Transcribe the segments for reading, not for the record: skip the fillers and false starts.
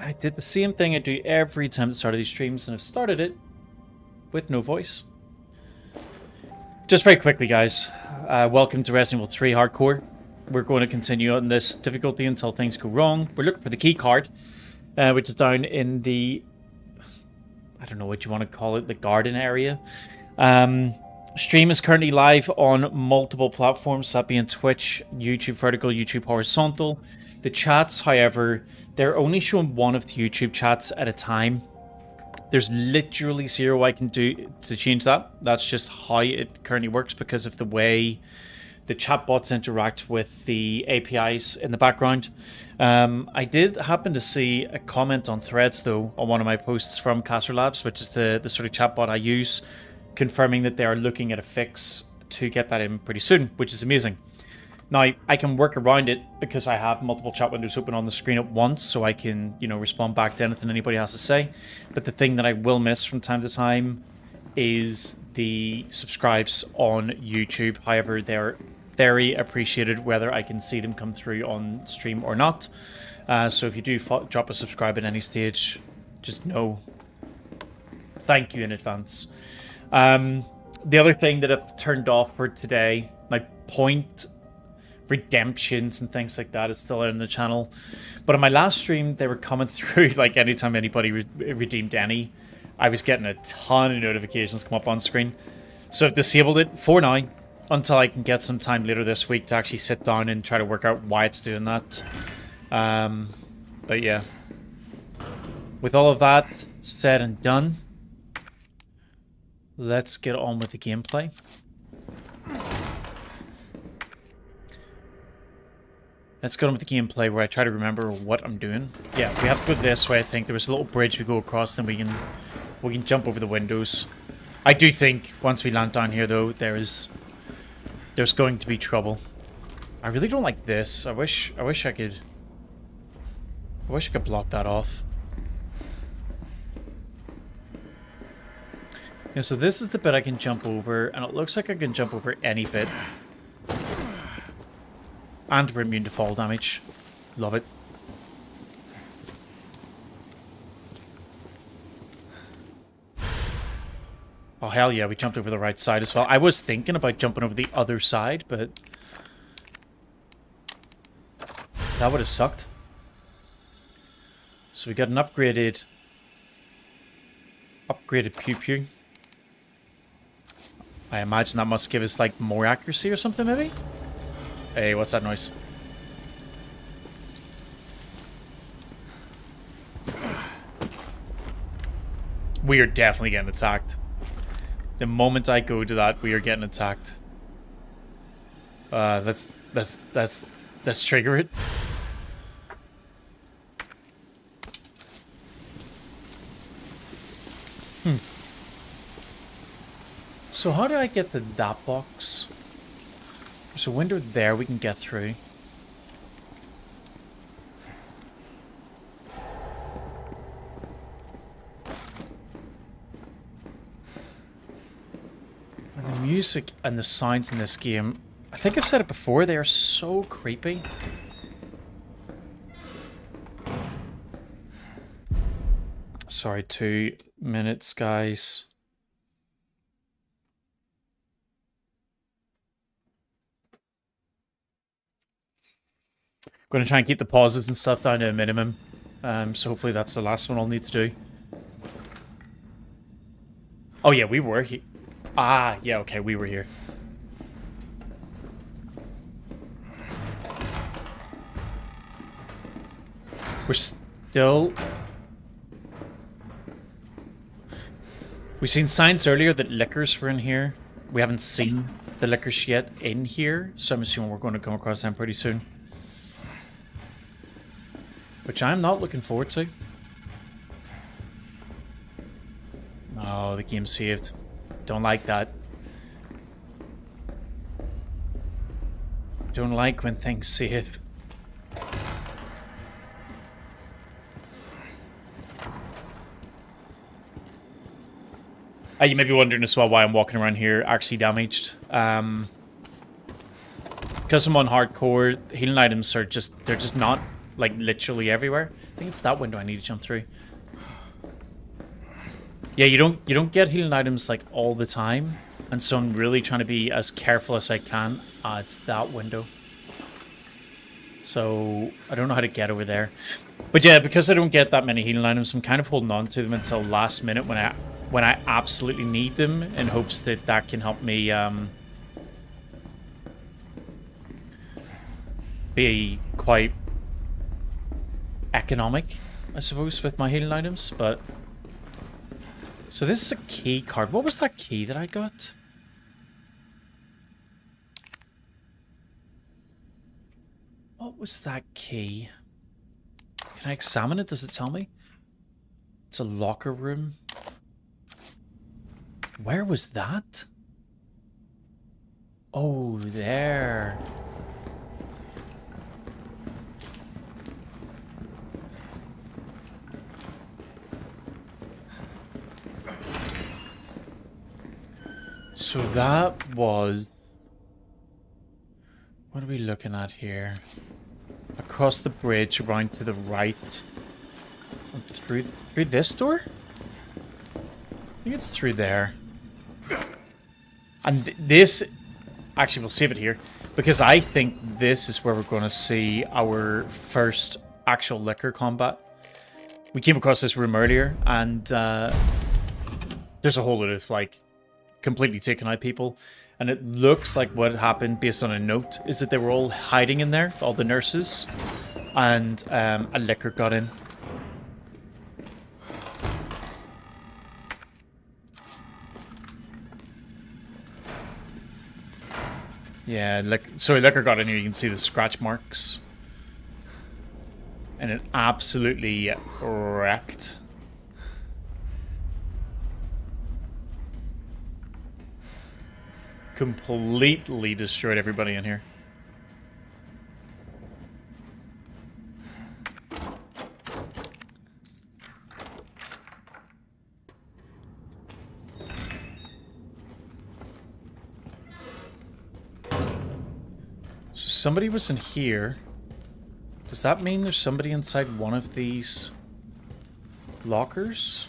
I did the same thing I do every time at the start of these streams, and I've started it with no voice. Just very quickly, guys. Welcome to Resident Evil 3 Hardcore. We're going to continue on this difficulty until things go wrong. We're looking for the key card, which is down in the... I don't know what you want to call it, the garden area. Stream is currently live on multiple platforms, that being Twitch, YouTube Vertical, YouTube Horizontal. The chats, however, they're only showing one of the YouTube chats at a time. There's literally zero I can do to change that. That's just how it currently works because of the way the chatbots interact with the APIs in the background. I did happen to see a comment on Threads, though, on one of my posts from Caster Labs, which is the sort of chatbot I use, confirming that they are looking at a fix to get that in pretty soon, which is amazing. Now, I can work around it because I have multiple chat windows open on the screen at once, so I can, you know, respond back to anything anybody has to say. But the thing that I will miss from time to time is the subscribes on YouTube. However, they're very appreciated whether I can see them come through on stream or not. So if you do drop a subscribe at any stage, just know. Thank you in advance. The other thing that I've turned off for today, my point redemptions and things like that is still out on the channel. But on my last stream, they were coming through, like anytime anybody redeemed any, I was getting a ton of notifications come up on screen. So I've disabled it for now, until I can get some time later this week to actually sit down and try to work out why it's doing that. But yeah. With all of that said and done, let's get on with the gameplay. Let's get on with the gameplay where I try to remember what I'm doing. Yeah, we have to go this way, I think. There was a little bridge we go across, then we can jump over the windows. I do think once we land down here, though, there's going to be trouble. I really don't like this. I wish I could block that off. Yeah, so this is the bit I can jump over, and it looks like I can jump over any bit. And we're immune to fall damage. Love it. Oh, hell yeah, we jumped over the right side as well. I was thinking about jumping over the other side, but that would have sucked. So we got an upgraded pew pew. I imagine that must give us, like, more accuracy or something, maybe? Hey, what's that noise? We are definitely getting attacked. The moment I go to that, we are getting attacked. Let's trigger it. So how do I get to that box? There's a window there we can get through. And the music and the sounds in this game, I think I've said it before, they are so creepy. Sorry, 2 minutes, guys. Going to try and keep the pauses and stuff down to a minimum. So hopefully that's the last one I'll need to do. Oh yeah, we were here. Ah, yeah, okay, we were here. We're still... We've seen signs earlier that liquors were in here. We haven't seen the liquors yet in here, so I'm assuming we're going to come across them pretty soon. Which I'm not looking forward to. Oh, the game saved. Don't like that. Don't like when things save. You may be wondering as well why I'm walking around here actually damaged. Because I'm on hardcore, healing items are they're just not like literally everywhere. I think it's that window I need to jump through. Yeah, you don't get healing items like all the time, and so I'm really trying to be as careful as I can. It's that window. So I don't know how to get over there. But yeah, because I don't get that many healing items, I'm kind of holding on to them until last minute when I absolutely need them, in hopes that that can help me be quite economic, I suppose, with my healing items. But so this is a key card. What was that key that I got? What was that key? Can I examine it? Does it tell me? It's a locker room. Where was that? Oh, there. So that was... What are we looking at here? Across the bridge, around to the right. And through this door? I think it's through there. And this... Actually, we'll save it here. Because I think this is where we're going to see our first actual liquor combat. We came across this room earlier, and there's a whole lot of, like, completely taken out people. And it looks like what happened, based on a note, is that they were all hiding in there, all the nurses, and a liquor got in. Yeah, liquor got in here. You can see the scratch marks. And it absolutely wrecked. Completely destroyed everybody in here. So somebody was in here. Does that mean there's somebody inside one of these lockers?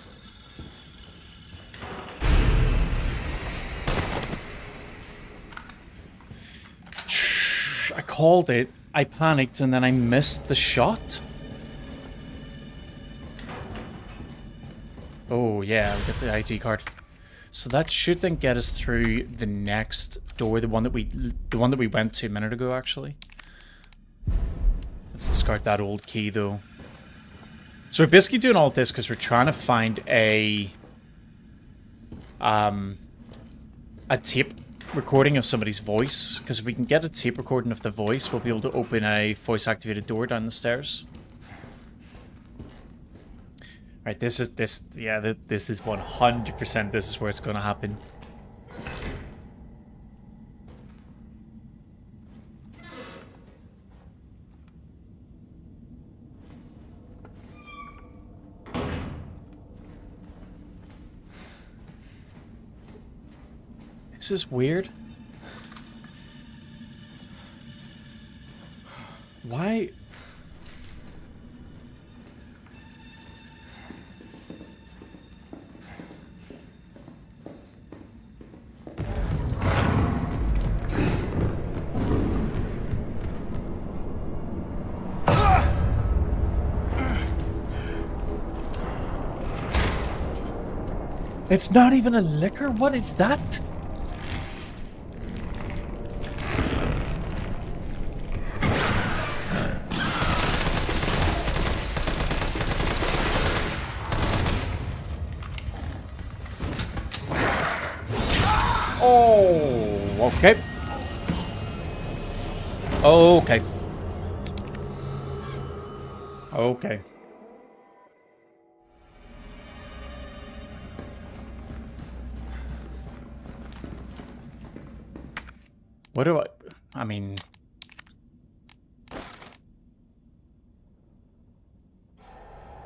I called it, I panicked, and then I missed the shot. Oh yeah, we got the ID card. So that should then get us through the next door, the one that we went to a minute ago, actually. Let's discard that old key though. So we're basically doing all this because we're trying to find a tape recording of somebody's voice, because if we can get a tape recording of the voice, we'll be able to open a voice-activated door down the stairs. Right, this is 100%, this is where it's going to happen. This is weird. Why? It's not even a liquor? What is that? Oh, okay. Okay. Okay. What do I mean...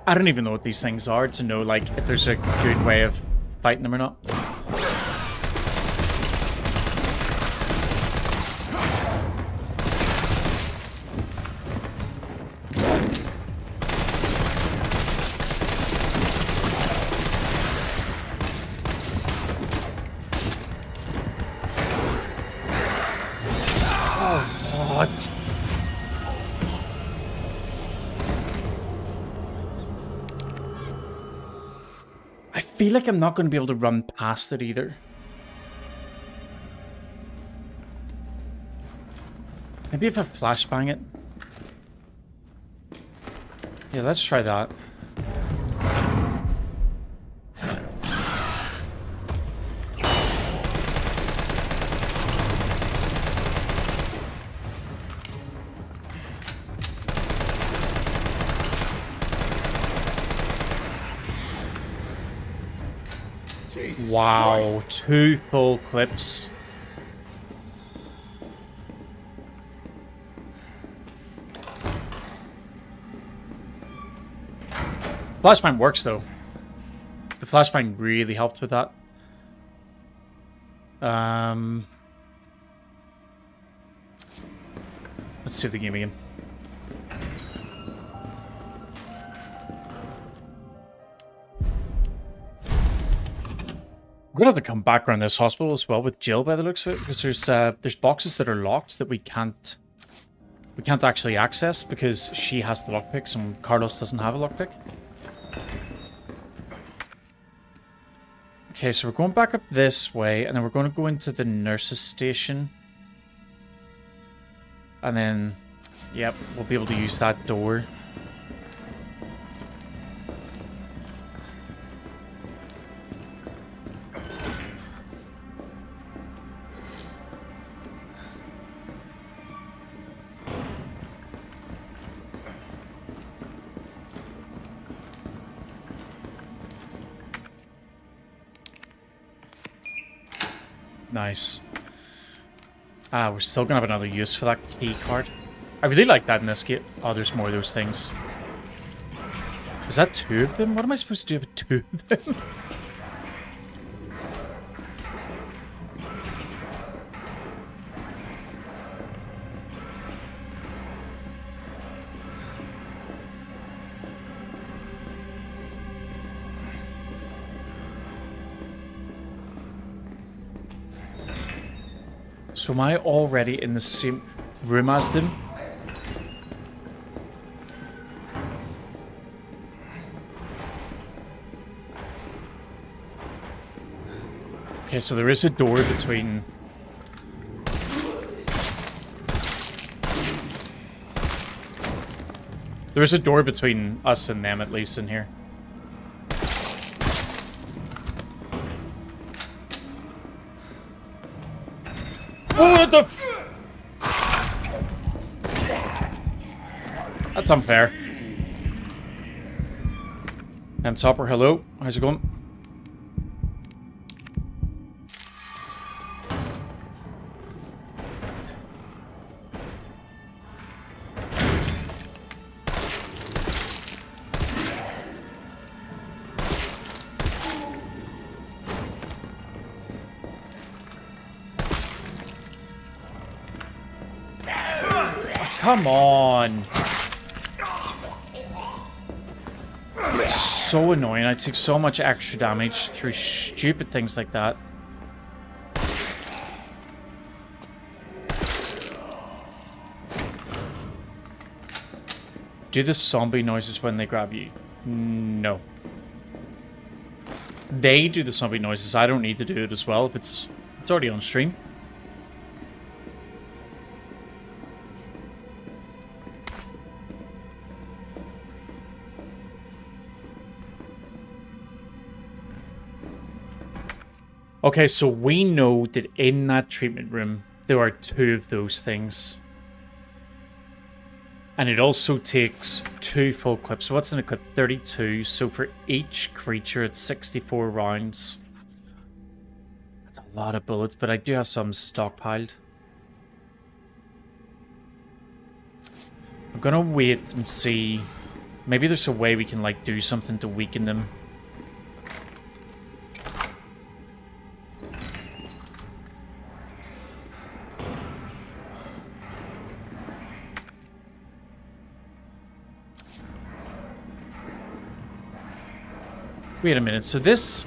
I don't even know what these things are to know, like, if there's a good way of fighting them or not. I feel like I'm not going to be able to run past it either. Maybe if I flashbang it. Yeah, let's try that. Jesus Wow, Christ. 2 full clips. Flashbang works though. The flashbang really helped with that. Let's see the game again. We're gonna have to come back around this hospital as well with Jill by the looks of it, because there's boxes that are locked that we can't actually access because she has the lockpicks and Carlos doesn't have a lockpick. Okay, so we're going back up this way, and then we're going to go into the nurse's station. And then, yep, we'll be able to use that door. Nice. We're still gonna have another use for that key card. I really like that in this game. Oh, there's more of those things. Is that 2 of them? What am I supposed to do with 2 of them? So am I already in the same room as them? Okay, so there is a door between... There is a door between us and them, at least, in here. What the f... That's unfair. Topper, hello. How's it going? Come on. So annoying. I take so much extra damage through stupid things like that. Do the zombie noises when they grab you? No. They do the zombie noises. I don't need to do it as well if it's already on stream. Okay, so we know that in that treatment room, there are 2 of those things. And it also takes 2 full clips. So what's in a clip? 32. So for each creature, it's 64 rounds. That's a lot of bullets, but I do have some stockpiled. I'm gonna wait and see. Maybe there's a way we can, like, do something to weaken them. Wait a minute, so this...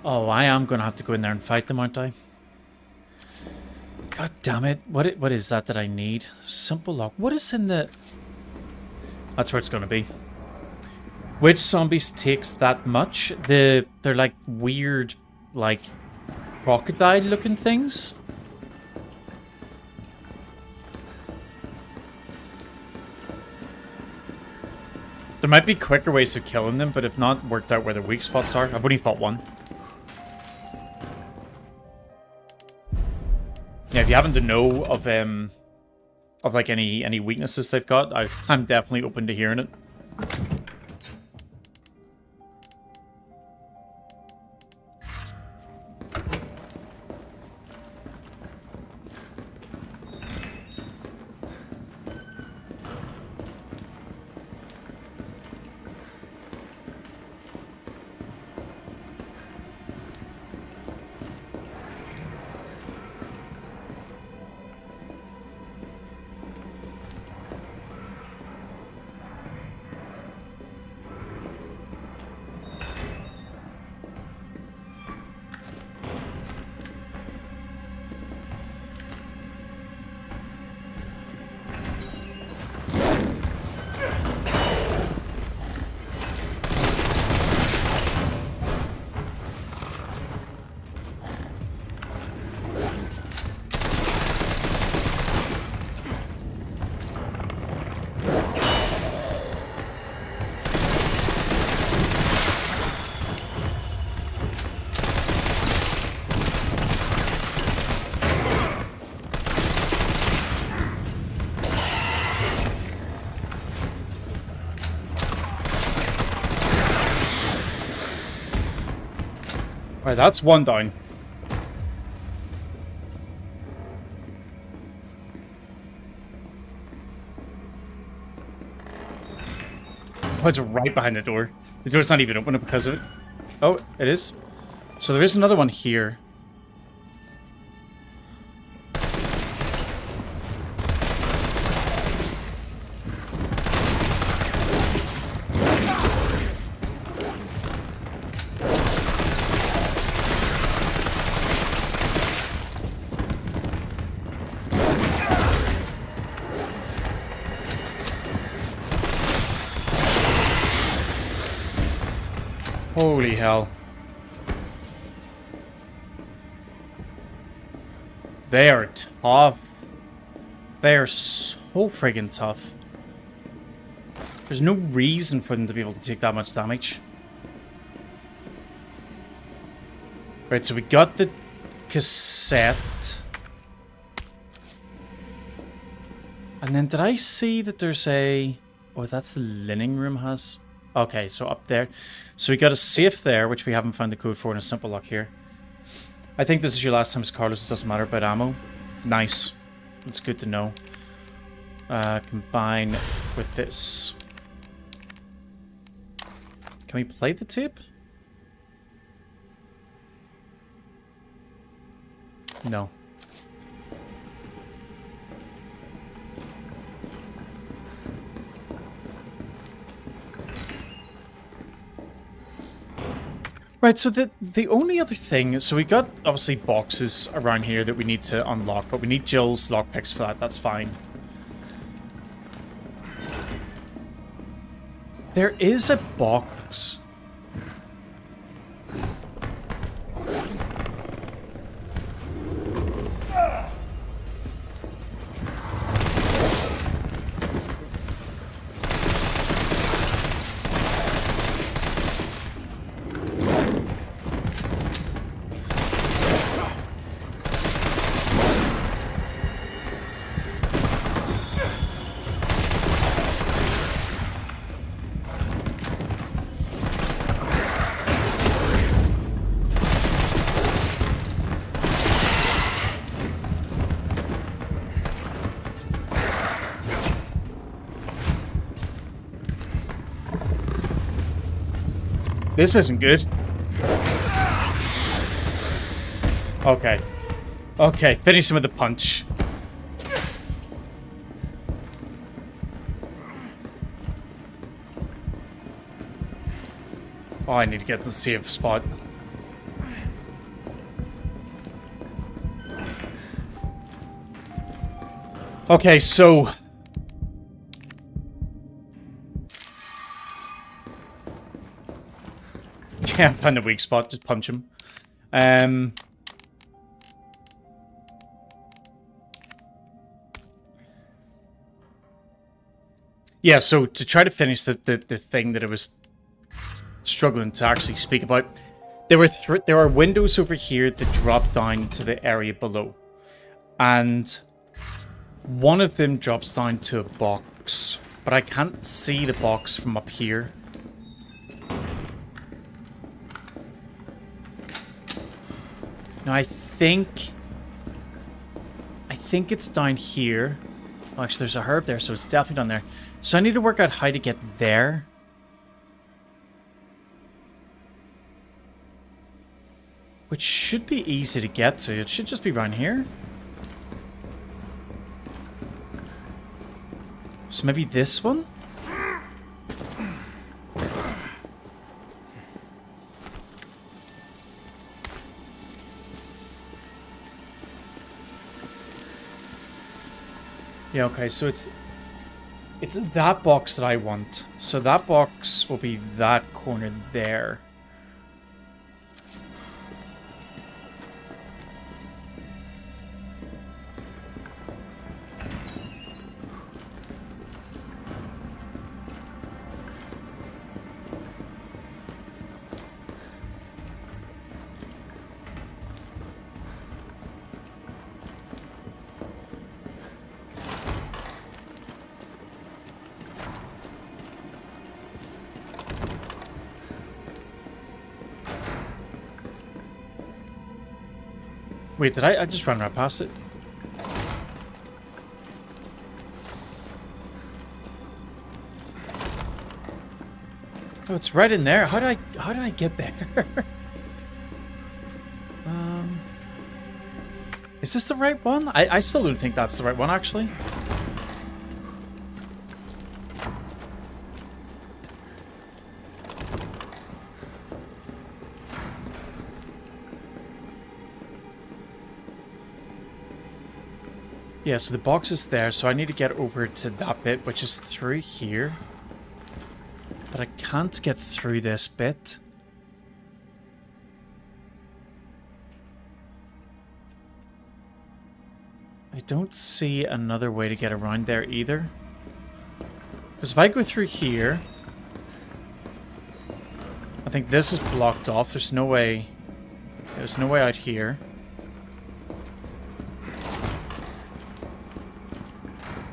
Oh, I am going to have to go in there and fight them, aren't I? God damn it. What is that I need? Simple lock. What is in the... That's where it's going to be. Which zombies takes that much? They're like weird, like crocodile-looking things. There might be quicker ways of killing them, but if not, worked out where the weak spots are. I've only fought one. Yeah, if you happen to know of like any weaknesses they've got, I'm definitely open to hearing it. Right, that's one down. Oh, it's right behind the door. The door's not even open because of it. Oh, it is. So there is another one here. Holy hell. They are tough. They are so friggin' tough. There's no reason for them to be able to take that much damage. Right, so we got the cassette. And then did I see that there's a... Oh, that's the linen room has... Okay, so up there. So we got a safe there, which we haven't found the code for in a simple lock here. I think this is your last time as Carlos. It doesn't matter about ammo. Nice. That's good to know. Combine with this. Can we play the tape? No. Right, so the only other thing... So we got, obviously, boxes around here that we need to unlock, but we need Jill's lockpicks for that. That's fine. There is a box... This isn't good. Okay. Okay, finish him with a punch. Oh, I need to get to the safe spot. Okay, so... Yeah, find the weak spot, just punch him. Yeah, so to try to finish the thing that I was struggling to actually speak about, there are windows over here that drop down to the area below. And one of them drops down to a box, but I can't see the box from up here. Now I think it's down here. Oh, actually, there's a herb there, so it's definitely down there. So I need to work out how to get there. Which should be easy to get to. It should just be around here. So maybe this one? Yeah, okay, so it's that box that I want. So that box will be that corner there. Wait, did I just run right past it? Oh, it's right in there. How did I get there? Is this the right one? I still don't think that's the right one, actually. Yeah, so the box is there, so I need to get over to that bit, which is through here. But I can't get through this bit. I don't see another way to get around there either. Because if I go through here, I think this is blocked off. There's no way out here.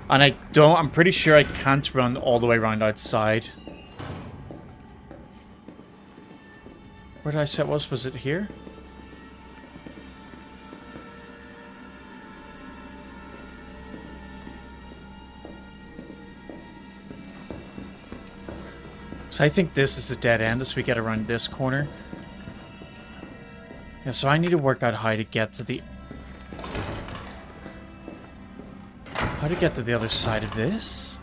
And I'm pretty sure I can't run all the way around outside. Where did I say it was? Was it here? So I think this is a dead end as we get around this corner. Yeah, so I need to work out how to get to the... How to get to the other side of this?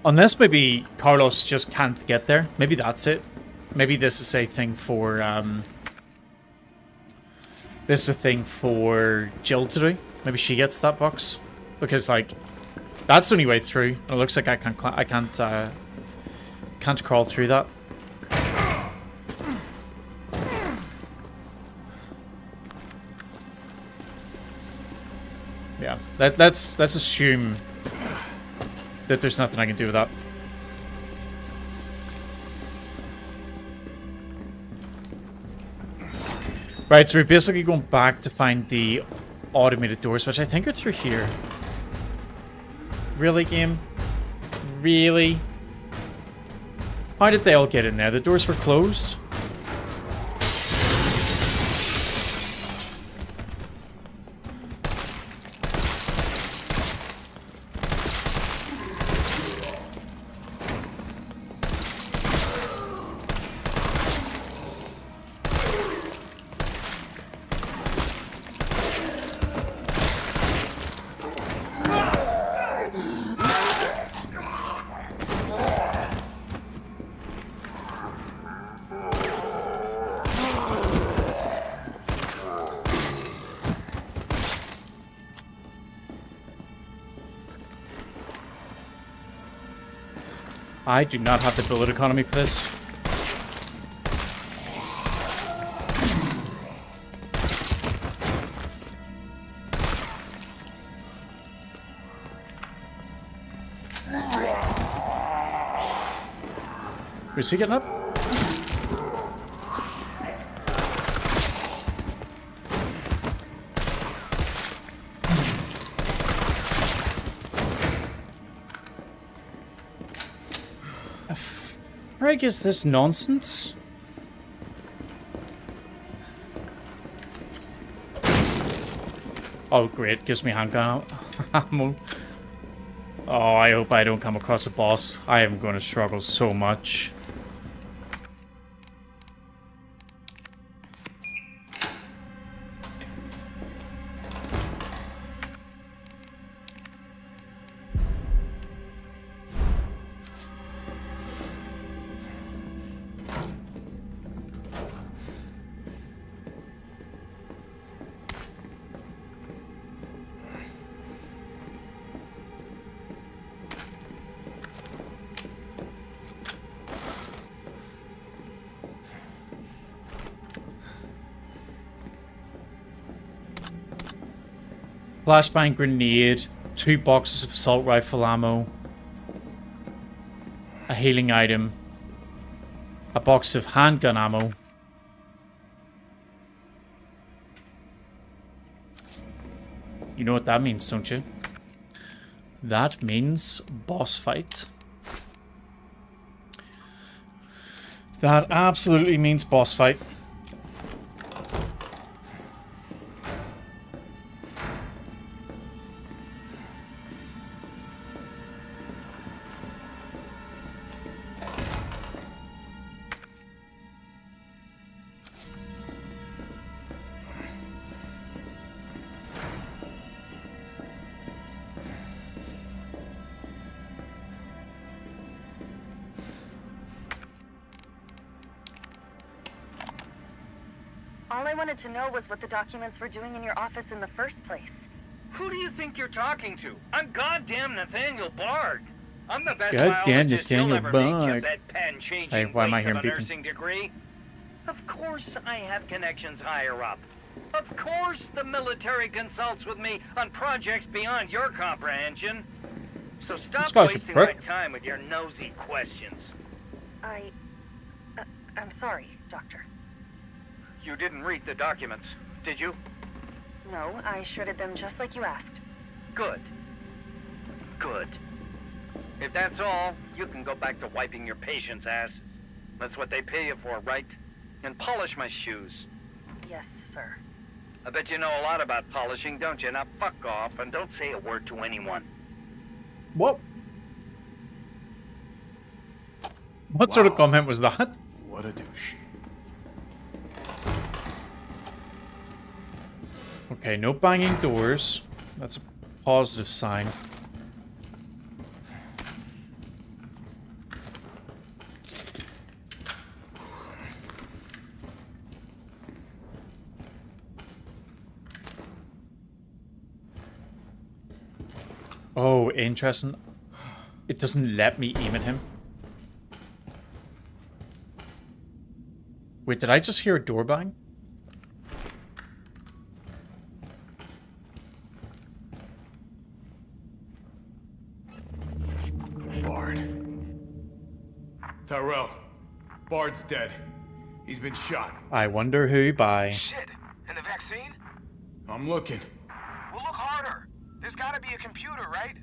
Unless maybe Carlos just can't get there. Maybe that's it. Maybe this is a thing for, this is a thing for Jill to do. Maybe she gets that box. Because, like, that's the only way through. It looks like I can't crawl through that. Yeah, let's assume that there's nothing I can do with that. Right, so we're basically going back to find the automated doors, which I think are through here. Really, game? Really? How did they all get in there? The doors were closed? I do not have the bullet economy for this. Is he getting up? Where is this nonsense? Oh great, gives me handgun ammo. Oh, I hope I don't come across a boss. I am going to struggle so much. Flashbang grenade, 2 boxes of assault rifle ammo, a healing item, a box of handgun ammo. You know what that means, don't you? That means boss fight. That absolutely means boss fight. All I wanted to know was what the documents were doing in your office in the first place. Who do you think you're talking to? I'm goddamn Nathaniel Bard. I'm the best Goddamn biologist you'll Nathaniel ever meet, you Bard. bedpan changing Hey, why am I waste hearing of a beeping? nursing degree. Of course I have connections higher up. Of course the military consults with me on projects beyond your comprehension. So stop guy's a wasting my prick. time with your nosy questions. I'm sorry, Doctor. You didn't read the documents, did you? No, I shredded them just like you asked. Good. Good. If that's all, you can go back to wiping your patient's ass. That's what they pay you for, right? And polish my shoes. Yes, sir. I bet you know a lot about polishing, don't you? Now fuck off and don't say a word to anyone. What? What sort of comment was that? What a douche. Okay, no banging doors. That's a positive sign. Oh, interesting. It doesn't let me aim at him. Wait, did I just hear a door bang? Bard. Tyrell. Bard's dead. He's been shot. I wonder who by. Shit. And the vaccine? I'm looking. Well, look harder. There's gotta be a computer, right?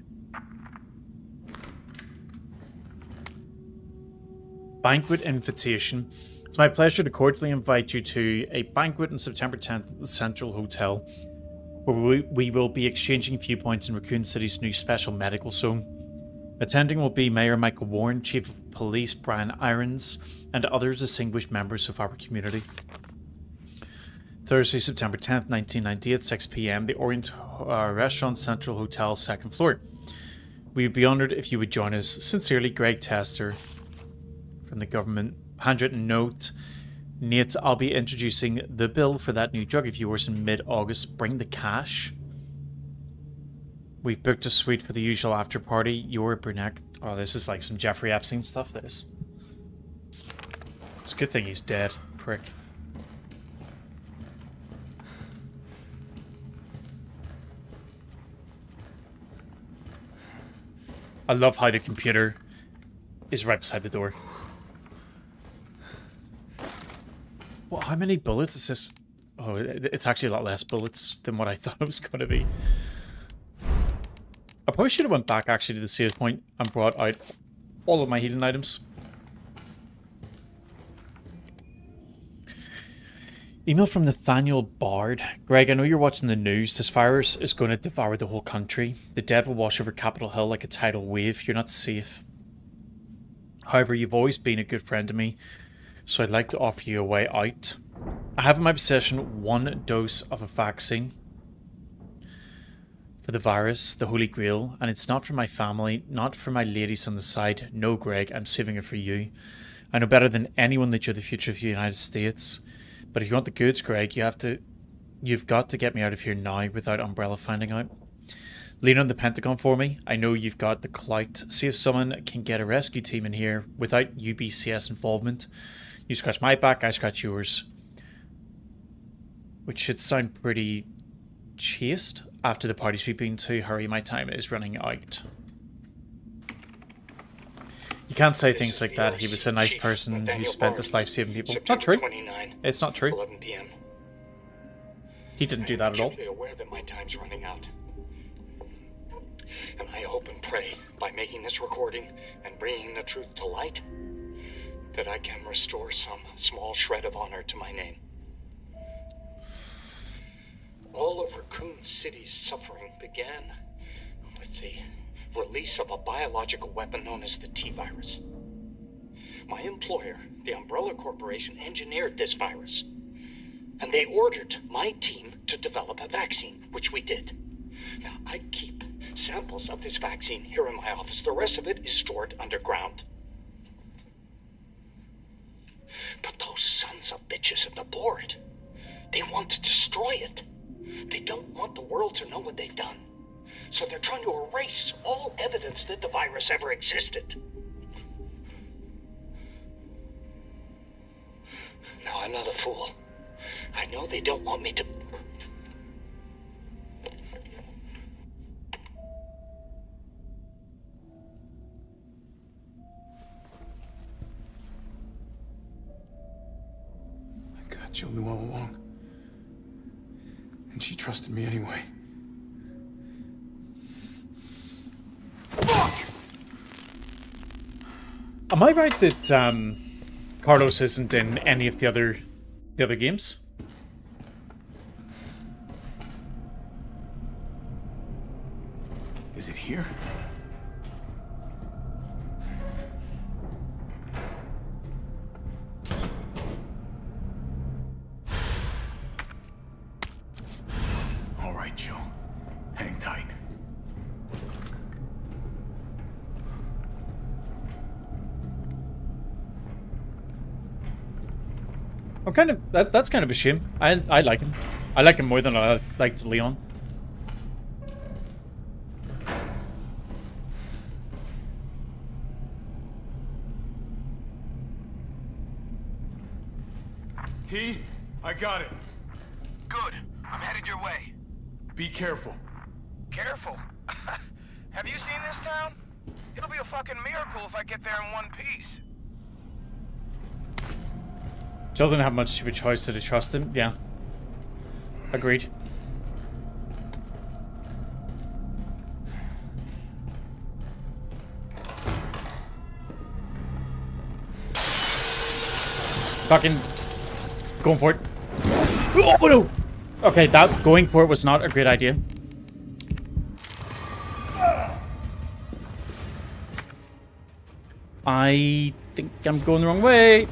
Banquet invitation. It's my pleasure to cordially invite you to a banquet on September 10th at the Central Hotel, where we will be exchanging viewpoints in Raccoon City's new special medical zone. Attending will be Mayor Michael Warren, Chief of Police Brian Irons, and other distinguished members of our community. Thursday, September 10th, 1990 at 6 p.m, the Orient Restaurant Central Hotel, 2nd floor. We would be honoured if you would join us. Sincerely, Greg Tester. From the government. Handwritten note. Nate, I'll be introducing the bill for that new drug of yours in mid-August. Bring the cash. We've booked a suite for the usual after party. Your Bruneck. Oh, this is like some Jeffrey Epstein stuff, this. It's a good thing he's dead, prick. I love how the computer is right beside the door. Well, how many bullets is this? Oh, it's actually a lot less bullets than what I thought it was going to be. I probably should have went back actually to the save point and brought out all of my healing items. Email from Nathaniel Bard. Greg, I know you're watching the news. This virus is going to devour the whole country. The dead will wash over Capitol Hill like a tidal wave. You're not safe. However, you've always been a good friend to me, so I'd like to offer you a way out. I have in my possession 1 dose of a vaccine for the virus, the Holy Grail, and it's not for my family, not for my ladies on the side. No, Greg, I'm saving it for you. I know better than anyone that you're the future of the United States. But if you want the goods, Greg, you've got to get me out of here now without Umbrella finding out. Lean on the Pentagon for me. I know you've got the clout. See if someone can get a rescue team in here without UBCS involvement. You scratch my back, I scratch yours. Which should sound pretty chaste after the parties we've been to. Hurry, my time is running out. You can't say things like that. He was a nice person who spent his life saving people. Not true. It's not true. 11 p.m. He didn't do that at all. I'm acutely aware that my time's running out. And I hope and pray, by making this recording and bringing the truth to light, that I can restore some small shred of honor to my name. All of Raccoon City's suffering began with the release of a biological weapon known as the T-virus. My employer, the Umbrella Corporation, engineered this virus. And they ordered my team to develop a vaccine, which we did. Now, I keep samples of this vaccine here in my office. The rest of it is stored underground. But those sons of bitches at the board, they want to destroy it. They don't want the world to know what they've done. So they're trying to erase all evidence that the virus ever existed. Now, I'm not a fool. I know they don't want me to... My God, Jill knew all along. And she trusted me anyway. Am I right that Carlos isn't in any of the other games? Is it here? All right, Jill. Hang tight. I'm kind of that's kind of a shame. I like him. I like him more than I liked Leon. T, I got it. Good. I'm headed your way. Be careful. Careful. Have you seen this town? It'll be a fucking miracle if I get there in one piece. Jill didn't have much of a choice to trust him. Yeah. Agreed. Fucking going for it. Oh no! Okay, that going for it was not a great idea. I think I'm going the wrong way.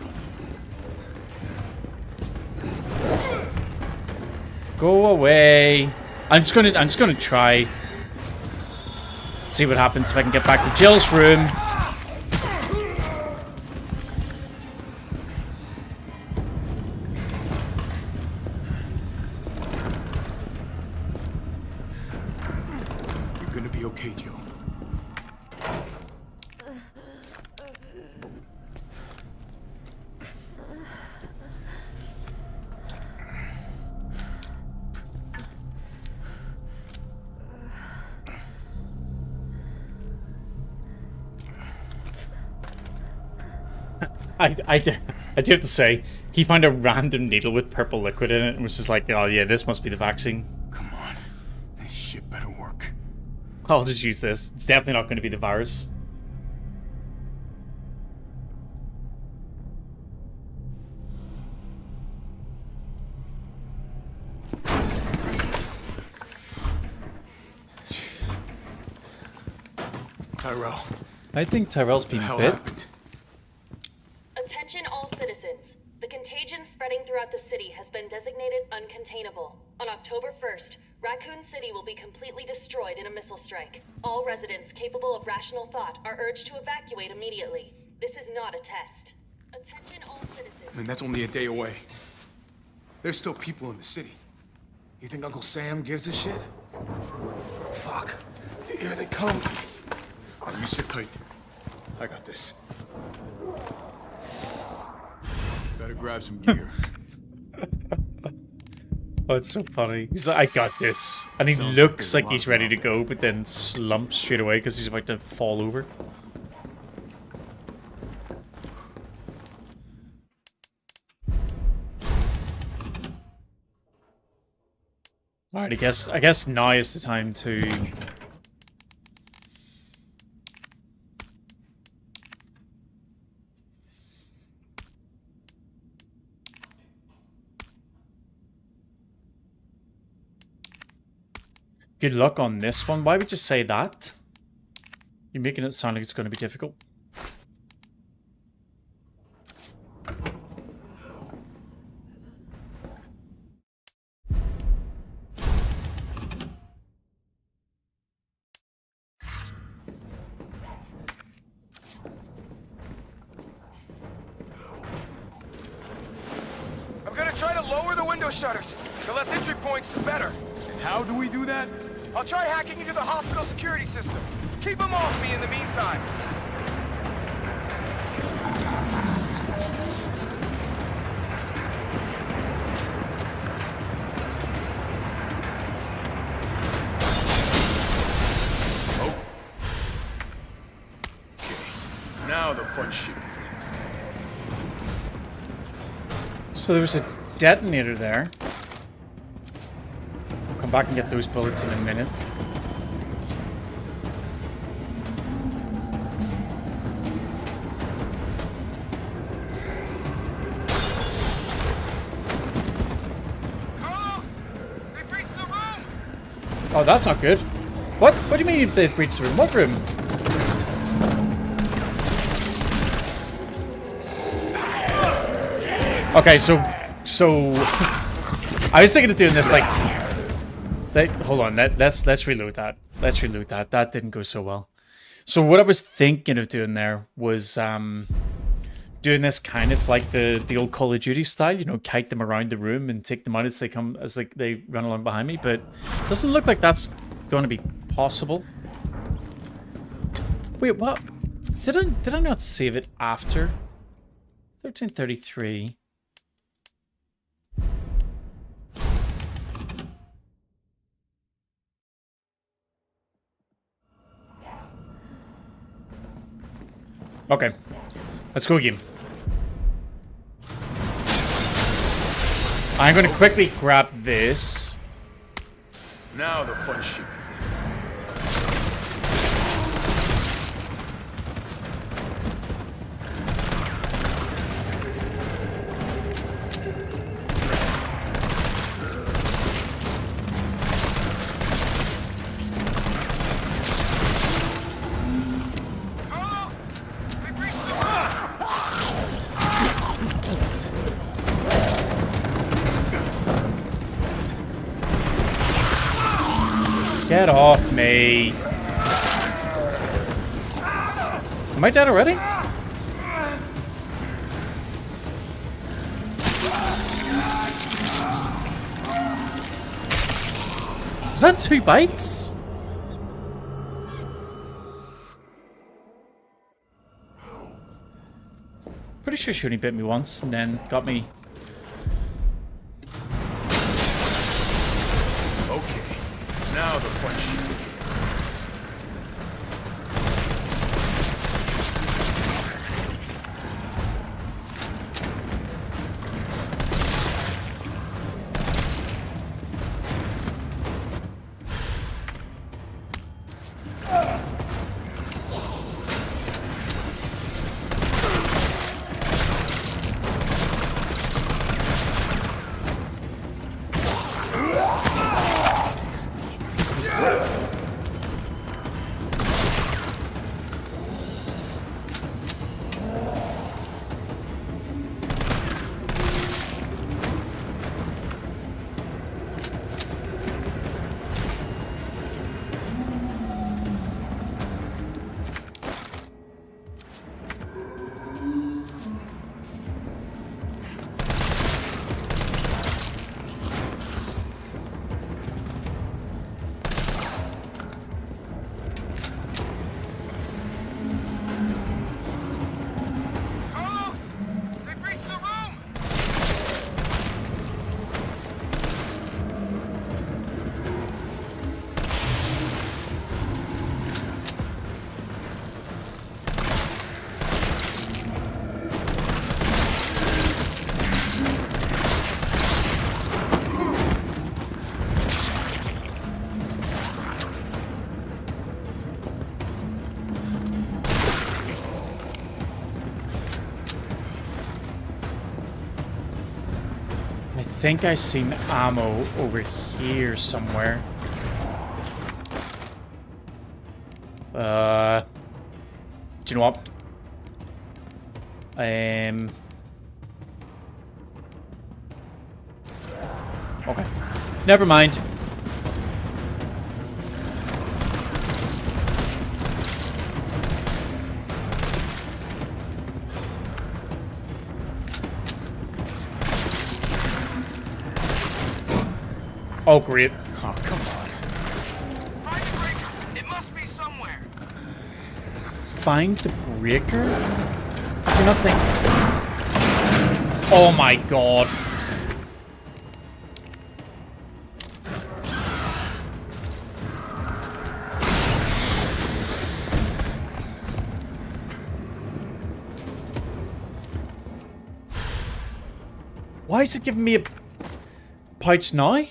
Go away. I'm just gonna try. See what happens if I can get back to Jill's room. You're gonna be okay, Jill. I do have to say, he found a random needle with purple liquid in it and was just like, oh yeah, this must be the vaccine. Come on. This shit better work. I'll just use this. It's definitely not going to be the virus. Tyrell. I think Tyrell's What been the hell bit. happened? Attention all citizens. The contagion spreading throughout the city has been designated uncontainable. On October 1st, Raccoon City will be completely destroyed in a missile strike. All residents capable of rational thought are urged to evacuate immediately. This is not a test. Attention all citizens. I mean, that's only a day away. There's still people in the city. You think Uncle Sam gives a shit? Fuck. Here they come. Oh, you sit tight. I got this. Better grab some gear. Oh, it's so funny. He's like, I got this. And he Sounds looks like like there's he's a lot ready to out go, but then slumps straight away because he's about to fall over. Alright, I guess now is the time to good luck on this one. Why would you say that? You're making it sound like it's going to be difficult. I'm gonna try to lower the window shutters. The less entry points, the better. And how do we do that? I'll try hacking into the hospital security system. Keep them off me in the meantime. Now the fun shit begins. So there was a detonator there. We'll come back and get those bullets in a minute. Carlos! They breached the room! Oh, that's not good. What? What do you mean they breached the room? What room? Okay, so I was thinking of doing this like hold on, let's reload that. Let's reload that. That didn't go so well. So what I was thinking of doing there was doing this kind of like the old Call of Duty style, you know, kite them around the room and take them out as they run along behind me, but it doesn't look like that's going to be possible. Wait, what? Did I not save it after 1333? Okay, let's go again. I'm going to quickly grab this. Now the fun shit begins. Carlos! They breached the room! Get off me. Am I dead already? Was that 2 bites? Pretty sure she only bit me once and then got me. Okay. Now the fun shit begins. think I seen ammo over here somewhere. Do you know what? Okay. Never mind. Oh, great. Oh, come on. Find the breaker. It must be somewhere. Find the breaker? Does he not think... Oh my god. Why is it giving me a pouch now?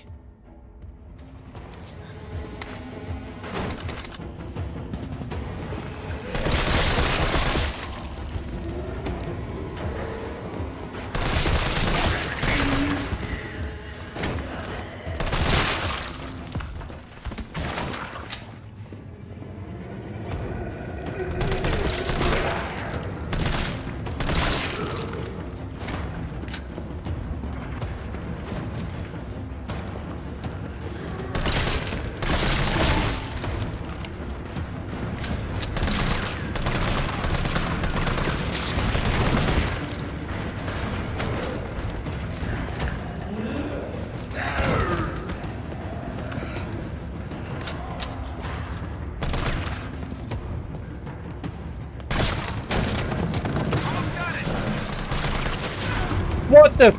What the?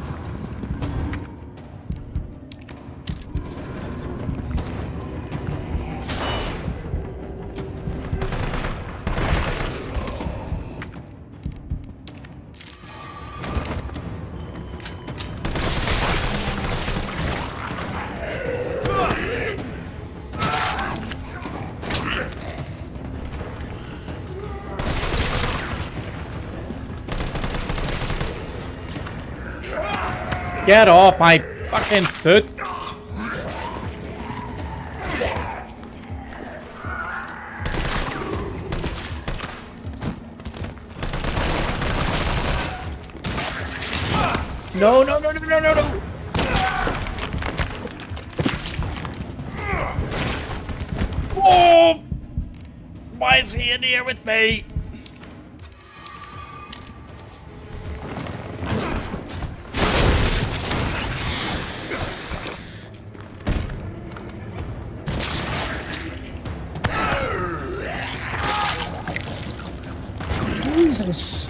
Get off my fucking foot! No, no, no, no, no, no, no! Oh! Why is he in here with me? Jesus.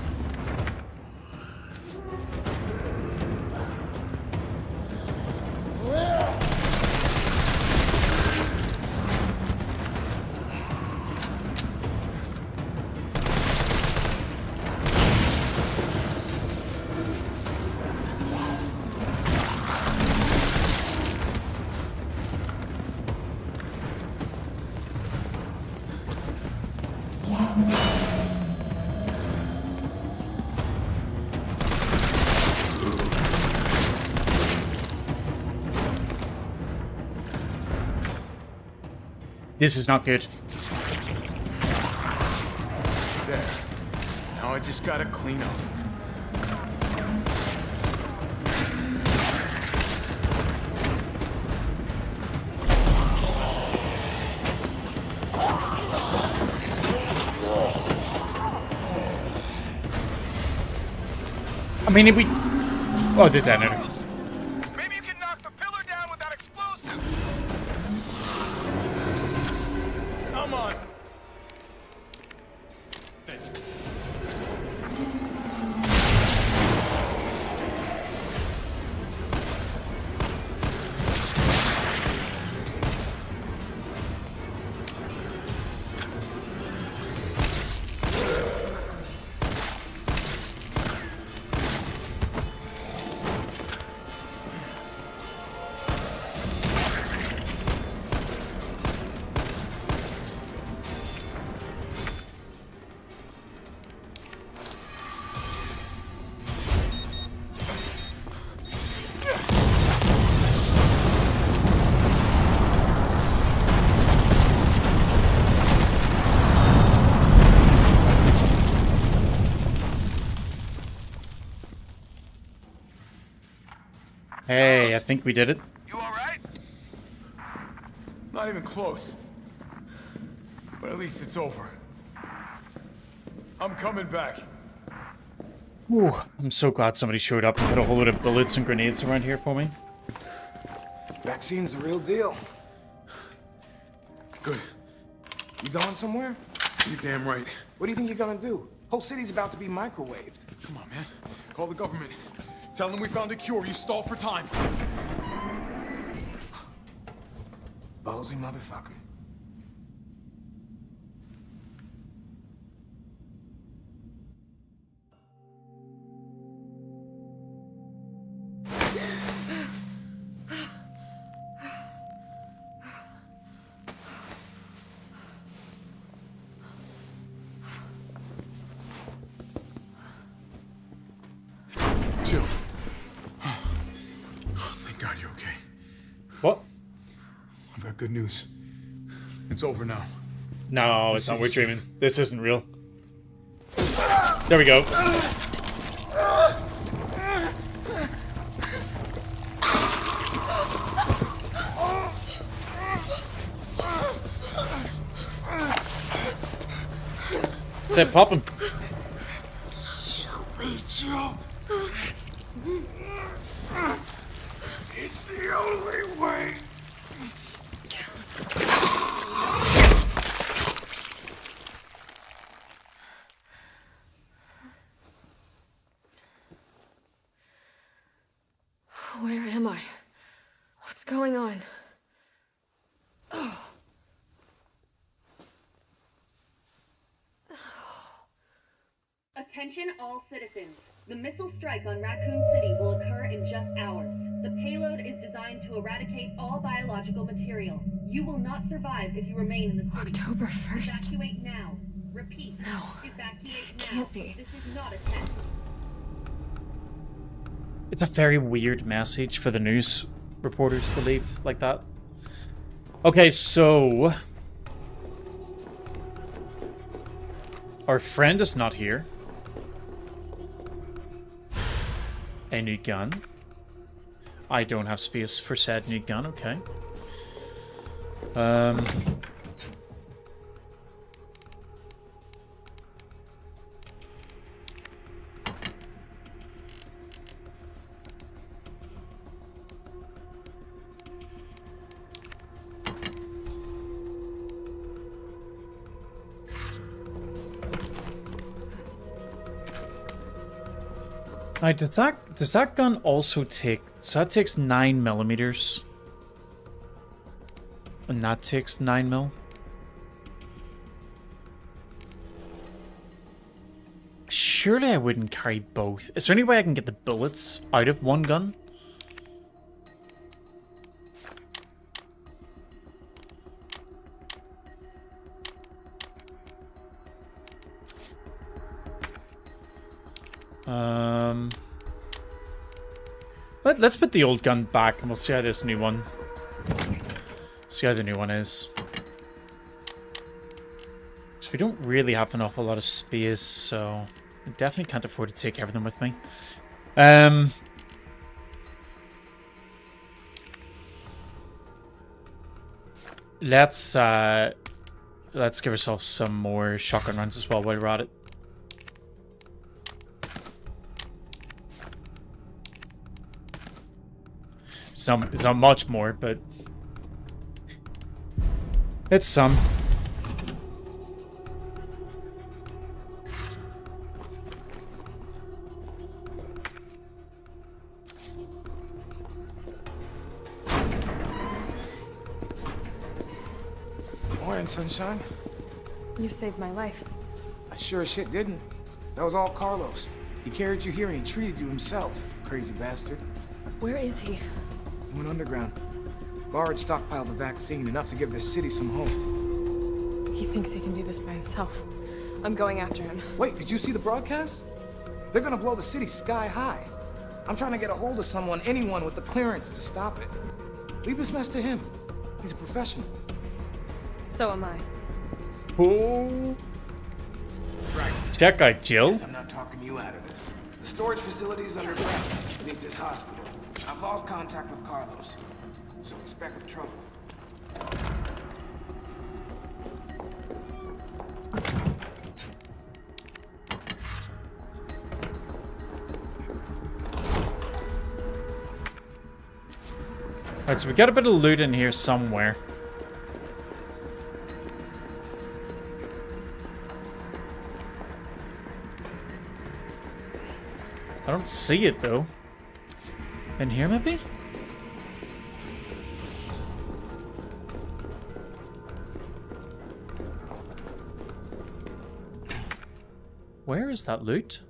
This is not good. There. Now I just gotta clean up. I mean, if we... Oh, the detonator. Maybe you can knock the pillar down with that explosive. Come on. Hey, I think we did it. You alright? Not even close. But at least it's over. I'm coming back. Ooh, I'm so glad somebody showed up and put a whole load of bullets and grenades around here for me. Vaccine's the real deal. Good. You going somewhere? You're damn right. What do you think you're gonna do? Whole city's about to be microwaved. Come on, man. Call the government. Tell them we found a cure. You stall for time. Ballsy motherfucker. Jill. Thank God you're okay. What? I've got good news. It's over now. No, it's not. We're dreaming. This isn't real. There we go. Said pop him. Jill. It's the only way. Where am I? What's going on? Attention all citizens. The missile strike on Raccoon City will occur in just hours. The payload is designed to eradicate all biological material. You will not survive if you remain in the city. October 1st? Evacuate now. Repeat. No, Evacuate it now. can't be. This is not a test. It's a very weird message for the news reporters to leave like that. Okay, so... our friend is not here. A new gun. I don't have space for said new gun, okay. Now, does that gun also take... so that takes 9mm. And that takes 9mm. Surely I wouldn't carry both. Is there any way I can get the bullets out of one gun? Let's put the old gun back and we'll see how this new one... see how the new one is. So we don't really have an awful lot of space, so... I definitely can't afford to take everything with me. Let's give ourselves some more shotgun rounds as well while we're at it. It's not much more, but it's some. Morning, sunshine. You saved my life. I sure as shit didn't. That was all Carlos. He carried you here and he treated you himself. Crazy bastard. Where is he? He went underground. Guard stockpiled the vaccine, enough to give this city some hope. He thinks he can do this by himself. I'm going after him. Wait, did you see the broadcast? They're gonna blow the city sky high. I'm trying to get a hold of someone, anyone with the clearance to stop it. Leave this mess to him. He's a professional. So am I. Oh. Right. That guy, Jill. I'm not talking you out of this. The storage facility is underground, beneath this hospital. I've lost contact with Carlos, so expect trouble. Alright, so we got a bit of loot in here somewhere. I don't see it, though. In here, maybe? Where is that loot?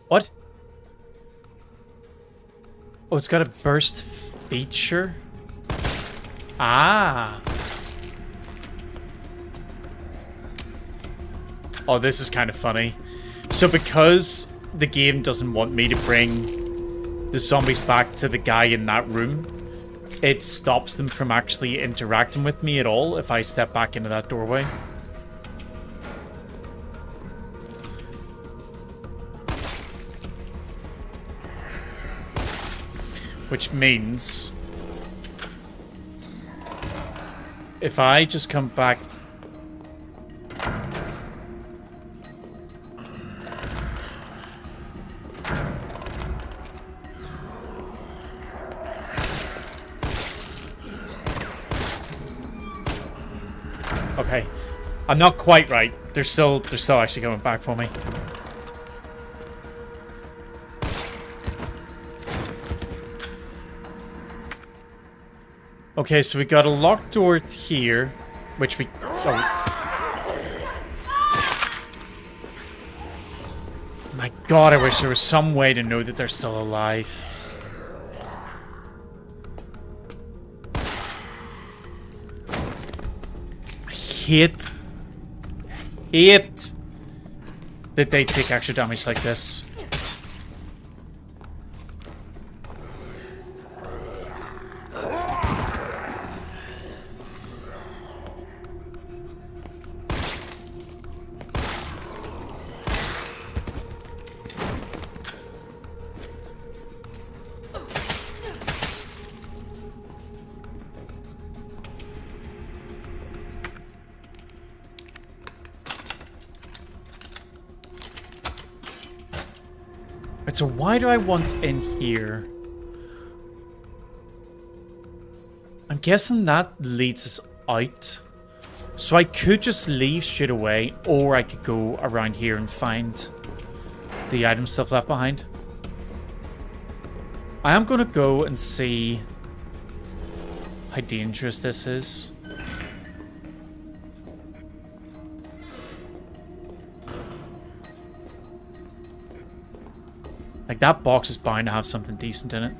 What? Oh, it's got a burst feature? Ah. Oh, this is kind of funny. So because the game doesn't want me to bring the zombies back to the guy in that room, it stops them from actually interacting with me at all if I step back into that doorway. Which means if I just come back... Okay. I'm not quite right. They're still actually coming back for me. Okay, so we got a locked door here, which we... Oh. My god, I wish there was some way to know that they're still alive. I hate that they take extra damage like this. So why do I want in here? I'm guessing that leads us out. So I could just leave straight away, or I could go around here and find the item stuff left behind. I am going to go and see how dangerous this is. Like, that box is bound to have something decent in it.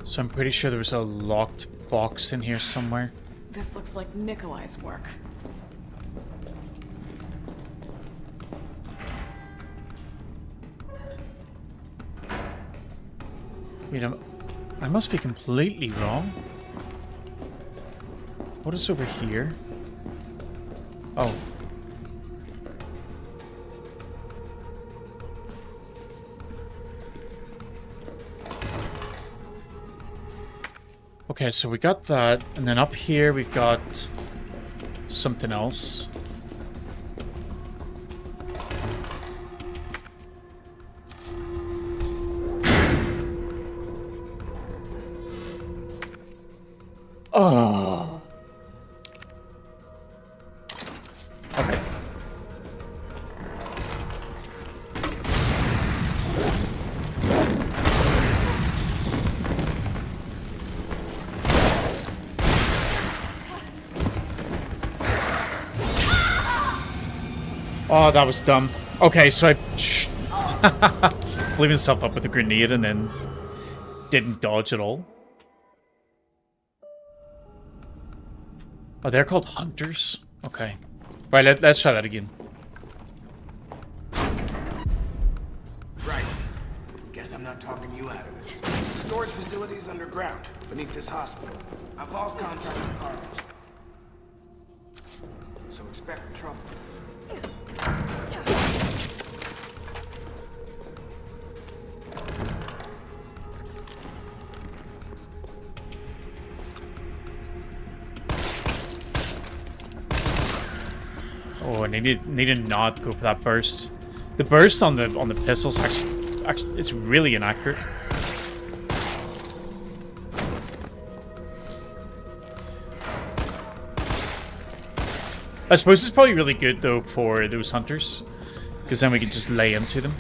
So I'm pretty sure there was a locked box in here somewhere. This looks like Nikolai's work. Wait, I must be completely wrong. What is over here? Oh. Okay, so we got that, and then up here we've got something else. Oh. Oh, that was dumb. Okay, so I blew myself up with a grenade and then didn't dodge at all. Oh, they're called hunters? Okay. Right, let's try that again. Right. Guess I'm not talking you out of this. The storage facility is underground, beneath this hospital. I've lost contact with Carlos. So expect trouble. Oh, and they need to not go for that burst. The burst on the pistols actually it's really inaccurate. I suppose it's probably really good though for those hunters, because then we can just lay into them.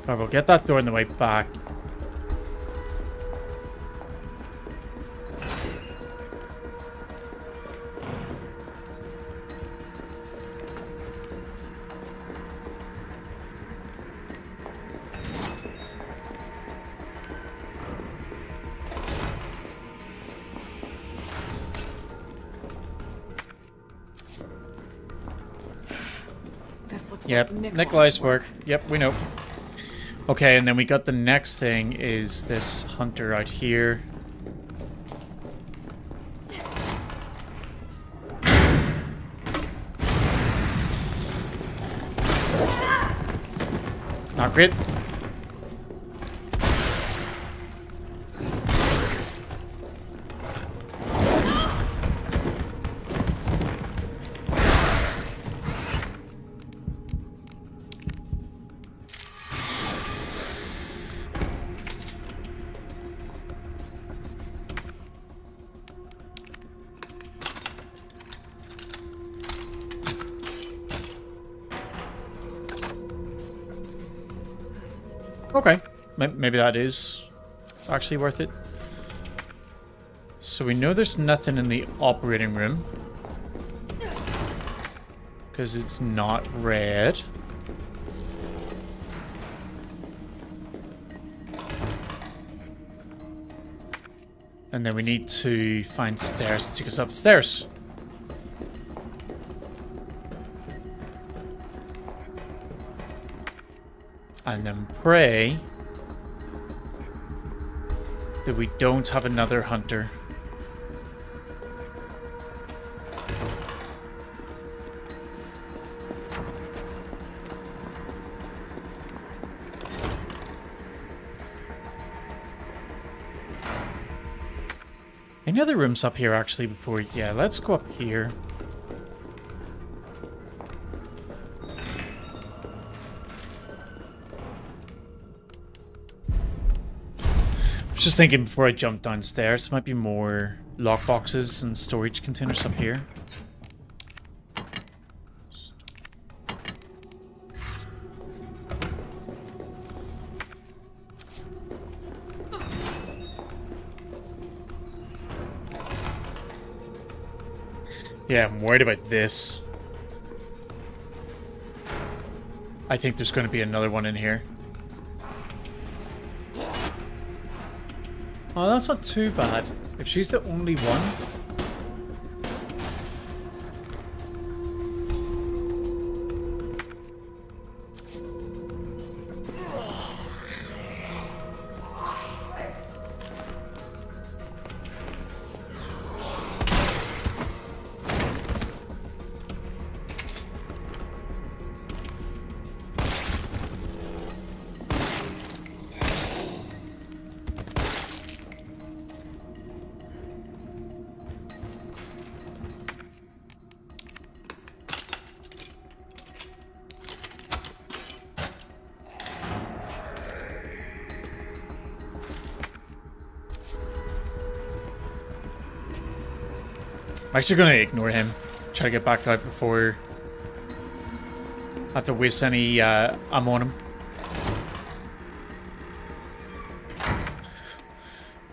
Alright, we'll get that door on the way back. This looks Yep, like Nikolai's work. Yep, we know. Okay, and then we got the next thing is this hunter out here. Not great. Okay, maybe that is actually worth it. So we know there's nothing in the operating room, because it's not red. And then we need to find stairs to take us up the stairs. And then pray that we don't have another hunter. Any other rooms up here actually before? Yeah, let's go up here. Just thinking before I jump downstairs, there might be more lockboxes and storage containers up here. Yeah, I'm worried about this. I think there's going to be another one in here. Oh, that's not too bad. If she's the only one. I'm actually going to ignore him. Try to get back out before I have to waste any ammo on him.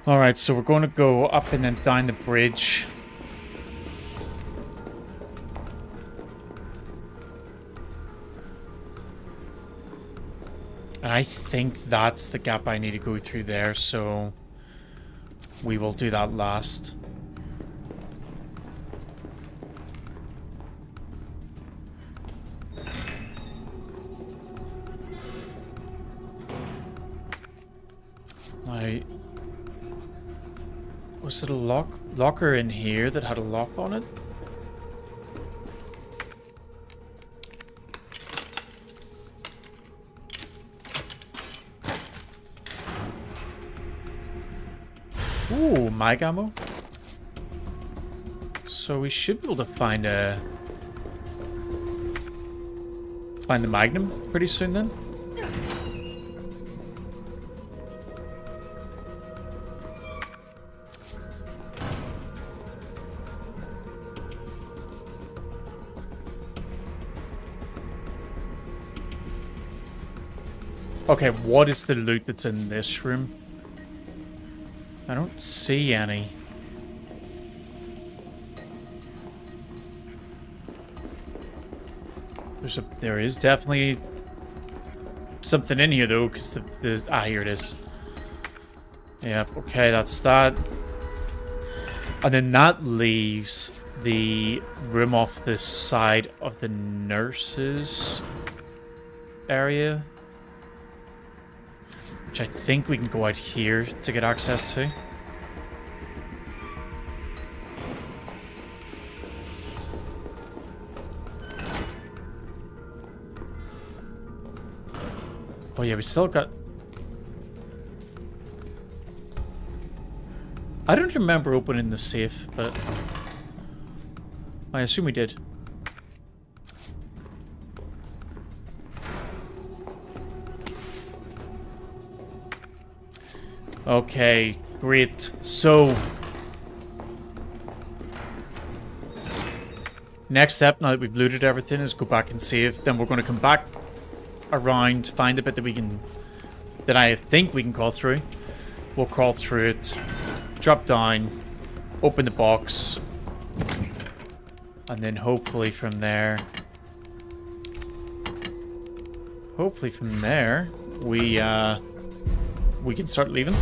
Alright, so we're going to go up and then down the bridge. And I think that's the gap I need to go through there, so we will do that last. Was it a locker in here that had a lock on it? Ooh, mag ammo. So we should be able to find the Magnum pretty soon then. Okay, what is the loot that's in this room? I don't see any. There is definitely something in here though, because here it is. Yeah, okay, that's that. And then that leaves the room off the side of the nurses area, which I think we can go out here to get access to. Oh yeah, we still got... I don't remember opening the safe, but I assume we did. Okay, great. So next step, now that we've looted everything, is go back and save. Then we're going to come back around, find a bit that we can, that I think we can crawl through. We'll crawl through it, drop down, open the box, and then hopefully from there we can start leaving.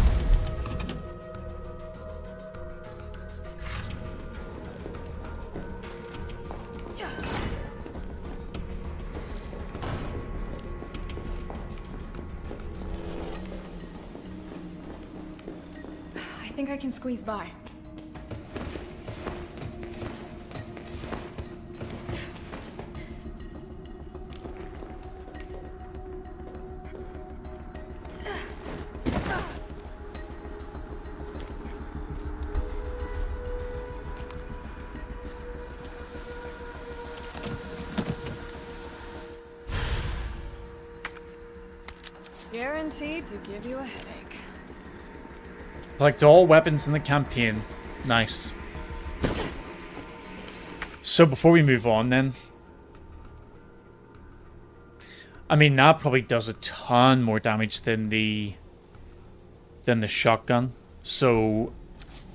I think I can squeeze by. Guaranteed to give you a headache. Collect all weapons in the campaign. Nice. So before we move on then, I mean that probably does a ton more damage than the shotgun. So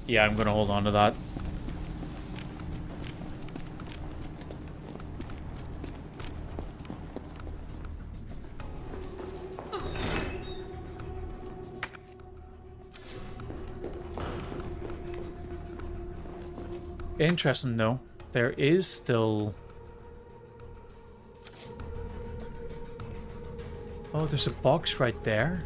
yeah, I'm gonna hold on to that. Interesting though, there is still... Oh, there's a box right there.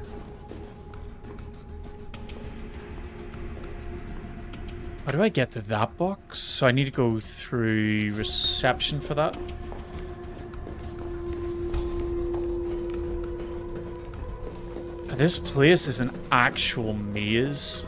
How do I get to that box? So I need to go through reception for that. This place is an actual maze.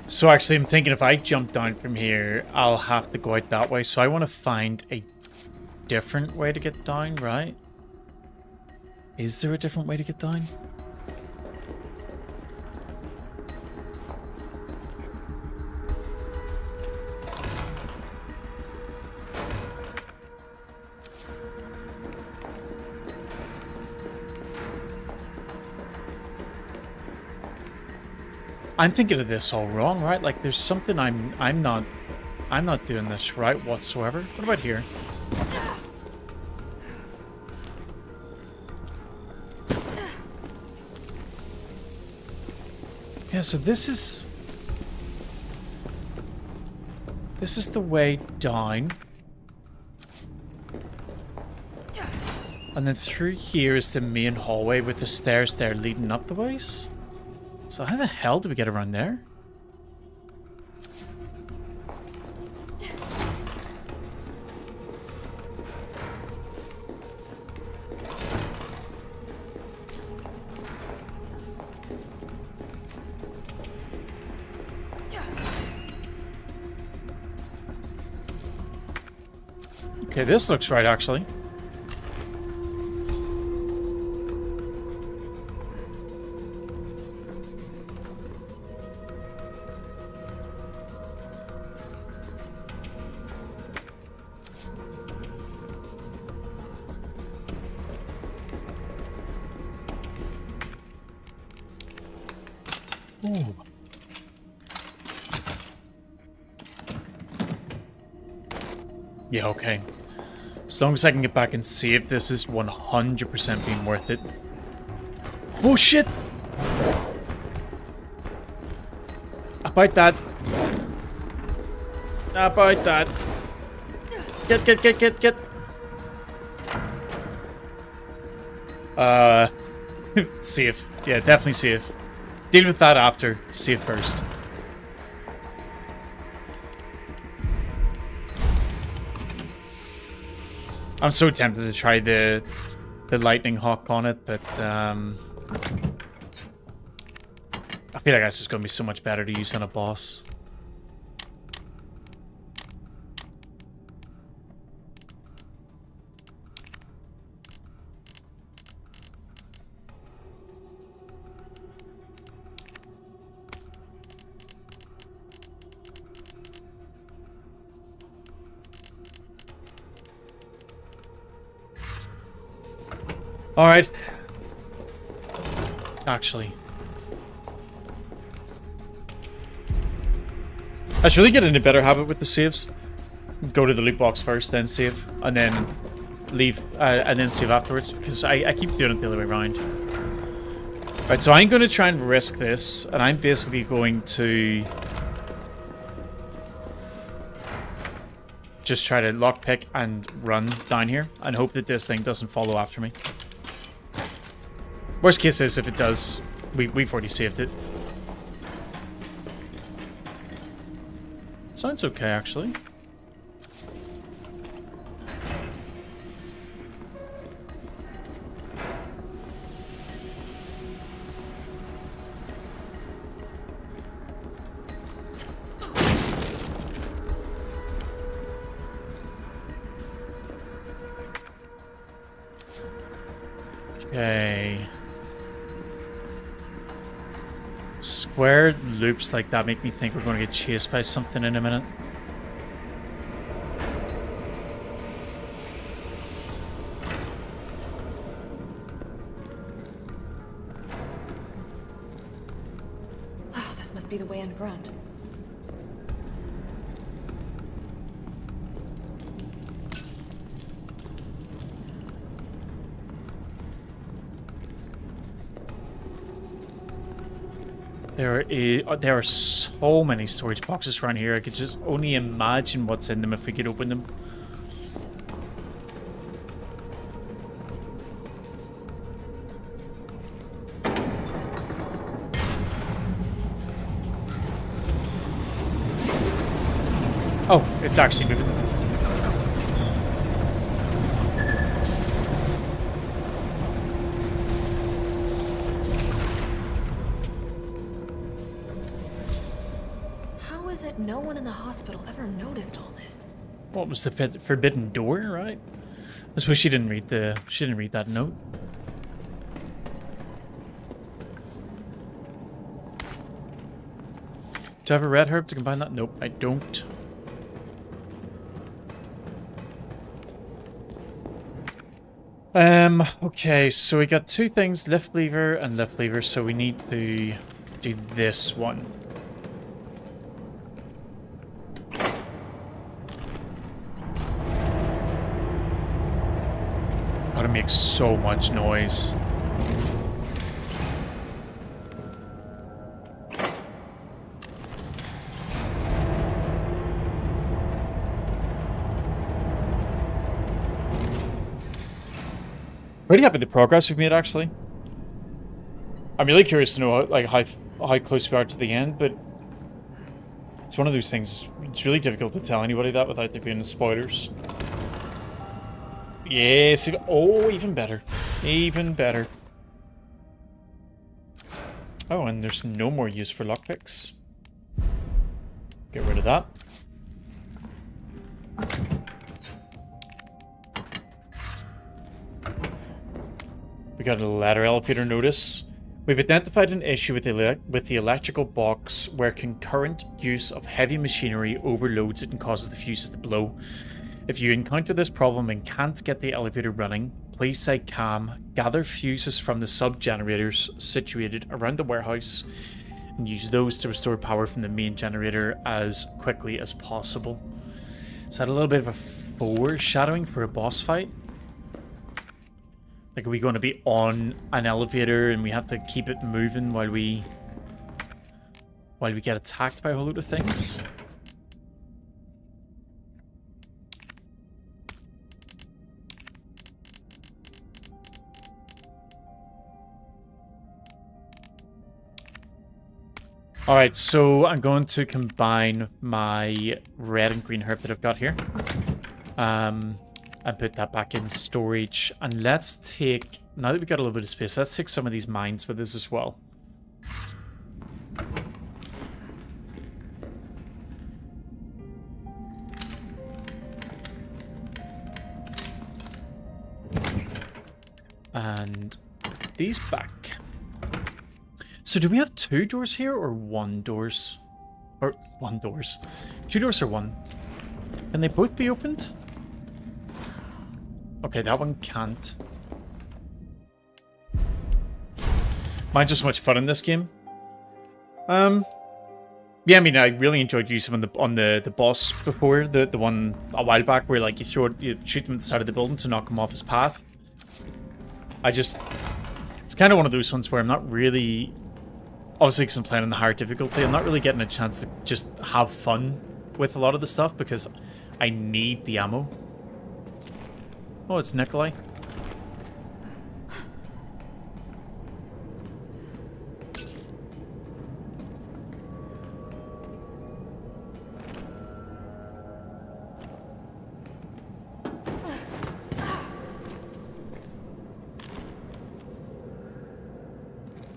So actually, I'm thinking if I jump down from here, I'll have to go out that way. So I want to find a different way to get down, right? Is there a different way to get down? I'm thinking of this all wrong, right? Like there's something I'm not doing this right whatsoever. What about here? Yeah, so this is the way down. And then through here is the main hallway with the stairs there leading up the ways. So how the hell do we get around there? Okay, this looks right, actually. Ooh. Yeah, okay. As long as I can get back and save, this is 100% being worth it. Oh shit! About that. About that. Get. Save. Yeah, definitely save. Deal with that after. Save first. I'm so tempted to try the lightning hawk on it, but I feel like that's just going to be so much better to use on a boss. Alright. Actually. I should really get in a better habit with the saves. Go to the loot box first, then save, and then leave, and then save afterwards, because I keep doing it the other way around. Right, so I'm going to try and risk this, and I'm basically going to just try to lockpick and run down here, and hope that this thing doesn't follow after me. Worst case is, if it does, we've already saved it. Sounds okay, actually. Okay. Squared loops like that make me think we're going to get chased by something in a minute. Oh, this must be the way underground. There are so many storage boxes around here. I could just only imagine what's in them if we could open them. Oh, it's actually moving. Yet no one in the hospital ever noticed all this. What was the forbidden door, right? I suppose she didn't read that note. Do I have a red herb to combine that? Nope, I don't. Okay, so we got two things, left lever and left lever, so we need to do this one. God, it makes so much noise. Pretty happy with the progress we've made, actually. I'm really curious to know like how close we are to the end, but it's one of those things. It's really difficult to tell anybody that without there being spoilers. Yes. Oh, even better. Even better. Oh, and there's no more use for lockpicks. Get rid of that. We got a ladder elevator notice. We've identified an issue with the electrical box where concurrent use of heavy machinery overloads it and causes the fuses to blow. If you encounter this problem and can't get the elevator running, please stay calm, gather fuses from the sub-generators situated around the warehouse, and use those to restore power from the main generator as quickly as possible. Is that a little bit of a foreshadowing for a boss fight? Like, are we going to be on an elevator and we have to keep it moving while we get attacked by a whole load of things? Alright, so I'm going to combine my red and green herb that I've got here. And put that back in storage. And let's take, now that we've got a little bit of space, let's take some of these mines with us as well. And put these back. So do we have two doors here or one doors? Or one doors. Two doors or one? Can they both be opened? Okay, that one can't. Mine's just so much fun in this game. Yeah, I mean, I really enjoyed using them on the boss before, the one a while back where like you shoot them at the side of the building to knock him off his path. It's kind of one of those ones where I'm not really, obviously because I'm playing on the higher difficulty, I'm not really getting a chance to just have fun with a lot of the stuff because I need the ammo. Oh, it's Nikolai.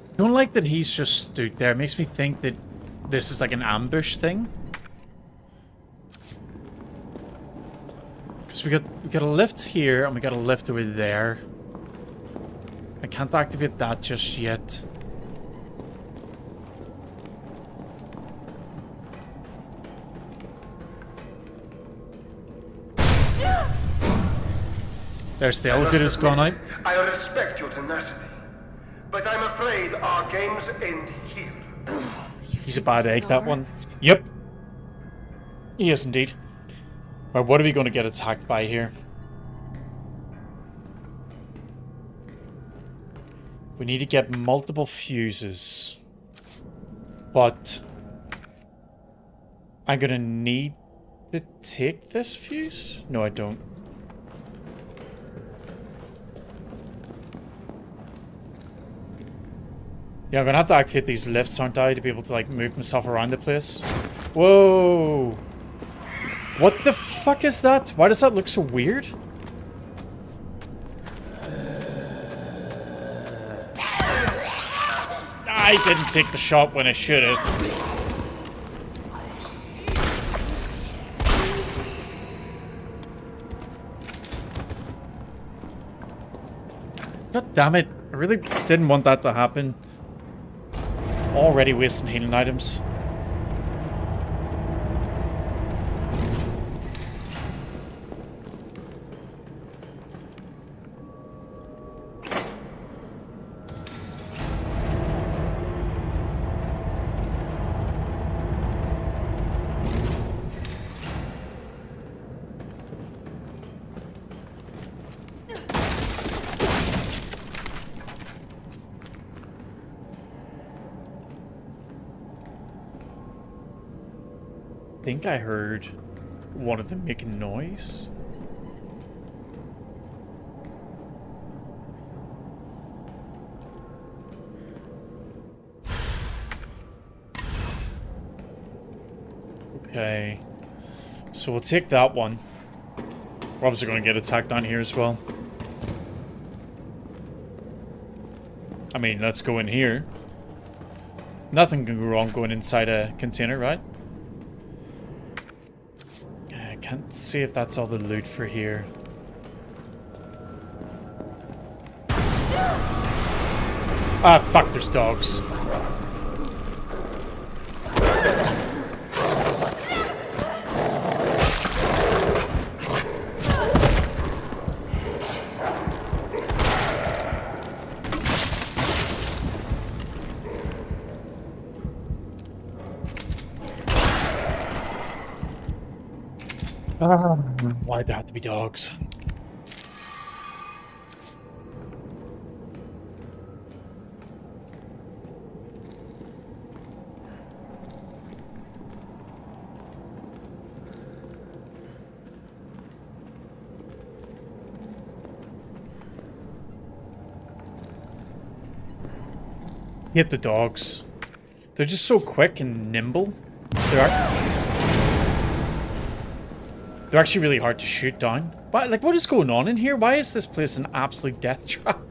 I don't like that he's just stood there. It makes me think that this is like an ambush thing. Because we got a lift here and we got a lift over there. I can't activate that just yet. There's the elevator that's gone out. I respect your tenacity, but I'm afraid our games end here. He's a bad egg, that one. Yep. He is indeed. Right, what are we going to get attacked by here? We need to get multiple fuses. But I'm going to need to take this fuse? No, I don't. Yeah, I'm going to have to activate these lifts, aren't I, to be able to, like, move myself around the place. Whoa! What the fuck is that? Why does that look so weird? I didn't take the shot when I should have. God damn it. I really didn't want that to happen. Already wasting healing items. I think I heard one of them making noise. Okay. So we'll take that one. We're obviously going to get attacked down here as well. I mean, let's go in here. Nothing can go wrong going inside a container, right? Can't see if that's all the loot for here. Ah, fuck, there's dogs. Why'd there have to be dogs? Hit the dogs. They're just so quick and nimble. They're actually really hard to shoot down. What is going on in here? Why is this place an absolute death trap?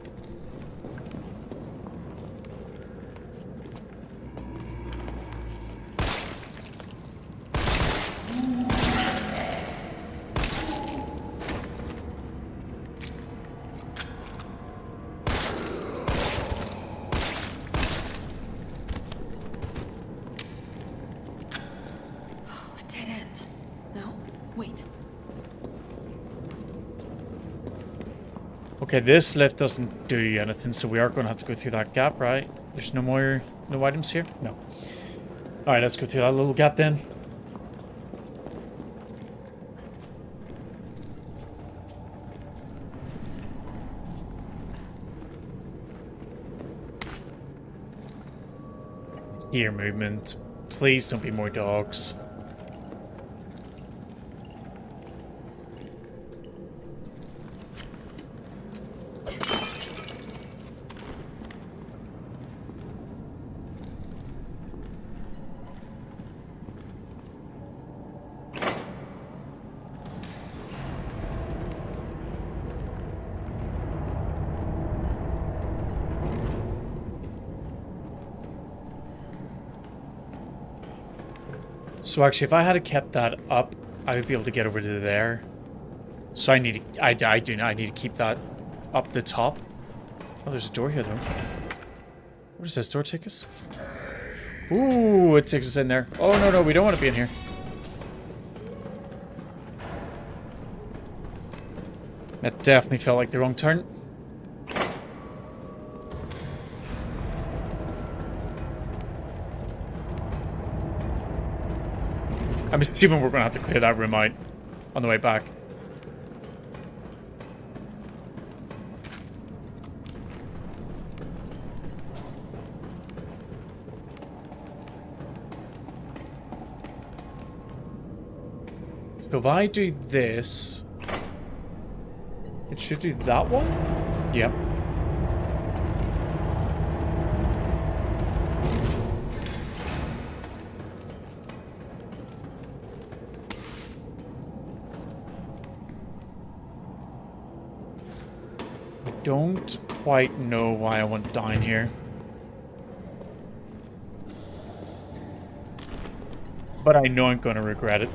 Okay, this lift doesn't do anything, so we are going to have to go through that gap, right? There's no items here? No. Alright, let's go through that little gap then. Ear movement. Please don't be more dogs. So actually, if I had kept that up, I would be able to get over to there. So I need to, I need to keep that up the top. Oh, there's a door here though. Where does this door take us? Ooh, it takes us in there. Oh no, we don't want to be in here. That definitely felt like the wrong turn. I'm assuming we're going to have to clear that room out on the way back. So if I do this, it should do that one? Yep. Don't quite know why I went down here. But I know I'm going to regret it.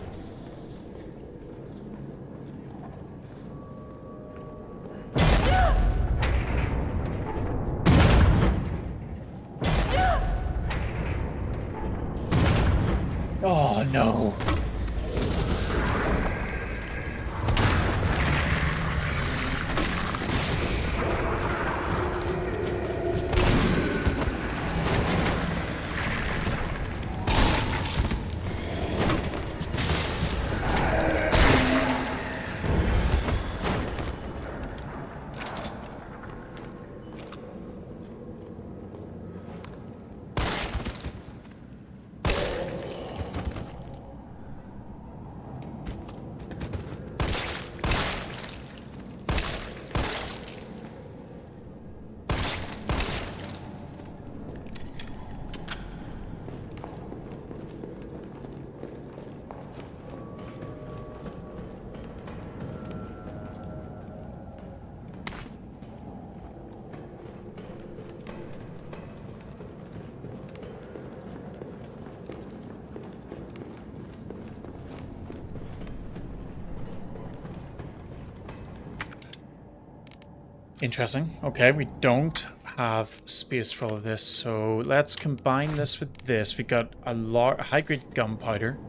Interesting. Okay, we don't have space for all of this, so let's combine this with this. We got a high-grade gunpowder.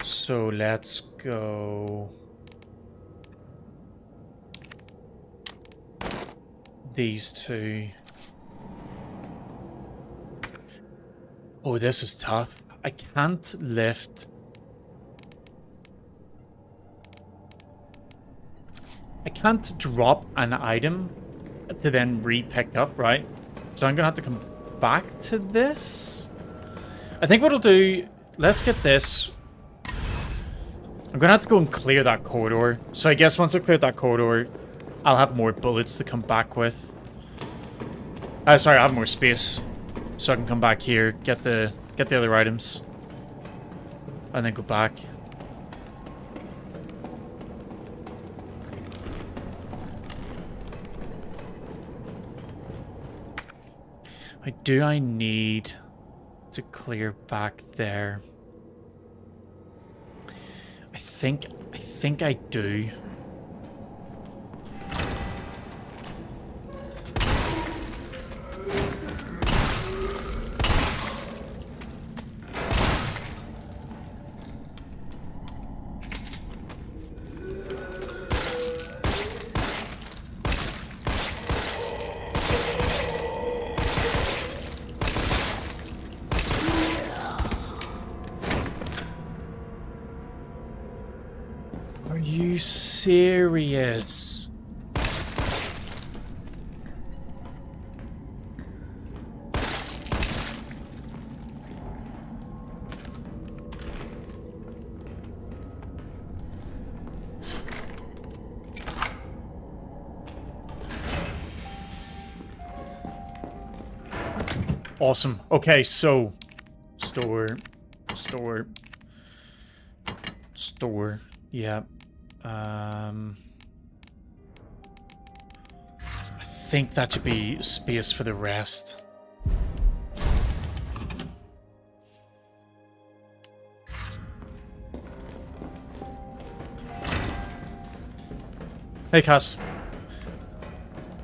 So let's go these two. Oh, this is tough. I can't lift. I can't drop an item to then re-pick up, right? So I'm gonna have to come back to this. I think what I'll do, let's get this. I'm gonna have to go and clear that corridor. So I guess once I clear that corridor, I'll have more bullets to come back with. Sorry, I have more space. So I can come back here, get the other items. And then go back. I need to clear back there? I think I do. Are you serious? Awesome. Okay, so store. Yeah. I think that should be space for the rest. Hey, Cass.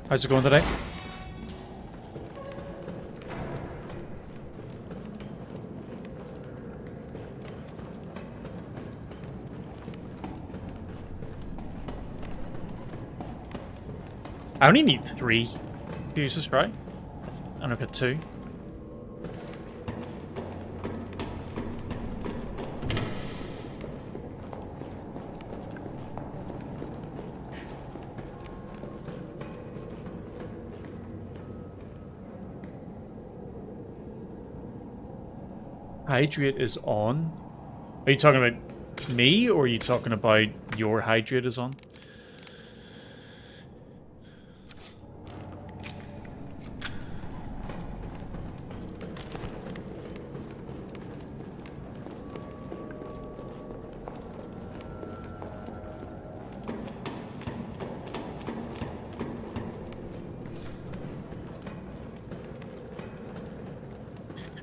How's it going today? I only need 3 fuses, right? And I've got 2. Hydrate is on. Are you talking about me, or are you talking about your hydrate is on?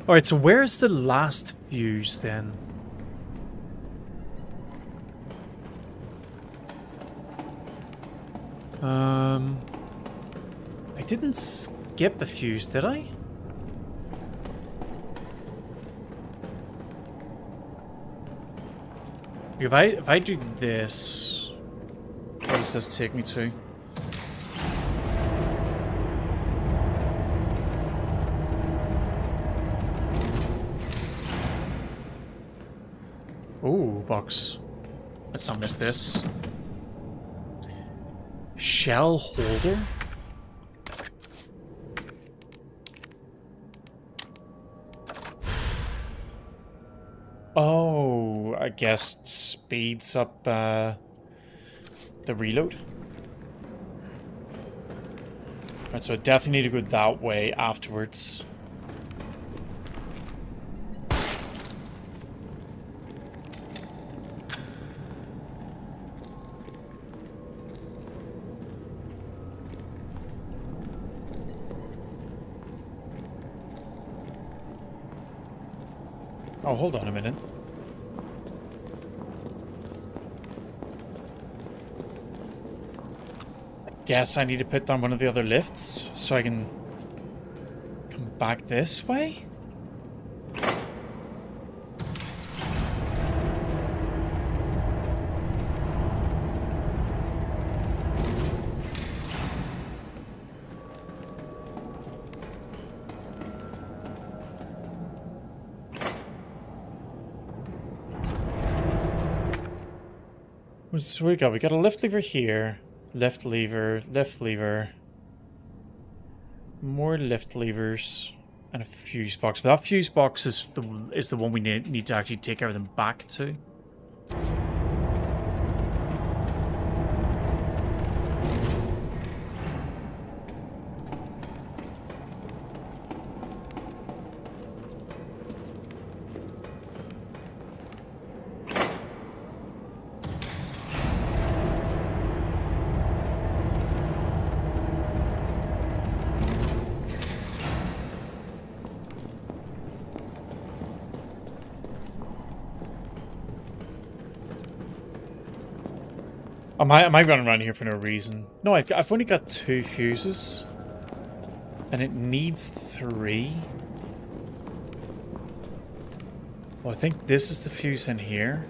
Alright, so where's the last fuse then? I didn't skip a fuse, did I? If I do this, where does this take me to? Ooh, box. Let's not miss this. Shell holder? Oh, I guess speeds up the reload. Right, so I definitely need to go that way afterwards. Oh, hold on a minute. guess I need to put down one of the other lifts so I can come back this way? So we got a lift lever here, left lever, more lift levers, and a fuse box. But that fuse box is the one we need to actually take everything back to. Am I running around here for no reason? No, I've only got 2 fuses. And it needs 3. Well, I think this is the fuse in here.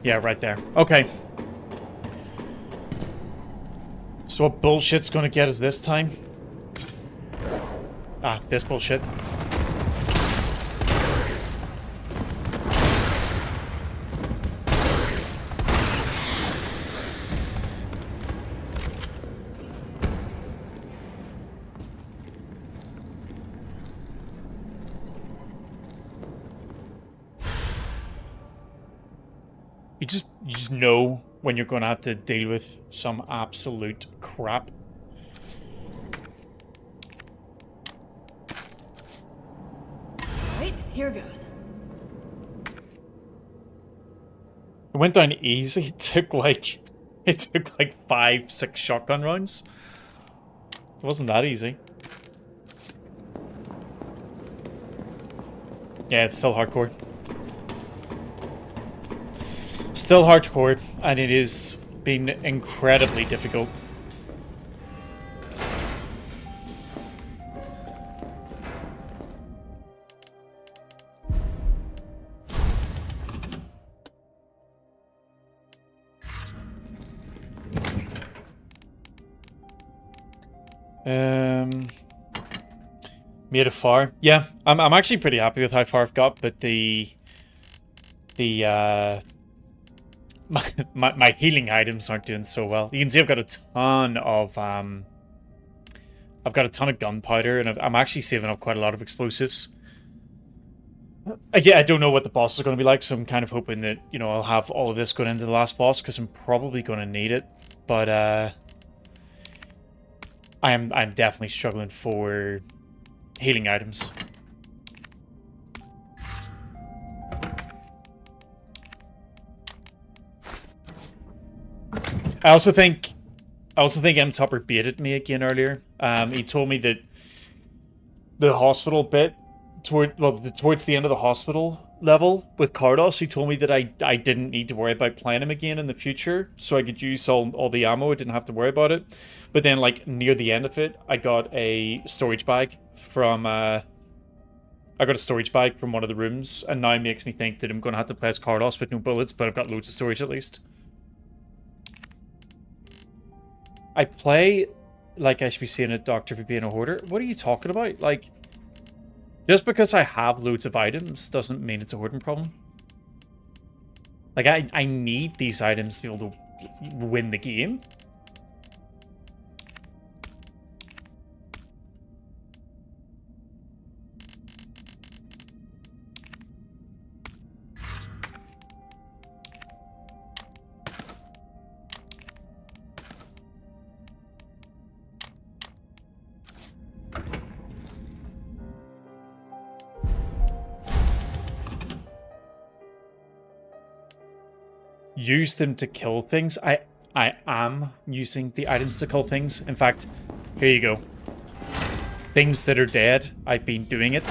Yeah, right there. Okay. So what bullshit's gonna get us this time? Ah, this bullshit. You just know when you're gonna have to deal with some absolute crap. Right, here goes. It went down easy. It took like 5-6 shotgun rounds. It wasn't that easy. Yeah, it's still hardcore. Still hardcore, and it is been incredibly difficult. Made it far. Yeah, I'm actually pretty happy with how far I've got, but my healing items aren't doing so well. You can see I've got a ton of gunpowder, and I'm actually saving up quite a lot of explosives. Again, I don't know what the boss is going to be like, so I'm kind of hoping that, you know, I'll have all of this going into the last boss, because I'm probably going to need it. But I'm definitely struggling for healing items. I also think M Topper baited me again earlier. He told me that the hospital bit towards the end of the hospital level with Cardos, he told me that I didn't need to worry about playing him again in the future, so I could use all the ammo. I didn't have to worry about it. But then, like, near the end of it, I got a storage bag from one of the rooms, and now it makes me think that I'm going to have to play as Cardos with no bullets, but I've got loads of storage at least. I play like I should be seeing a doctor for being a hoarder. What are you talking about? Like, just because I have loads of items doesn't mean it's a hoarding problem. Like, I need these items to be able to win the game. use them to kill things. I am using the items to kill things. In fact, here you go. Things that are dead, I've been doing it.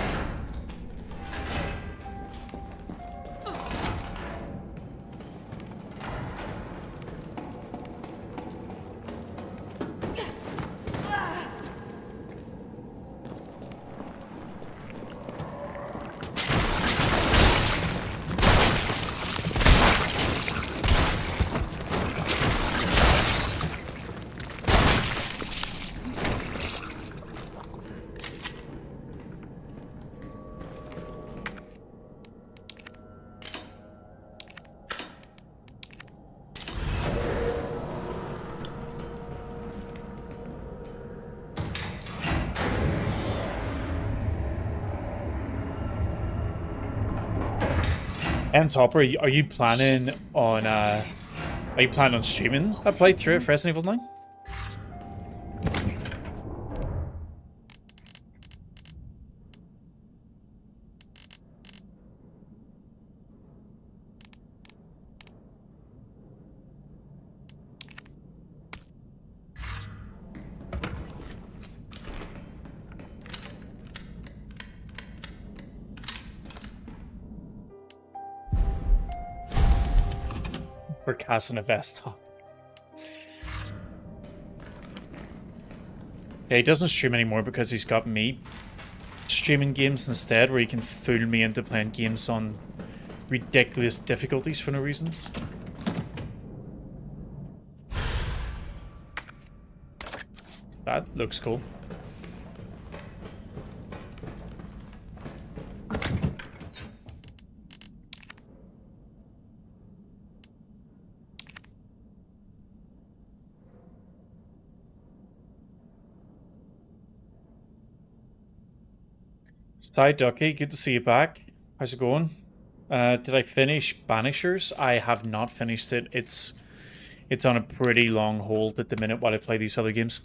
And Topper, are you planning on streaming a playthrough of Resident Evil 9? We're casting a vest top. Yeah, he doesn't stream anymore because he's got me streaming games instead, where he can fool me into playing games on ridiculous difficulties for no reasons. That looks cool. Hi Ducky, good to see you back. How's it going? Did I finish Banishers? I have not finished it. It's on a pretty long hold at the minute while I play these other games.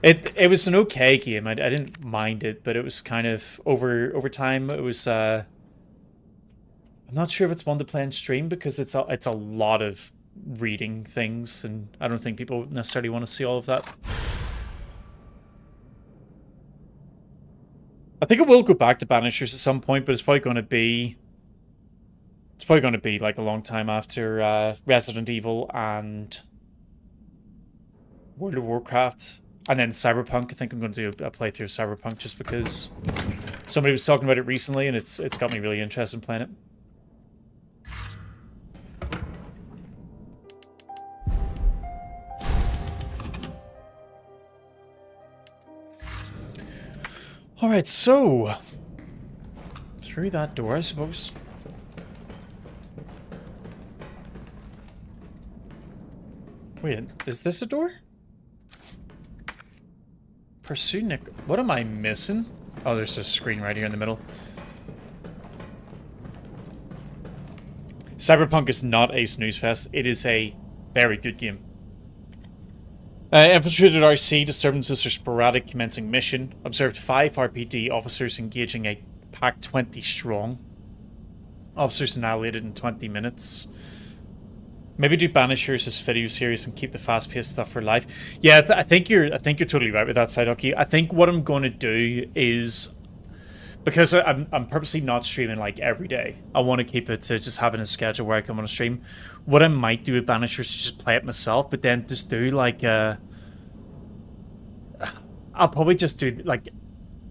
It was an okay game. I didn't mind it, but it was kind of over time. It was I'm not sure if it's one to play on stream because it's a lot of reading things, and I don't think people necessarily want to see all of that. I think I will go back to Banishers at some point, but it's probably going to be like a long time after Resident Evil and World of Warcraft, and then Cyberpunk. I think I'm going to do a playthrough of Cyberpunk just because somebody was talking about it recently, and it's got me really interested in playing it. Alright, so through that door, I suppose. Wait, is this a door? Pursue Nick. What am I missing? Oh, there's a screen right here in the middle. Cyberpunk is not a snooze fest. It is a very good game. Infiltrated RC, disturbances are sporadic, commencing mission. Observed 5 RPD officers engaging a pack 20 strong. Officers annihilated in 20 minutes. Maybe do Banishers as video series and keep the fast-paced stuff for life. Yeah, I think you're totally right with that, Sidoki. I think what I'm going to do is, because I'm purposely not streaming like every day. I want to keep it to just having a schedule where I come on a stream. What I might do with Banishers is just play it myself, but then just do like I'll probably just do like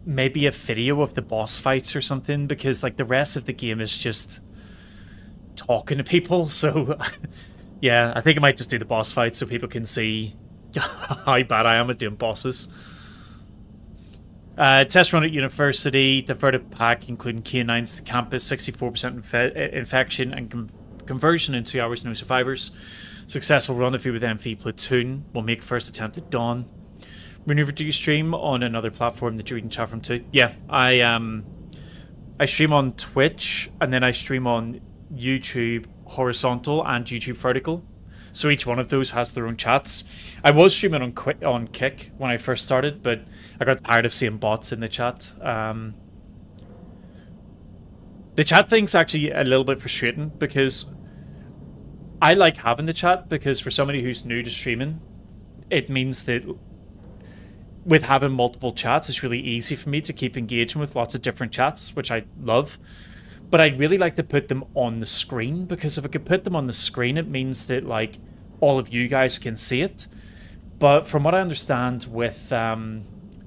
maybe a video of the boss fights or something, because like the rest of the game is just talking to people. So yeah, I think I might just do the boss fights so people can see how bad I am at doing bosses. Test run at university, diverted pack including canines to campus, 64% infection and conversion in 2 hours, no survivors. Successful rendezvous with MV platoon. Will make first attempt at dawn. Maneuver, do you stream on another platform that you can chat from too? Yeah, I stream on Twitch, and then I stream on YouTube horizontal and YouTube vertical. So each one of those has their own chats. I was streaming on Kick when I first started, but I got tired of seeing bots in the chat. The chat thing's actually a little bit frustrating because I like having the chat because for somebody who's new to streaming, it means that with having multiple chats, it's really easy for me to keep engaging with lots of different chats, which I love. But I'd really like to put them on the screen, because if I could put them on the screen, it means that, like, all of you guys can see it. But from what I understand with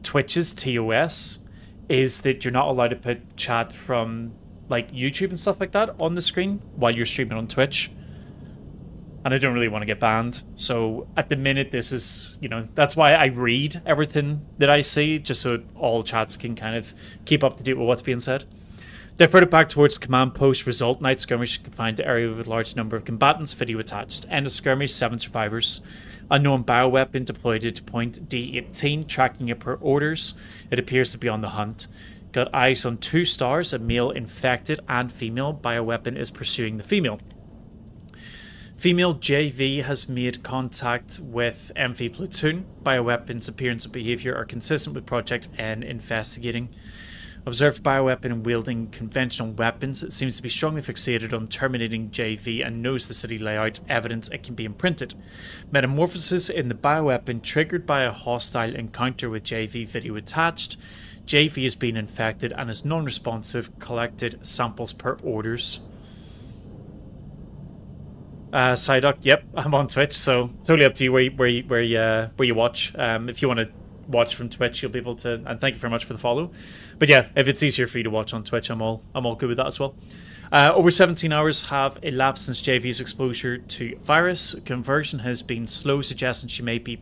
Twitch's TOS, is that you're not allowed to put chat from, like, YouTube and stuff like that on the screen while you're streaming on Twitch. And I don't really want to get banned. So at the minute, this is, you know, that's why I read everything that I see, just so all chats can kind of keep up to date with what's being said. They've put it back towards command post result. Night skirmish confined to area with a large number of combatants. Video attached. End of skirmish, 7 survivors. Unknown bioweapon deployed at point D18, tracking it per orders. It appears to be on the hunt. Got eyes on 2 stars, a male infected and female. Bioweapon is pursuing the female. Female JV has made contact with MV Platoon. Bioweapon's appearance and behavior are consistent with Project N investigating. Observed bioweapon wielding conventional weapons. It seems to be strongly fixated on terminating JV and knows the city layout, evidence it can be imprinted. Metamorphosis in the bioweapon triggered by a hostile encounter with JV. Video attached. JV has been infected and is non-responsive. Collected samples per orders. Psyduck, yep, I'm on Twitch, so totally up to you where you watch. If you want to watch from Twitch, you'll be able to, and thank you very much for the follow. But yeah, if it's easier for you to watch on Twitch, I'm all good with that as well. Over 17 hours have elapsed since JV's exposure to virus. Conversion has been slow, suggesting she may be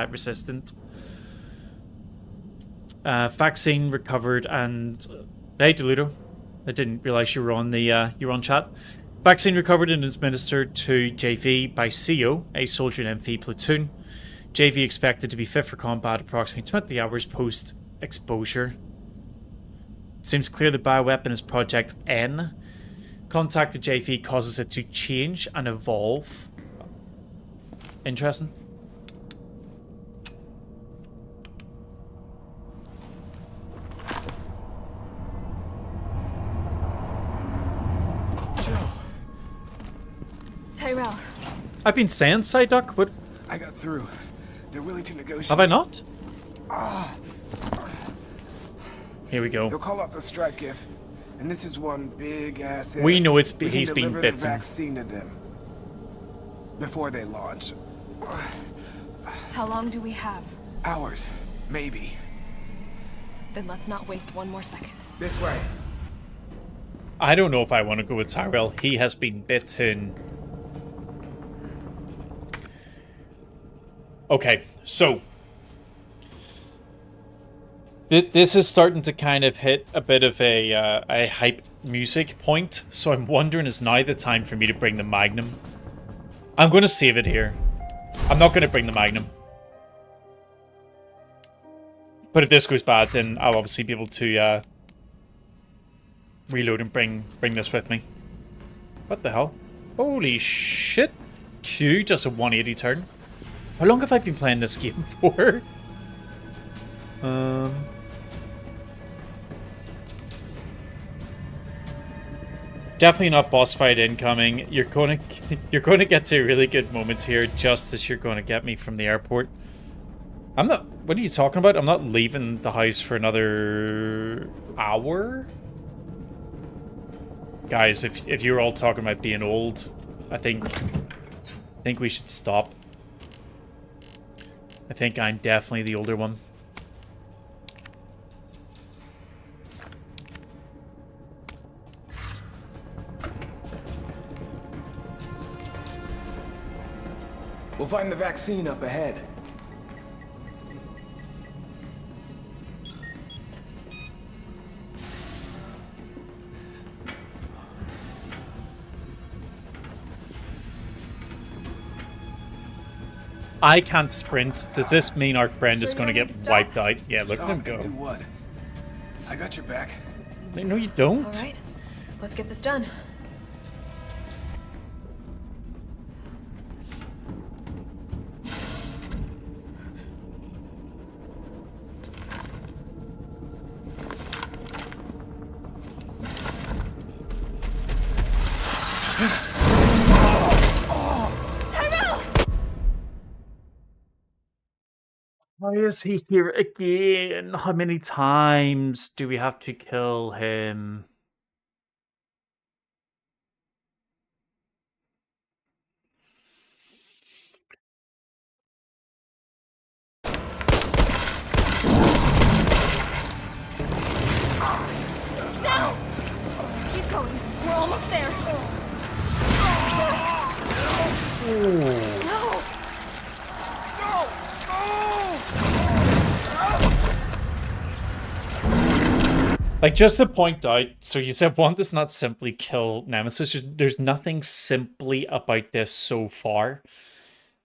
resistant. Vaccine recovered, and hey, Deludo, I didn't realize you were on chat. Vaccine recovered and administered to JV by CO, a soldier in MV Platoon. JV expected to be fit for combat approximately 20 hours post-exposure. It seems clear the bioweapon is Project N. Contact with JV causes it to change and evolve. Interesting. Tyrell. I've been saying, Psyduck, what? I got through. They're willing to negotiate. Have I not? Here we go. They'll call off the strike if, and this is one big ass. We know he's we been deliver bitten. the vaccine to them before they launch. How long do we have? Hours, maybe. Then let's not waste one more second. This way. I don't know if I want to go with Tyrell. He has been bitten. Okay, so this is starting to kind of hit a bit of a hype music point, so I'm wondering, is now the time for me to bring the Magnum? I'm going to save it here. I'm not going to bring the Magnum. But if this goes bad, then I'll obviously be able to reload and bring this with me. What the hell? Holy shit. Q, just a 180 turn. How long have I been playing this game for? Definitely not boss fight incoming. You're going to get to a really good moment here, just as you're going to get me from the airport. I'm not. What are you talking about? I'm not leaving the house for another hour. Guys, if you're all talking about being old, I think we should stop. I think I'm definitely the older one. We'll find the vaccine up ahead. I can't sprint. Does this mean our friend is going to get wiped out? Yeah, look at him go. Do what? I got your back. No, you don't. All right, let's get this done. Why is he here again? How many times do we have to kill him? Now! Keep going. We're almost there. No! Like, just to point out, so you said one does not simply kill Nemesis. There's nothing simply about this so far.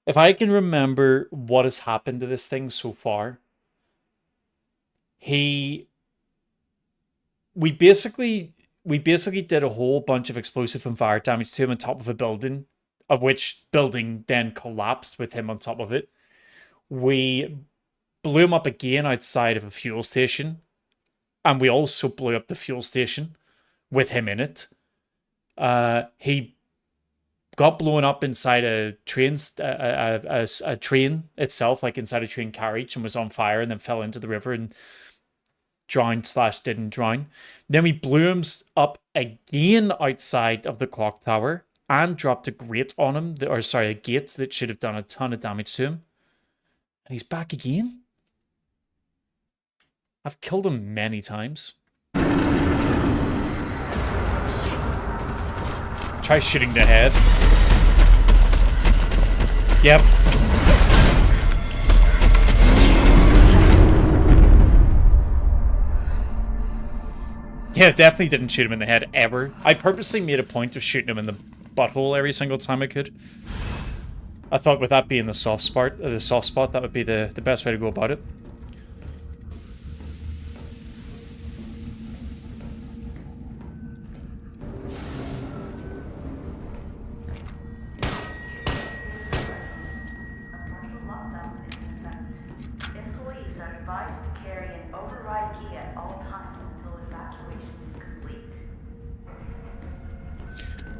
If I can remember what has happened to this thing so far, we basically did a whole bunch of explosive and fire damage to him on top of a building, of which building then collapsed with him on top of it. We blew him up again outside of a fuel station, and we also blew up the fuel station with him in it. He got blown up inside a train, a train itself, like inside a train carriage, and was on fire, and then fell into the river and drowned/didn't drown. Then we blew him up again outside of the clock tower and dropped a grate on him, a gate that should have done a ton of damage to him. And he's back again? I've killed him many times. Shit! Try shooting the head. Yep. Yeah, definitely didn't shoot him in the head ever. I purposely made a point of shooting him in the butthole every single time I could. I thought with that being the soft spot, that would be the best way to go about it.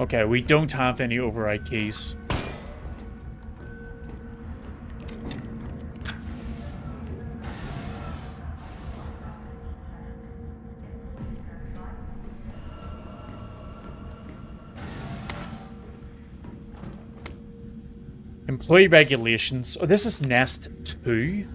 Okay, we don't have any override keys. Employee regulations. Oh, this is Nest 2.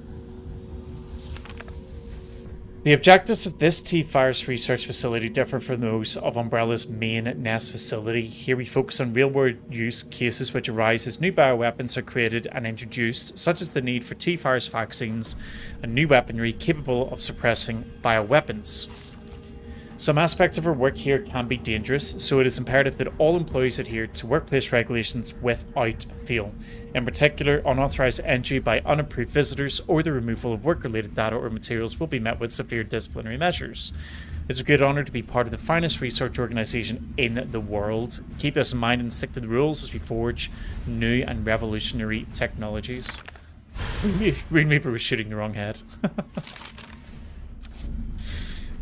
The objectives of this T-Virus research facility differ from those of Umbrella's main Nest facility. Here we focus on real-world use cases which arise as new bioweapons are created and introduced, such as the need for T-Virus vaccines and new weaponry capable of suppressing bioweapons. Some aspects of our work here can be dangerous, so it is imperative that all employees adhere to workplace regulations without fail. In particular, unauthorized entry by unapproved visitors or the removal of work-related data or materials will be met with severe disciplinary measures. It's a great honor to be part of the finest research organization in the world. Keep this in mind and stick to the rules as we forge new and revolutionary technologies. Green Reaper was shooting the wrong head.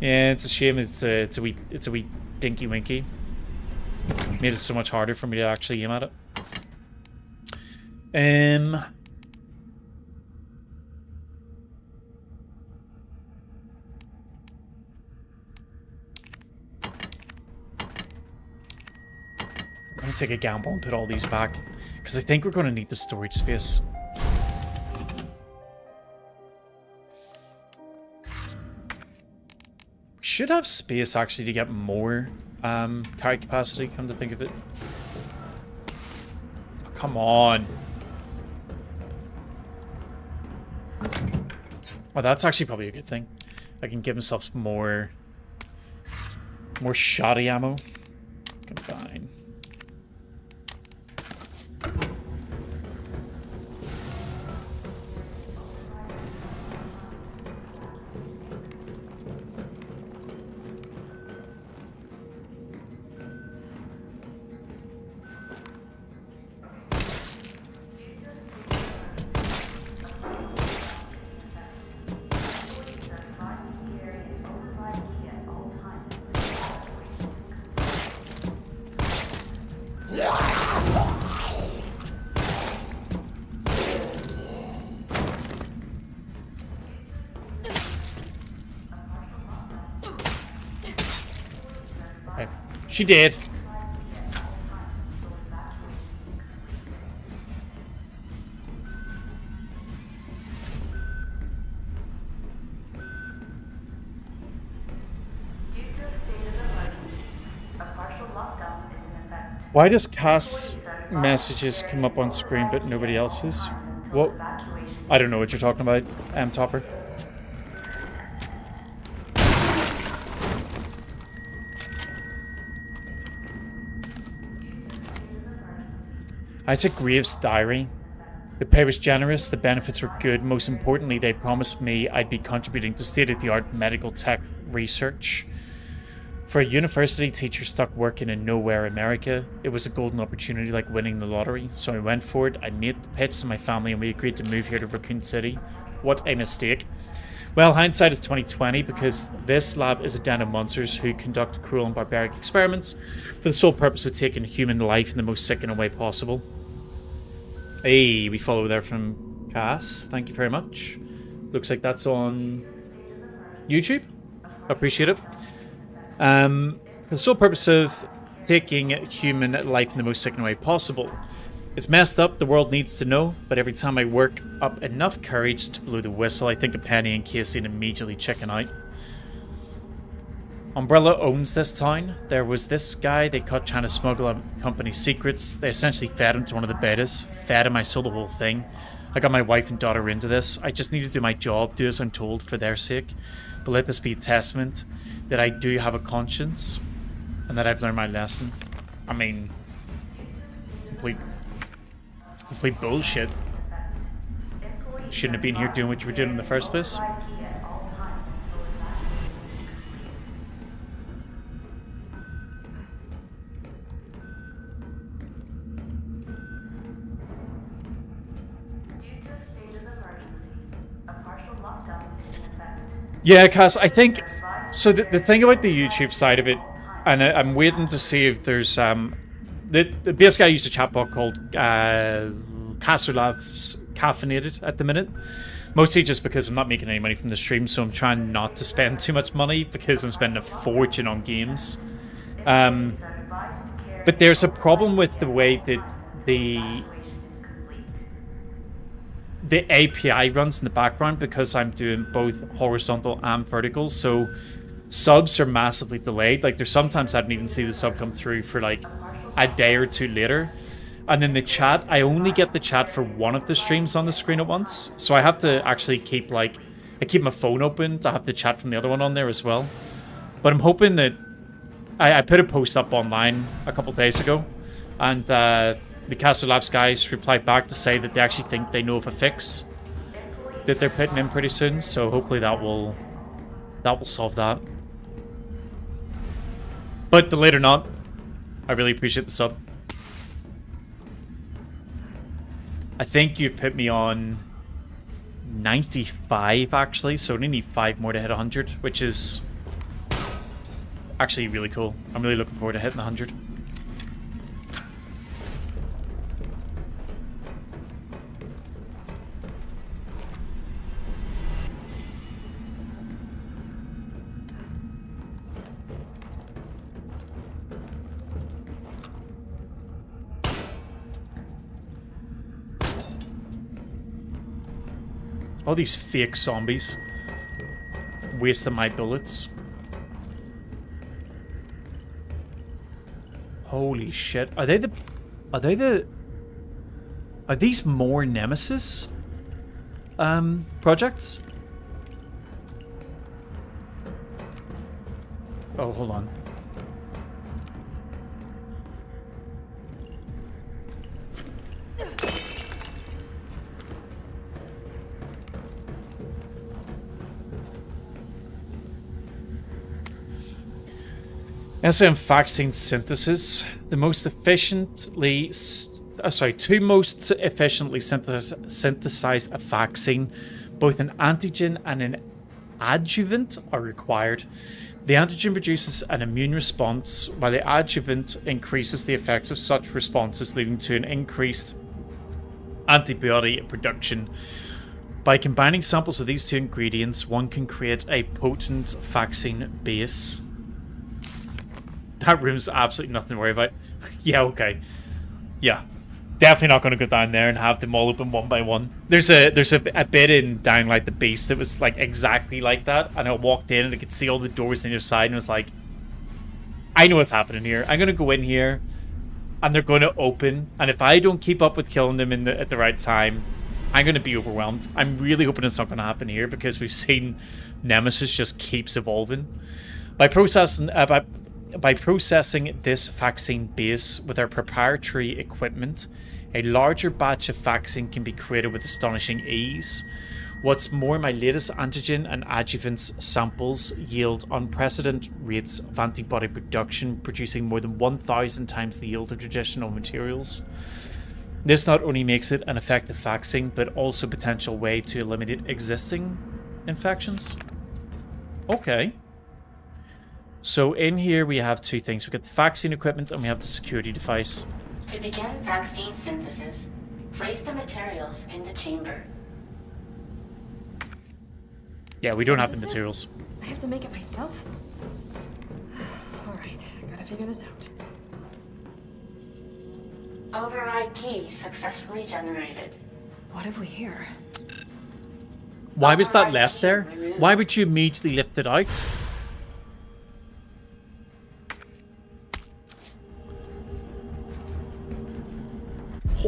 Yeah, it's a shame. It's a wee dinky winky. Made it so much harder for me to actually aim at it. I'm gonna take a gamble and put all these back because I think we're gonna need the storage space. Should have space actually to get more carry capacity, come to think of it. Oh, come on. Well, that's actually probably a good thing. I can give myself some more shoddy ammo. Okay, fine. Okay. She did. Why does Cass messages come up on screen but nobody else's? What? I don't know what you're talking about, Topper. Isaac Graves' diary. The pay was generous, the benefits were good. Most importantly, they promised me I'd be contributing to state-of-the-art medical tech research. For a university teacher stuck working in nowhere America, it was a golden opportunity like winning the lottery. So I went for it, I made the pitch to my family, and we agreed to move here to Raccoon City. What a mistake. Well, hindsight is 2020 because this lab is a den of monsters who conduct cruel and barbaric experiments for the sole purpose of taking human life in the most sickening way possible. Hey, we follow there from Cass. Thank you very much. Looks like that's on YouTube. Appreciate it. For the sole purpose of taking human life in the most sickening way possible. It's messed up, the world needs to know, but every time I work up enough courage to blow the whistle, I think of Penny and Casey and immediately chicken out. Umbrella owns this town. There was this guy they caught trying to smuggle a company's secrets. They essentially fed him to one of the betas. Fed him, I sold the whole thing. I got my wife and daughter into this. I just need to do my job, do as I'm told for their sake. But let this be a testament that I do have a conscience and that I've learned my lesson. I mean, complete bullshit. Shouldn't have been here doing what you were doing in the first place. Yeah, Cass, I think... So the thing about the YouTube side of it, and I'm waiting to see if there's... Basically, I used a chatbot called Casserlav's Caffeinated at the minute. Mostly just because I'm not making any money from the stream, so I'm trying not to spend too much money because I'm spending a fortune on games. But there's a problem with the way that the API runs in the background because I'm doing both horizontal and vertical, so subs are massively delayed. Like, there's sometimes I don't even see the sub come through for like a day or two later. And then the chat, I only get the chat for one of the streams on the screen at once, so I have to actually keep I keep my phone open to have the chat from the other one on there as well. But I'm hoping that I put a post up online a couple days ago, and the Castle Labs guys replied back to say that they actually think they know of a fix that they're putting in pretty soon, so hopefully that will solve that. But delayed or not, I really appreciate the sub. I think you've put me on 95 actually, so I only need 5 more to hit 100, which is actually really cool. I'm really looking forward to hitting 100. All these fake zombies wasting my bullets. Holy shit. Are these more Nemesis projects? Oh, hold on. SM vaccine synthesis. The most efficiently, two most efficiently synthesize a vaccine. Both an antigen and an adjuvant are required. The antigen produces an immune response, while the adjuvant increases the effects of such responses, leading to an increased antibody production. By combining samples of these two ingredients, one can create a potent vaccine base. That room's absolutely nothing to worry about. Yeah, okay. Yeah. Definitely not going to go down there and have them all open one by one. There's a bit in Dying Light the Beast that was like exactly like that, and I walked in and I could see all the doors on your side and was like, I know what's happening here. I'm going to go in here and they're going to open, and if I don't keep up with killing them at the right time, I'm going to be overwhelmed. I'm really hoping it's not going to happen here, because we've seen Nemesis just keeps evolving. By processing this vaccine base with our proprietary equipment, a larger batch of vaccine can be created with astonishing ease. What's more, my latest antigen and adjuvants samples yield unprecedented rates of antibody production, producing more than 1,000 times the yield of traditional materials. This not only makes it an effective vaccine, but also a potential way to eliminate existing infections. Okay. So in here we have two things. We've got the vaccine equipment and we have the security device. To begin vaccine synthesis, place the materials in the chamber. Yeah, we don't have the materials. I have to make it myself? Alright, gotta figure this out. Override key successfully generated. What have we here? Why was that left there? Why would you immediately lift it out?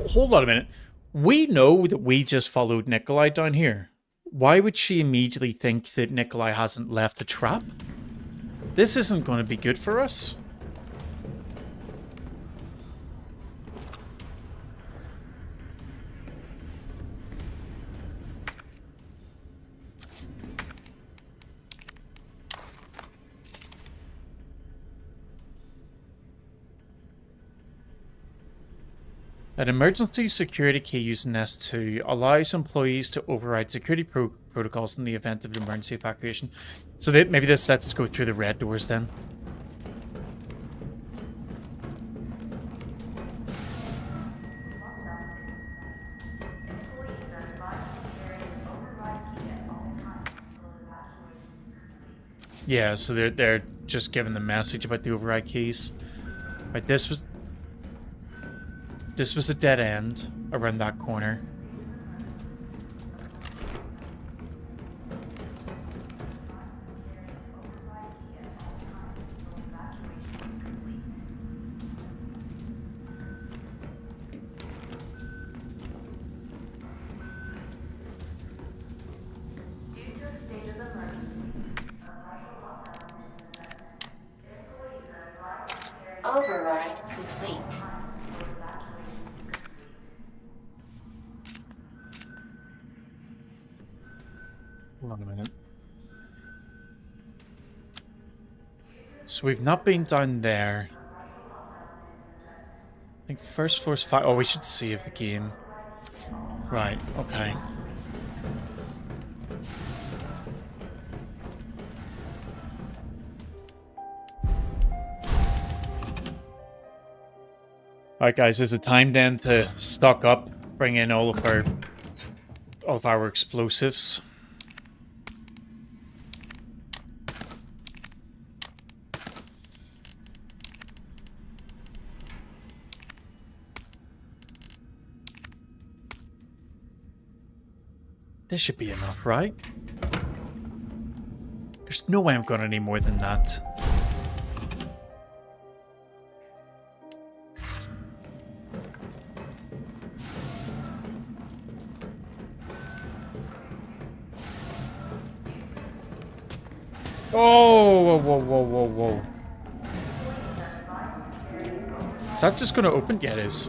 Hold on a minute. We know that we just followed Nikolai down here. Why would she immediately think that Nikolai hasn't left a trap? This isn't going to be good for us. An emergency security key using S2 allows employees to override security protocols in the event of an emergency evacuation. So maybe this lets us go through the red doors then. Yeah, so they're just giving the message about the override keys. Right, this was a dead end around that corner. Override complete. Hold on a minute. So we've not been down there. I think first floor's fine. Oh, we should save the game. Right, okay. Alright guys, is it time then to stock up, bring in all of our explosives? This should be enough, right? There's no way I'm gonna need more than that. Oh, whoa, whoa, whoa, whoa, whoa. Is that just gonna open? Yeah, it is.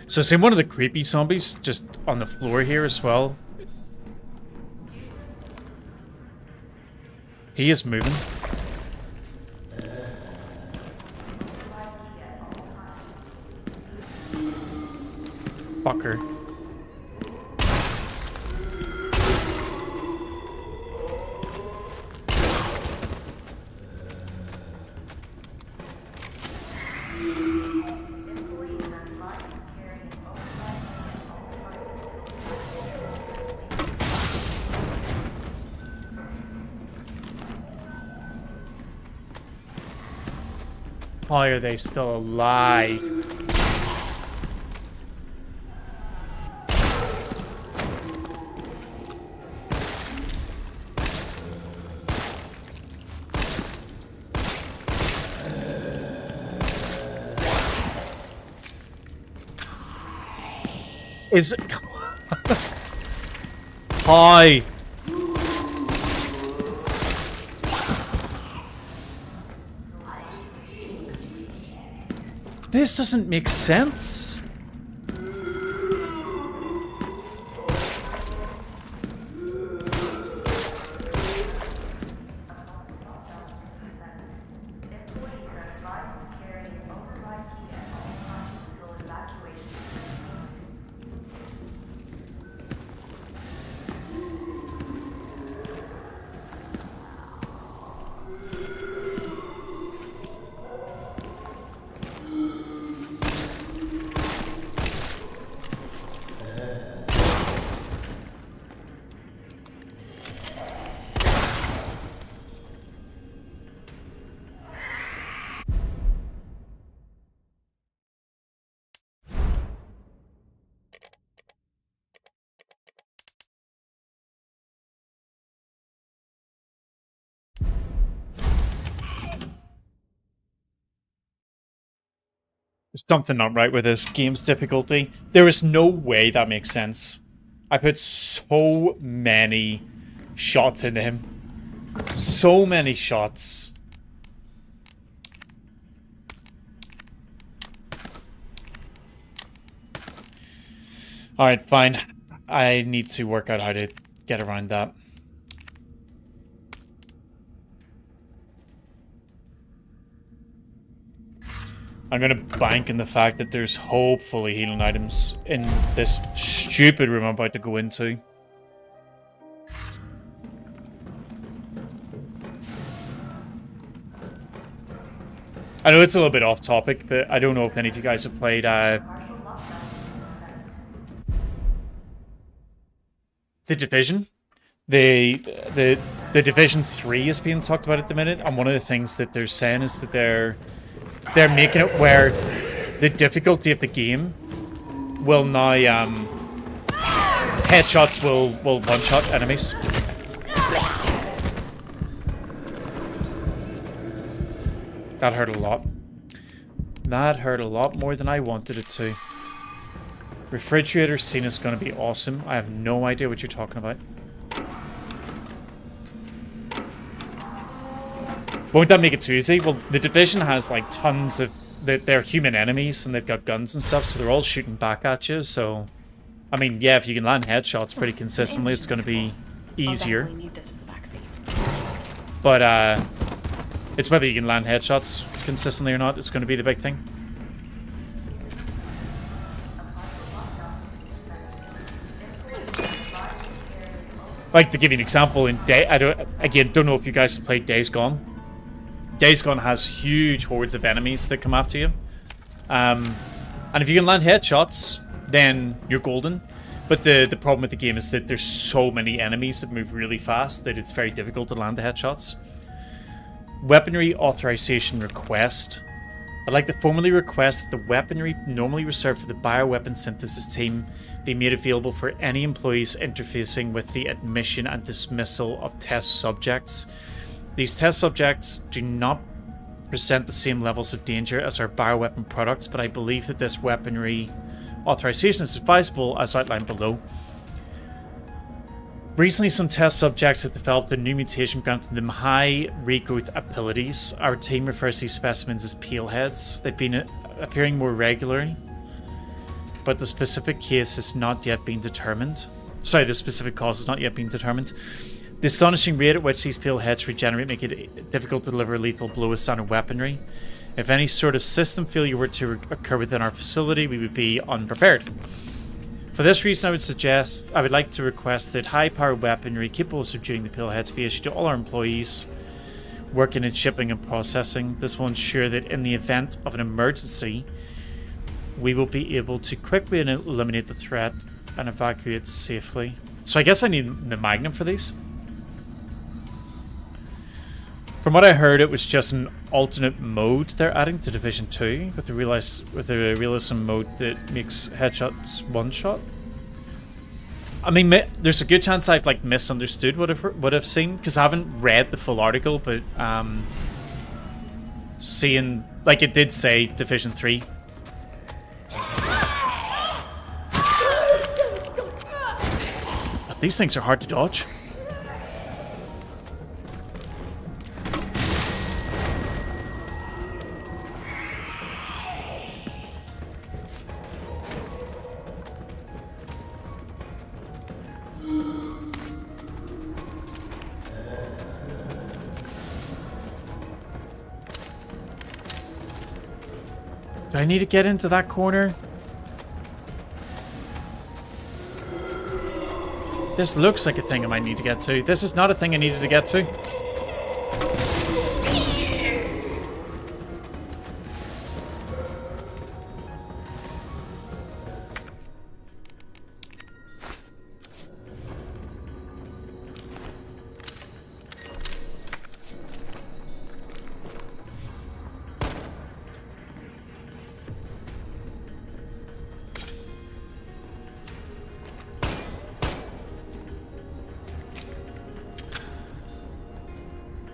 So I've seen one of the creepy zombies just on the floor here as well. He is moving. Fucker. Why are they still alive? Is it... Hi. This doesn't make sense. There's something not right with this game's difficulty. There is no way that makes sense. I put so many shots into him. So many shots. Alright, fine. I need to work out how to get around that. I'm gonna bank in the fact that there's hopefully healing items in this stupid room I'm about to go into. I know it's a little bit off topic, but I don't know if any of you guys have played The Division. The Division 3 is being talked about at the minute, and one of the things that they're saying is that they're making it where the difficulty of the game will now headshots will one-shot enemies. That hurt a lot. That hurt a lot more than I wanted it to. Refrigerator scene is going to be awesome. I have no idea what you're talking about. Won't that make it too easy? Well, the Division has like tons of... They're human enemies and they've got guns and stuff, so they're all shooting back at you, so... I mean, yeah, if you can land headshots pretty consistently, it's going to be easier. But, it's whether you can land headshots consistently or not, it's going to be the big thing. Like, to give you an example, in I don't know if you guys have played Days Gone. Days Gone has huge hordes of enemies that come after you. And if you can land headshots, then you're golden. But the problem with the game is that there's so many enemies that move really fast that it's very difficult to land the headshots. Weaponry authorization request. I'd like to formally request that the weaponry normally reserved for the bioweapon synthesis team be made available for any employees interfacing with the admission and dismissal of test subjects. These test subjects do not present the same levels of danger as our bioweapon products, but I believe that this weaponry authorization is advisable as outlined below. Recently, some test subjects have developed a new mutation granting them high regrowth abilities. Our team refers to these specimens as peelheads. They've been appearing more regularly, but the specific case has not yet been determined. Sorry, the specific cause has not yet been determined. The astonishing rate at which these peelheads regenerate make it difficult to deliver a lethal blow with standard weaponry. If any sort of system failure were to occur within our facility, we would be unprepared. For this reason, I would like to request that high-powered weaponry capable of subduing the peelheads be issued to all our employees working in shipping and processing. This will ensure that in the event of an emergency, we will be able to quickly eliminate the threat and evacuate safely. So I guess I need the Magnum for these. From what I heard, it was just an alternate mode they're adding to Division 2 with the realism mode that makes headshots one shot. I mean, there's a good chance I've like misunderstood what I've seen because I haven't read the full article, but seeing like it did say Division 3. But these things are hard to dodge. Do I need to get into that corner? This looks like a thing I might need to get to. This is not a thing I needed to get to.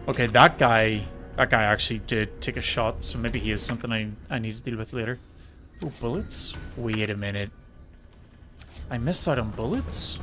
Okay, that guy actually did take a shot, so maybe he is something I need to deal with later. Oh, bullets? Wait a minute. I missed out on bullets?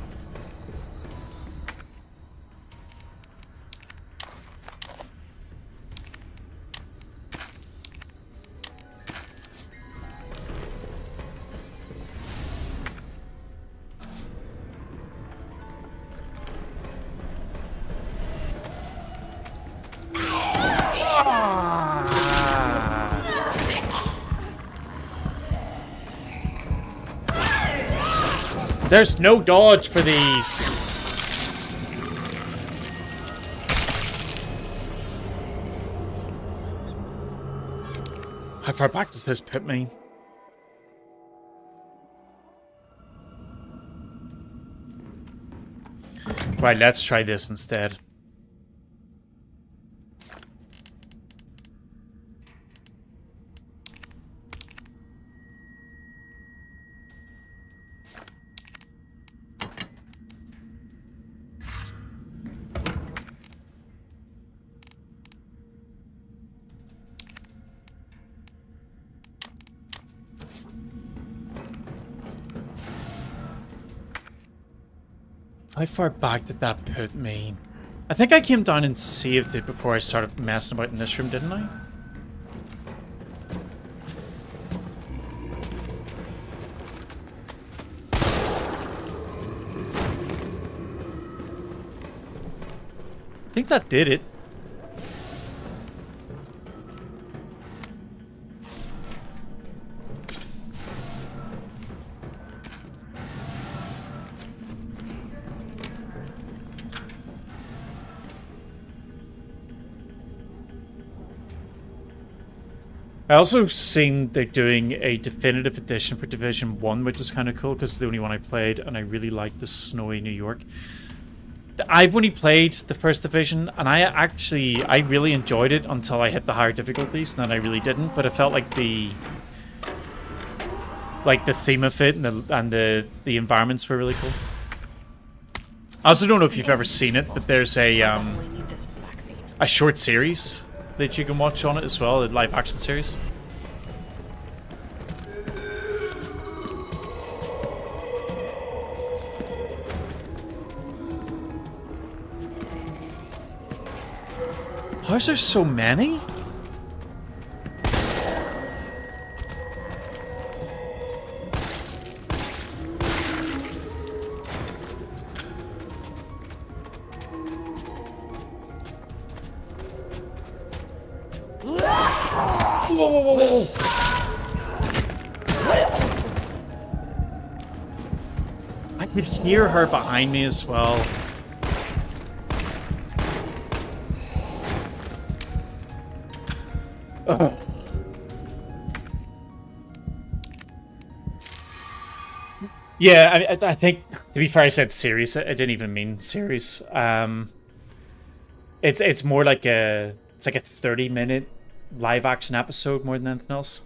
There's no dodge for these. How far back does this put me? Right, let's try this instead. How far back did that put me? I think I came down and saved it before I started messing about in this room, didn't I? I think that did it. I also seen they're doing a definitive edition for Division 1, which is kind of cool because it's the only one I played, and I really liked the snowy New York. I've only played the first Division, and I really enjoyed it until I hit the higher difficulties, and then I really didn't, but I felt like the theme of it and the environments were really cool. I also don't know if you've ever seen it, but there's a short series that you can watch on it as well, a live action series. How is there so many? Whoa. I could hear her behind me as well. Ugh. Yeah, I think, to be fair, I said series. I didn't even mean series. It's more like it's like a 30-minute live action episode more than anything else.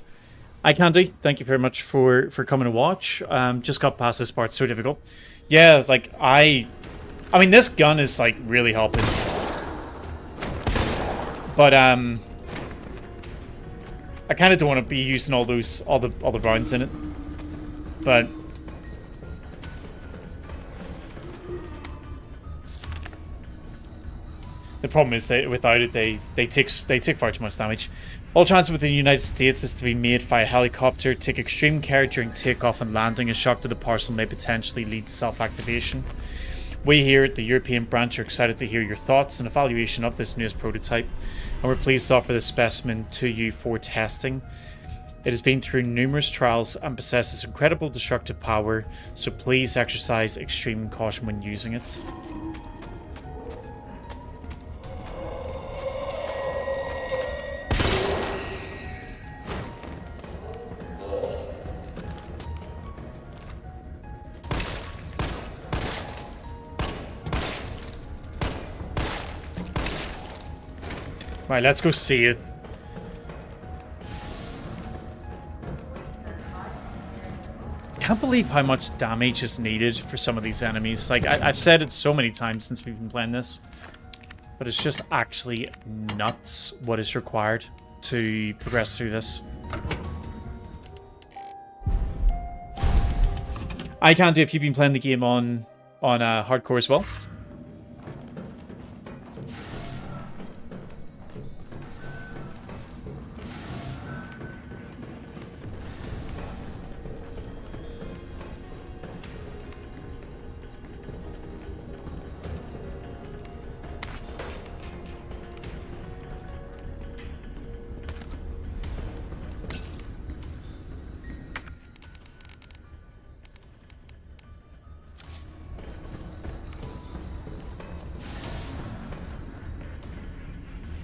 Hi Candy, thank you very much for coming to watch. Just got past this part, so difficult. Yeah, like I mean this gun is like really helping. But I kind of don't want to be using all the rounds in it. But the problem is that without it, they take far too much damage. All transit within the United States is to be made via helicopter. Take extreme care during takeoff and landing. A shock to the parcel may potentially lead to self-activation. We here at the European branch are excited to hear your thoughts and evaluation of this newest prototype, and we're pleased to offer this specimen to you for testing. It has been through numerous trials and possesses incredible destructive power, so please exercise extreme caution when using it. Right, let's go see it. Can't believe how much damage is needed for some of these enemies. Like, I've said it so many times since we've been playing this, but it's just actually nuts what is required to progress through this. I can't do if you've been playing the game on hardcore as well.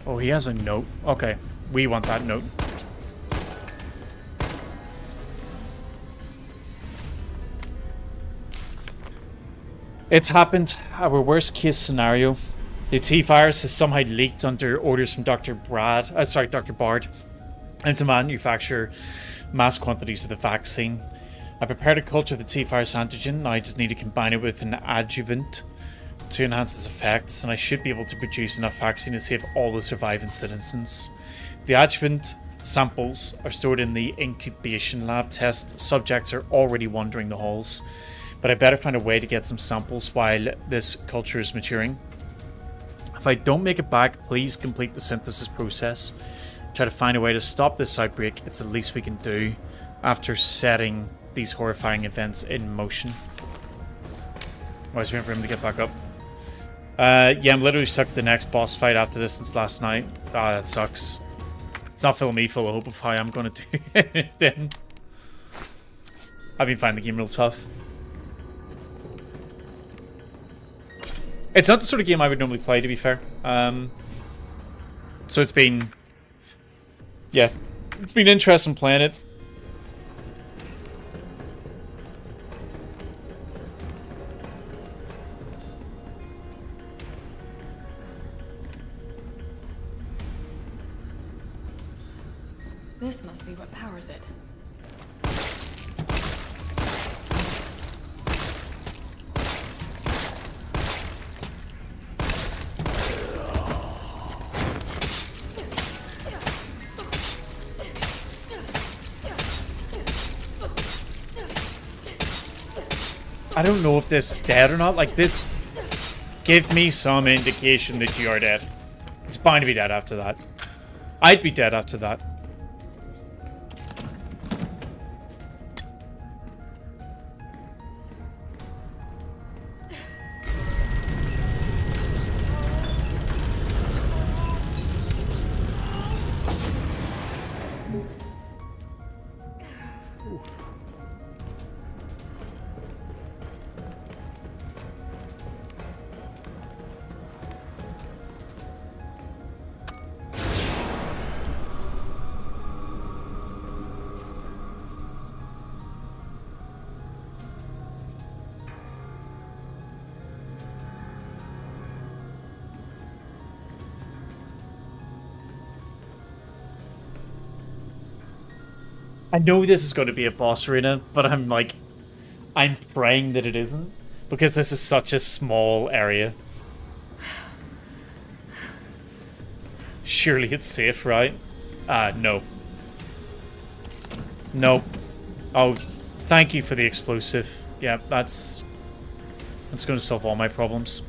Oh, he has a note. Okay, we want that note. It's happened. Our worst case scenario. The T-virus has somehow leaked under orders from Dr. Bard and to manufacture mass quantities of the vaccine. I prepared to culture the T-virus antigen. Now I just need to combine it with an adjuvant to enhance its effects, and I should be able to produce enough vaccine to save all the surviving citizens. The adjuvant samples are stored in the incubation lab. Test subjects are already wandering the halls, but I better find a way to get some samples while this culture is maturing. If I don't make it back, please complete the synthesis process. Try to find a way to stop this outbreak. It's the least we can do after setting these horrifying events in motion. I was waiting for him to get back up. Yeah, I'm literally stuck at the next boss fight after this since last night. Ah, that sucks. It's not filling me full of hope of how I'm going to do it then. I've been finding the game real tough. It's not the sort of game I would normally play, to be fair. So it's been... yeah, it's been interesting playing it. This must be what powers it. I don't know if this is dead or not. Like, this... give me some indication that you are dead. It's bound to be dead after that. I'd be dead after that. I know this is going to be a boss arena, but I'm like, I'm praying that it isn't, because this is such a small area. Surely it's safe, right? No. Nope. Oh, thank you for the explosive. Yeah, that's going to solve all my problems.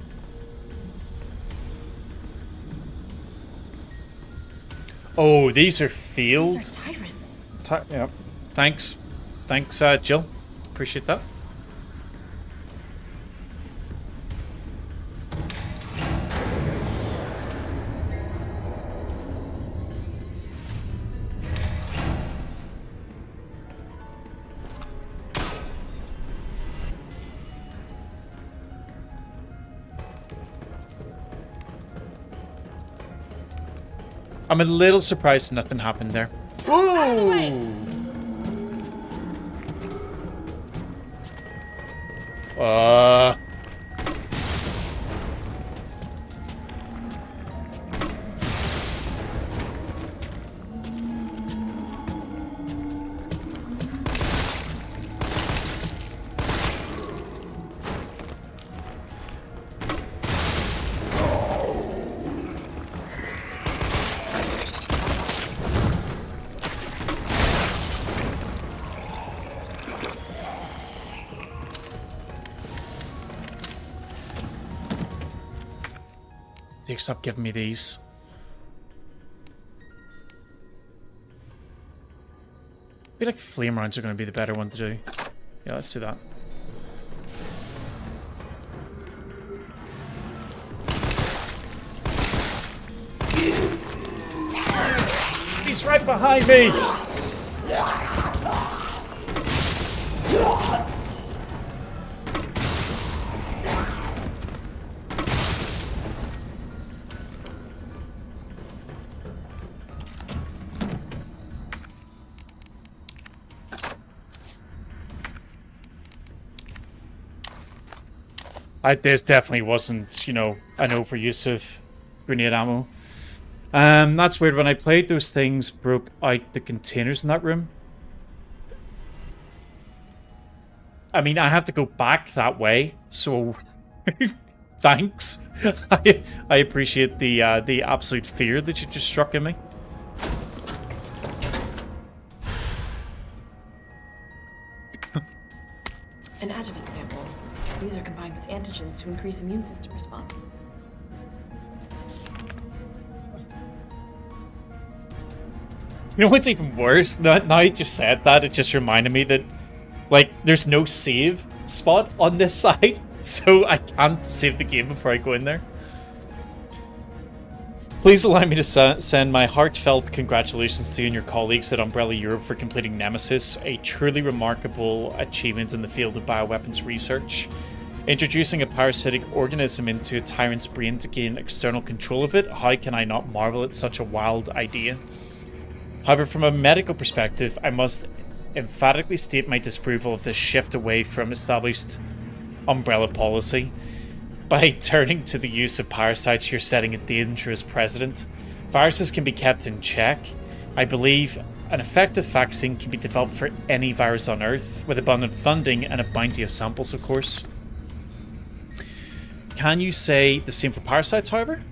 Oh, these are field. These are tyrants. Yeah. Thanks. Thanks, Jill. Appreciate that. I'm a little surprised nothing happened there. Ooh! Stop giving me these. I feel like flame rounds are going to be the better one to do. Yeah, let's do that. He's right behind me! This definitely wasn't, you know, an overuse of grenade ammo. That's weird. When I played, those things broke out the containers in that room. I mean, I have to go back that way, so thanks. I appreciate the absolute fear that you just struck in me. An adjuvant sample. These are combined with antigens to increase immune system response. You know what's even worse? Now you just said that, it just reminded me that, like, there's no save spot on this side, so I can't save the game before I go in there. Please allow me to send my heartfelt congratulations to you and your colleagues at Umbrella Europe for completing Nemesis, a truly remarkable achievement in the field of bioweapons research. Introducing a parasitic organism into a tyrant's brain to gain external control of it, how can I not marvel at such a wild idea? However, from a medical perspective, I must emphatically state my disapproval of this shift away from established Umbrella policy. By turning to the use of parasites, you're setting a dangerous precedent. Viruses can be kept in check. I believe an effective vaccine can be developed for any virus on Earth, with abundant funding and a bounty of samples, of course. Can you say the same for parasites, however?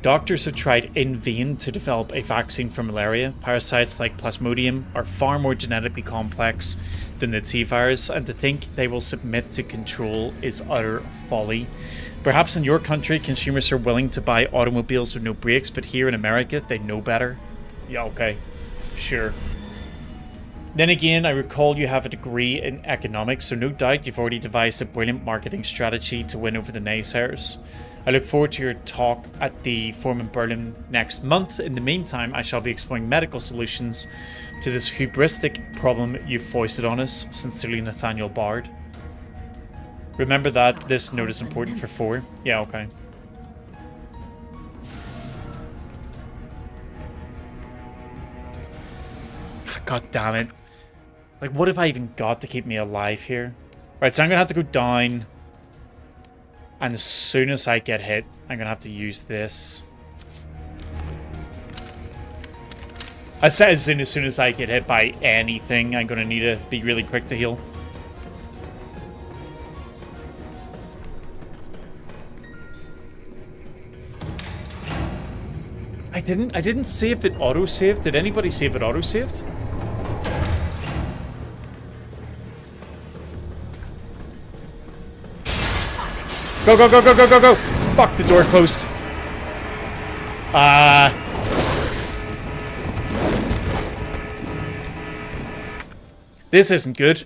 Doctors have tried in vain to develop a vaccine for malaria. Parasites like Plasmodium are far more genetically complex than the T-virus, and to think they will submit to control is utter folly. Perhaps in your country, consumers are willing to buy automobiles with no brakes, but here in America, they know better. Yeah, okay. Sure. Then again, I recall you have a degree in economics, so no doubt you've already devised a brilliant marketing strategy to win over the naysayers. I look forward to your talk at the Forum in Berlin next month. In the meantime, I shall be exploring medical solutions to this hubristic problem you've foisted on us. Sincerely, Nathaniel Bard. Remember that this note is important for 4. Yeah, okay. God damn it. Like, what have I even got to keep me alive here? Right, so I'm going to have to go down. And as soon as I get hit, I'm going to have to use this. I said as soon as I get hit by anything, I'm gonna need to be really quick to heal. I didn't see if it auto-saved. Did anybody see if it auto-saved? Go, go, go, go, go, go, go! Fuck, the door closed. This isn't good.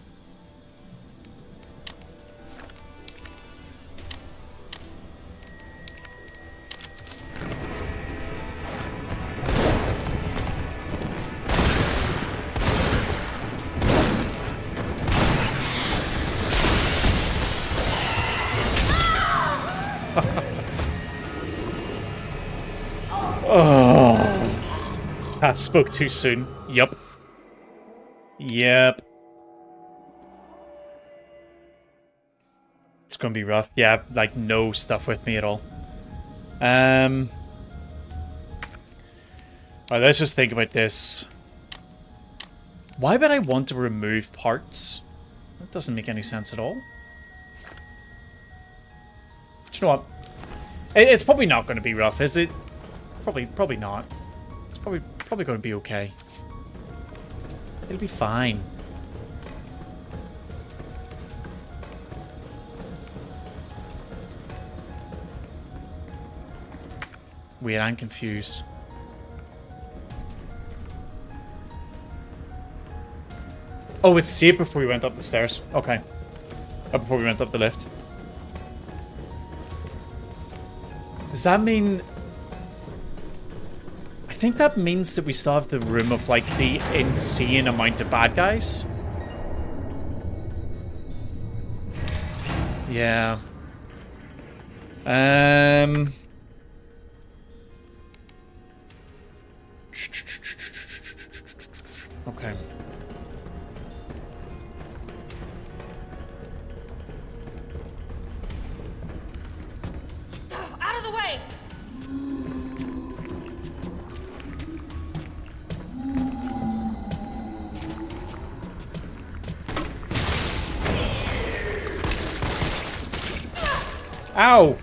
Oh. I spoke too soon. Yup. Yep. It's gonna be rough. Yeah, like no stuff with me at all. Alright, let's just think about this. Why would I want to remove parts? That doesn't make any sense at all. Do you know what? It's probably not going to be rough, is it? Probably not. It's probably going to be okay. It'll be fine. Wait, I'm confused. Oh, it's saved before we went up the stairs. Okay. Before we went up the lift. Does that mean... I think that means that we still have the room of, like, the insane amount of bad guys. Yeah. Okay. Out of the way! Ow!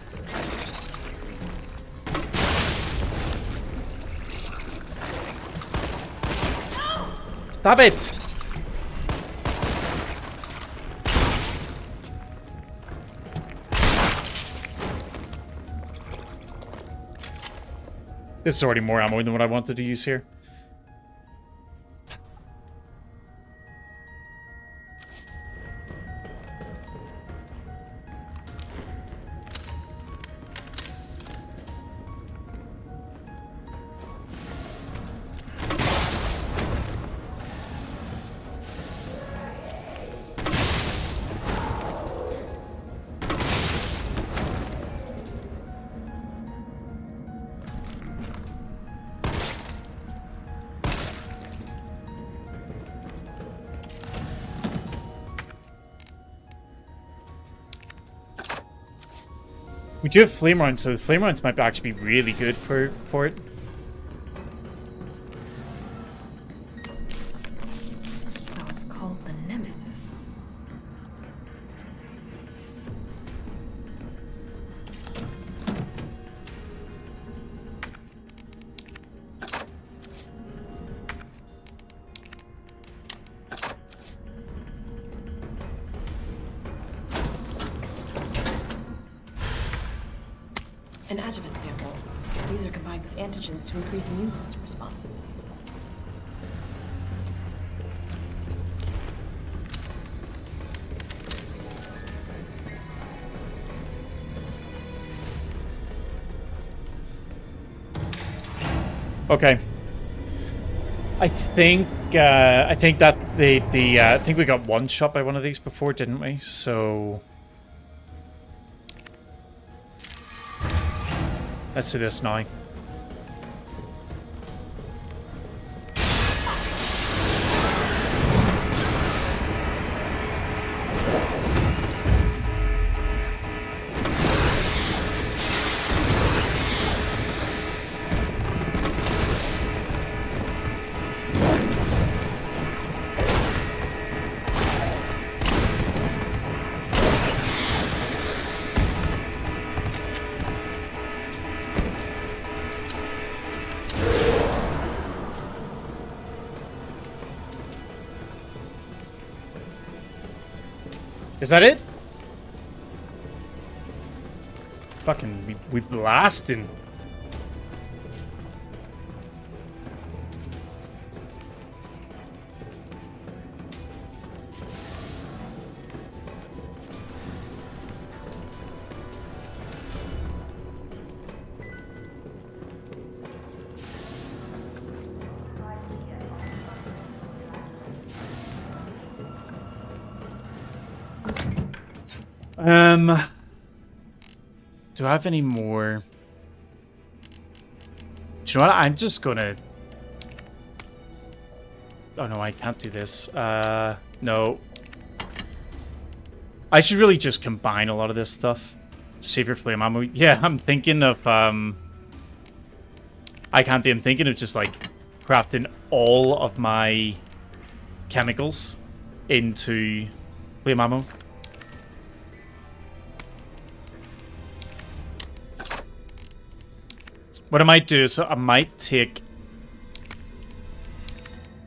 Stop it! This is already more ammo than what I wanted to use here. We do have flame rounds, so the flame rounds might actually be really good for it. So it's called the Nemesis. An adjuvant sample. These are combined with antigens to increase immune system response. Okay. I think that I think we got one shot by one of these before, didn't we? So let's do this now. Is that it? Fucking, we blasting. Do I have any more? Do you know what? I'm just gonna... Oh no, I can't do this. No. I should really just combine a lot of this stuff. Save your flame ammo. Yeah, I'm thinking of, I can't do. I'm thinking of just, like, crafting all of my chemicals into flame ammo. What I might do is I might take...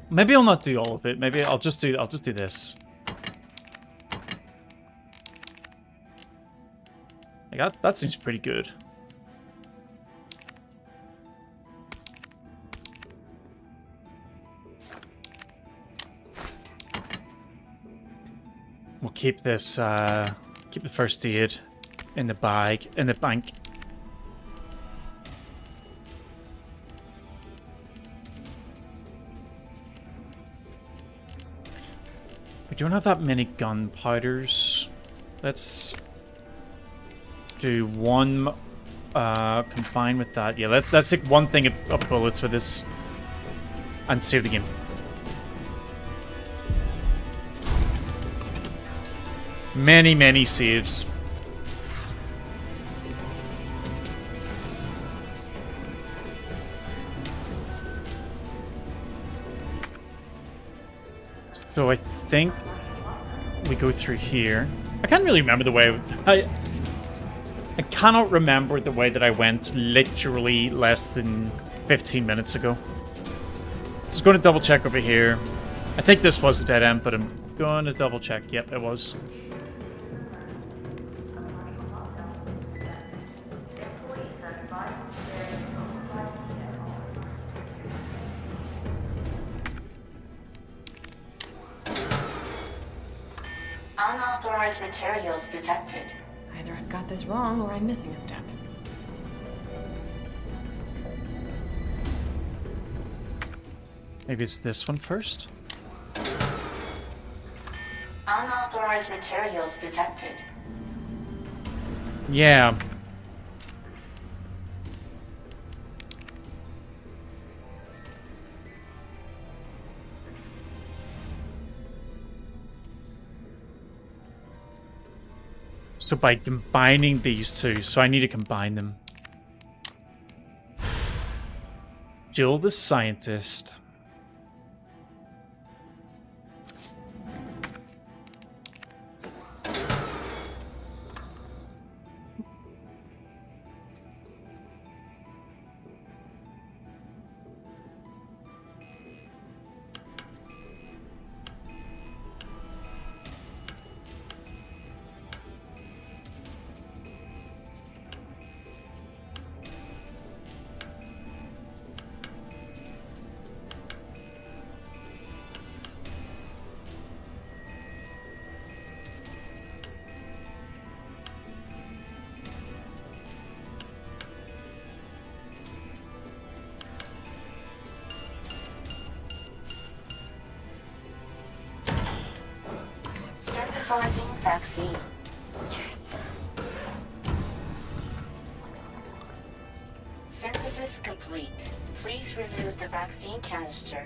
Maybe I'll not do all of it. Maybe I'll just do this. Like that seems pretty good. We'll keep this keep the first aid in the bag, in the bank. We don't have that many gunpowders. Let's do one combine with that. Yeah, let's take one thing of bullets for this and save the game. Many saves. So I think we go through here. I can't really remember the way. I cannot remember the way that I went literally less than 15 minutes ago. Just going to double check over here. I think this was a dead end, but I'm going to double check. Yep, it was. Unauthorized materials detected. Either I've got this wrong or I'm missing a step. Maybe it's this one first? Unauthorized materials detected. Yeah. So by combining these two, so I need to combine them. Jill the scientist. Synthesizing vaccine. Yes. Synthesis complete. Please remove the vaccine canister.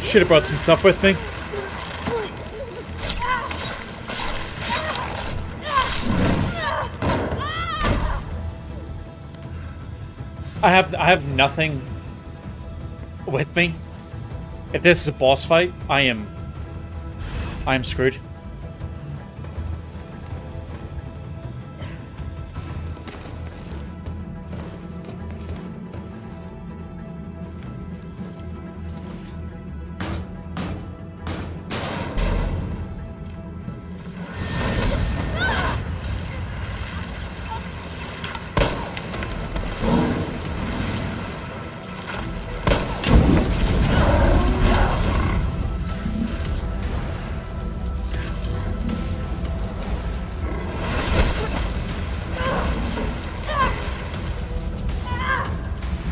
Should have brought some stuff with me. I have nothing with me. If this is a boss fight, I am screwed.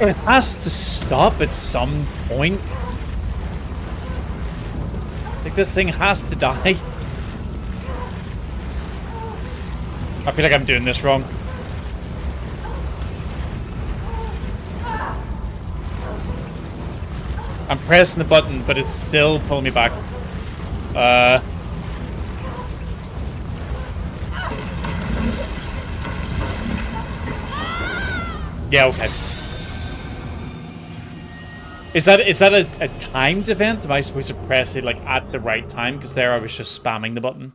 It has to stop at some point. Like, this thing has to die. I feel like I'm doing this wrong. I'm pressing the button, but it's still pulling me back. Yeah, okay. Is that a timed event? Am I supposed to press it like at the right time? Because there I was just spamming the button.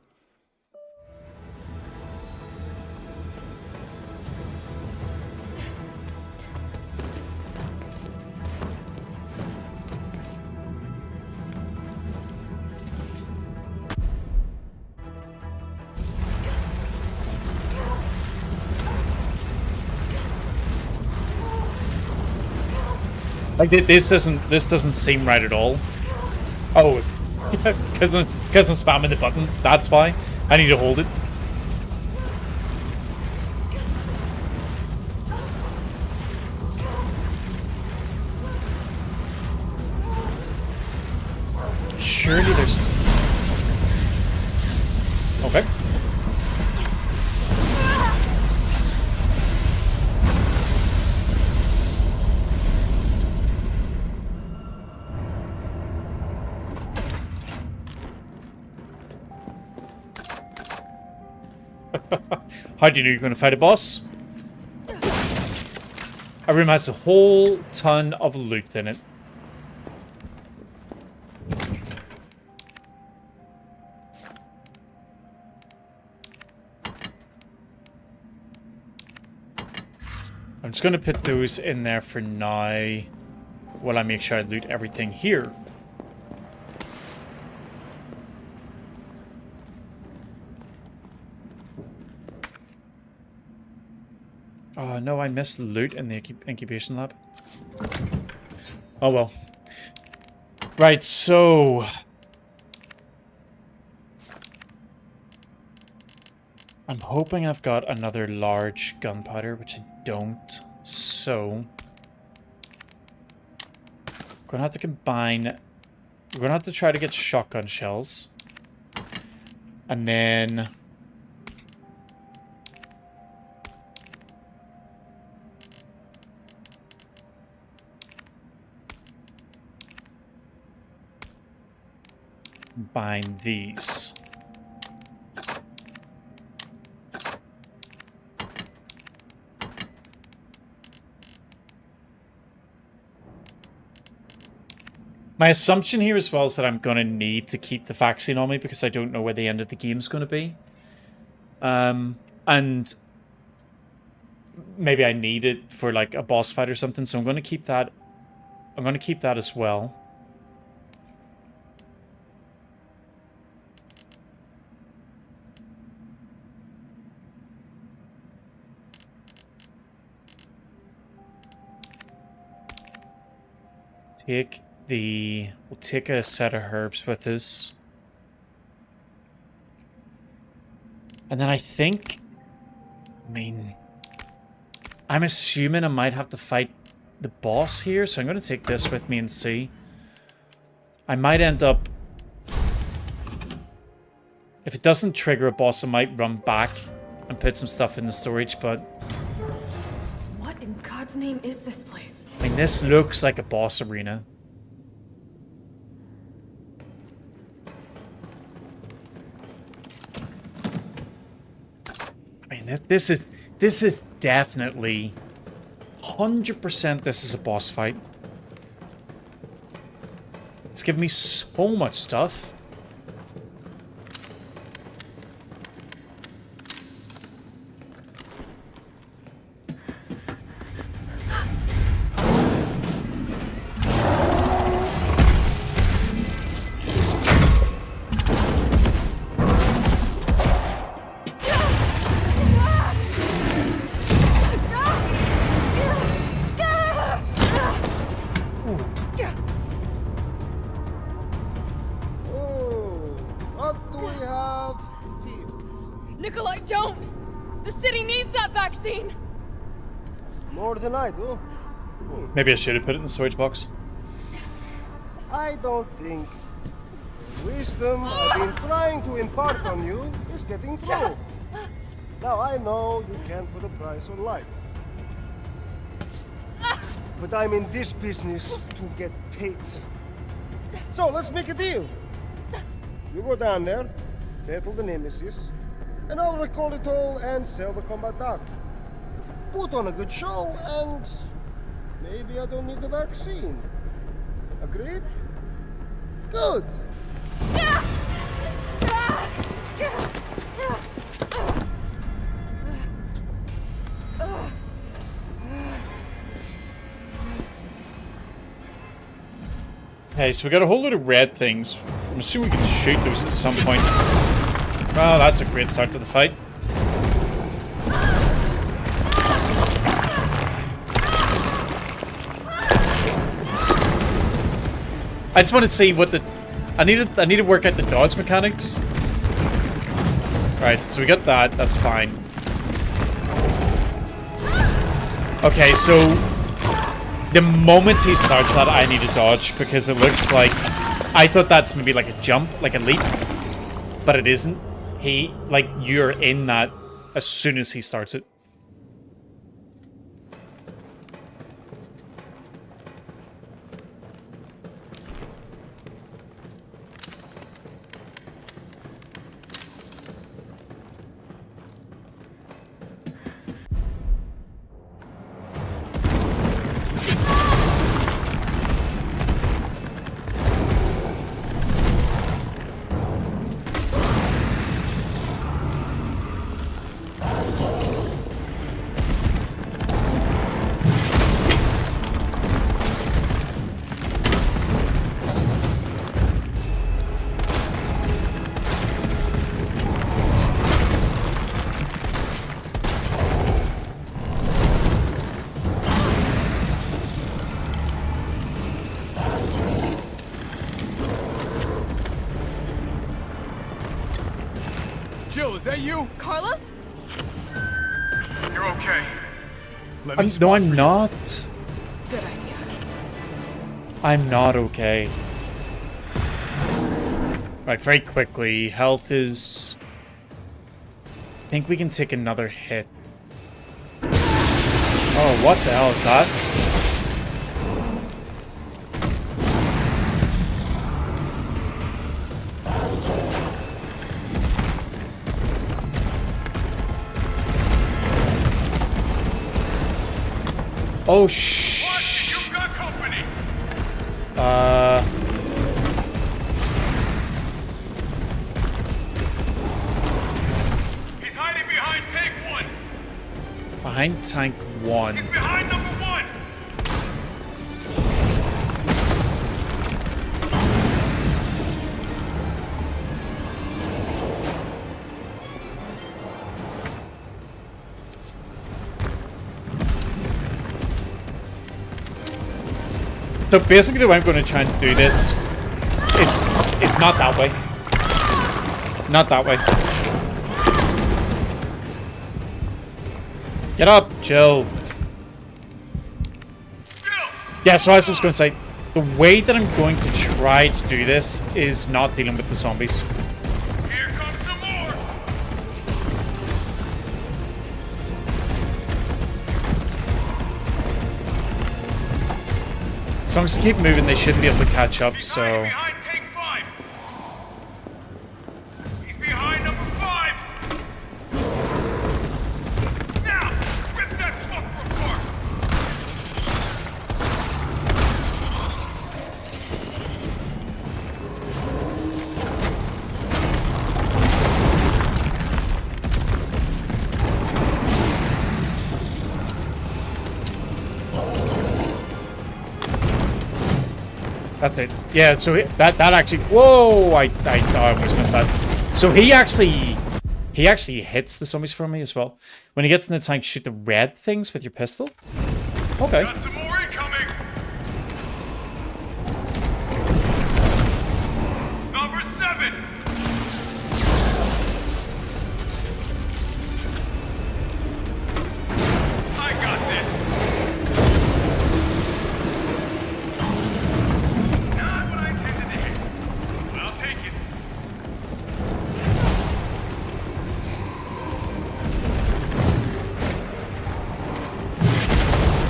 Like, this doesn't seem right at all. Oh, because I'm spamming the button. That's why I need to hold it. Surely there's... Okay. How do you know you're going to fight a boss? A room has a whole ton of loot in it. I'm just going to put those in there for now while I make sure I loot everything here. Oh no, I missed loot in the incubation lab. Oh well. Right, so... I'm hoping I've got another large gunpowder, which I don't. So... I'm gonna have to combine... We're gonna have to try to get shotgun shells. And then... combine these. My assumption here as well is that I'm going to need to keep the vaccine on me because I don't know where the end of the game is going to be. And maybe I need it for like a boss fight or something, so I'm going to keep that. I'm going to keep that as well. We'll take a set of herbs with us. And then I think, I'm assuming I might have to fight the boss here, so I'm going to take this with me and see. I might end up, if it doesn't trigger a boss, I might run back and put some stuff in the storage, but... What in God's name is this place? I mean, this looks like a boss arena. I mean, this is definitely 100% this is a boss fight. It's given me so much stuff. Nikolai, don't! The city needs that vaccine! More than I do. Maybe I should have put it in the storage box. I don't think the wisdom I've been trying to impart on you is getting through. Now, I know you can't put a price on life. But I'm in this business to get paid. So, let's make a deal. You go down there, battle the Nemesis, and I'll recall it all and sell the combat dart. Put on a good show, and maybe I don't need the vaccine. Agreed? Good. Okay, so we got a whole load of red things. I'm assuming we can shoot those at some point. Well, that's a great start to the fight. I just want to see what the... I need to work out the dodge mechanics. Right, so we got that. That's fine. Okay, so... the moment he starts that, I need to dodge, because it looks like... I thought that's maybe like a jump, like a leap. But it isn't. He... like, you're in that as soon as he starts it. Jill, is that you? Carlos? You're okay. No, I'm not. Good idea. I'm not okay. Right, very quickly. Health is... I think we can take another hit. Oh, what the hell is that? Oh, shh. You've got company. He's hiding behind tank 1. Behind tank 1. He's behind number 1. So basically the way I'm going to try and do this is not that way. Not that way. Get up, Jill. Yeah, so as I was going to say, the way that I'm going to try to do this is not dealing with the zombies. Here comes some more. As long as they keep moving, they should be able to catch up, so... Behind tank 5. He's behind number 5. Now, rip that fucker apart. That's it. Yeah, so that actually... Whoa! I almost missed that. So he actually hits the zombies for me as well. When he gets in the tank, shoot the red things with your pistol. Okay. Got some more incoming. Number 7. I got this.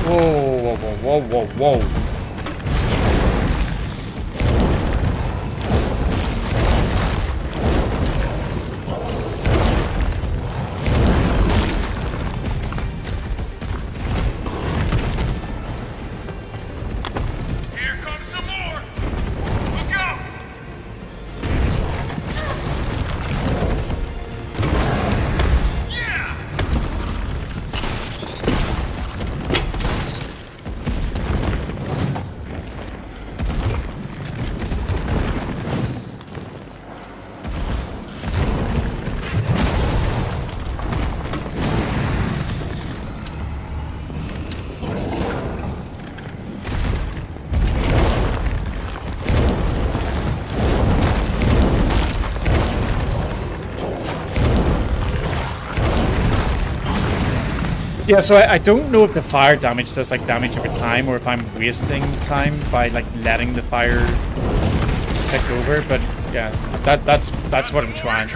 Whoa, whoa, whoa, whoa, whoa. Yeah, so I don't know if the fire damage does like damage over time or if I'm wasting time by like letting the fire tick over, but yeah, that's what I'm trying.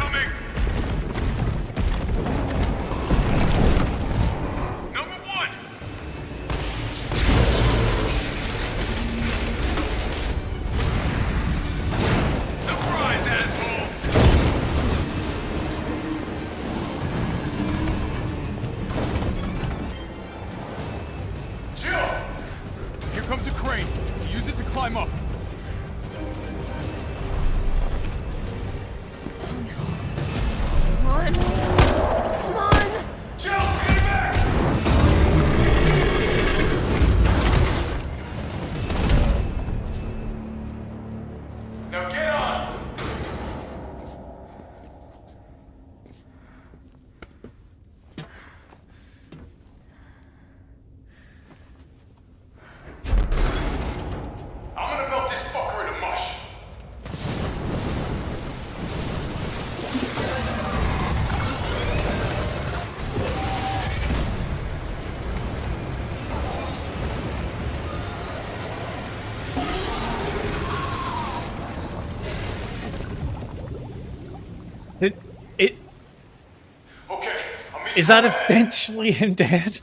Is that eventually him dead?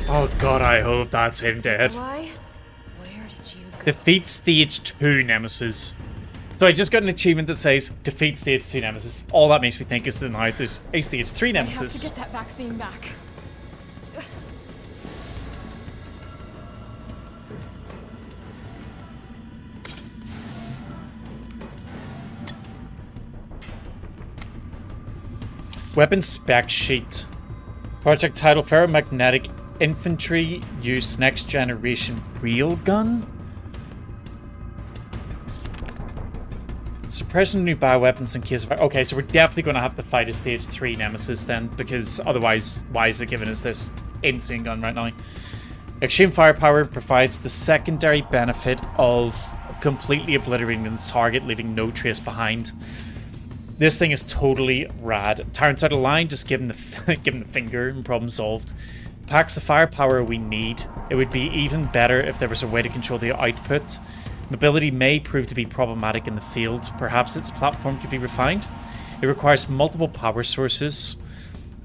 Oh god, I hope that's him dead. Why? Where did you go? Defeat stage 2 nemesis. So I just got an achievement that says defeat stage 2 nemesis. All that makes me think is that now there's a stage 3 nemesis. I have to get that vaccine back. Weapon spec sheet. Project title: Ferromagnetic Infantry Use Next Generation Railgun. Suppression of new bioweapons in case of... Okay, so we're definitely going to have to fight a stage 3 nemesis then, because otherwise, why is it giving us this insane gun right now? Extreme firepower provides the secondary benefit of completely obliterating the target, leaving no trace behind. This thing is totally rad. Tyrant's out of line, just give him the finger and problem solved. Packs the firepower we need. It would be even better if there was a way to control the output. Mobility may prove to be problematic in the field. Perhaps its platform could be refined. It requires multiple power sources.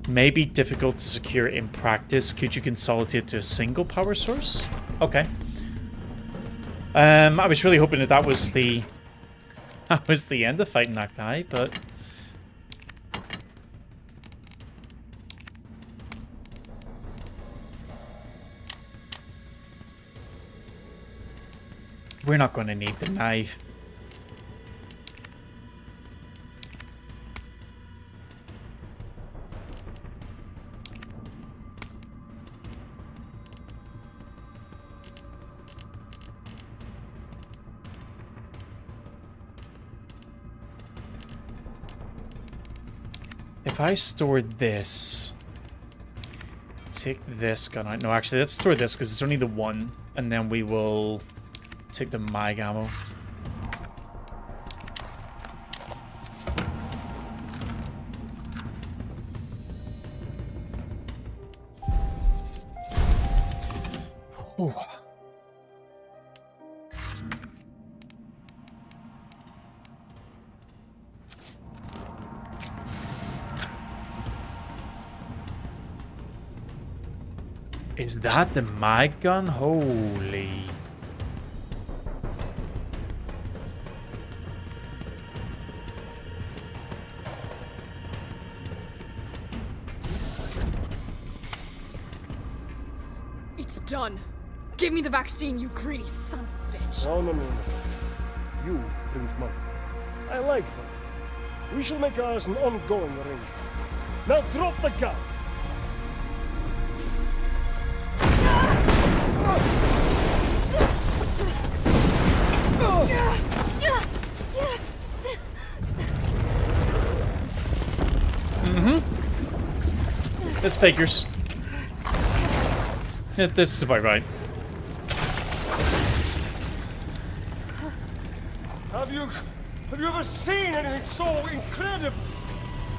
May be difficult to secure in practice. Could you consolidate to a single power source? Okay. I was really hoping that was the... That was the end of fighting that guy, but... We're not going to need the knife. If I store this, take this gun out. No, actually, let's store this because it's only the one, and then we will take the mag ammo. Ooh. Is that the mag gun? Holy. It's done. Give me the vaccine, you greedy son of a bitch. No, no, no, no. You print money. I like that. We shall make ours an ongoing arrangement. Now drop the gun! This figures. This is about right. Have you ever seen anything so incredible?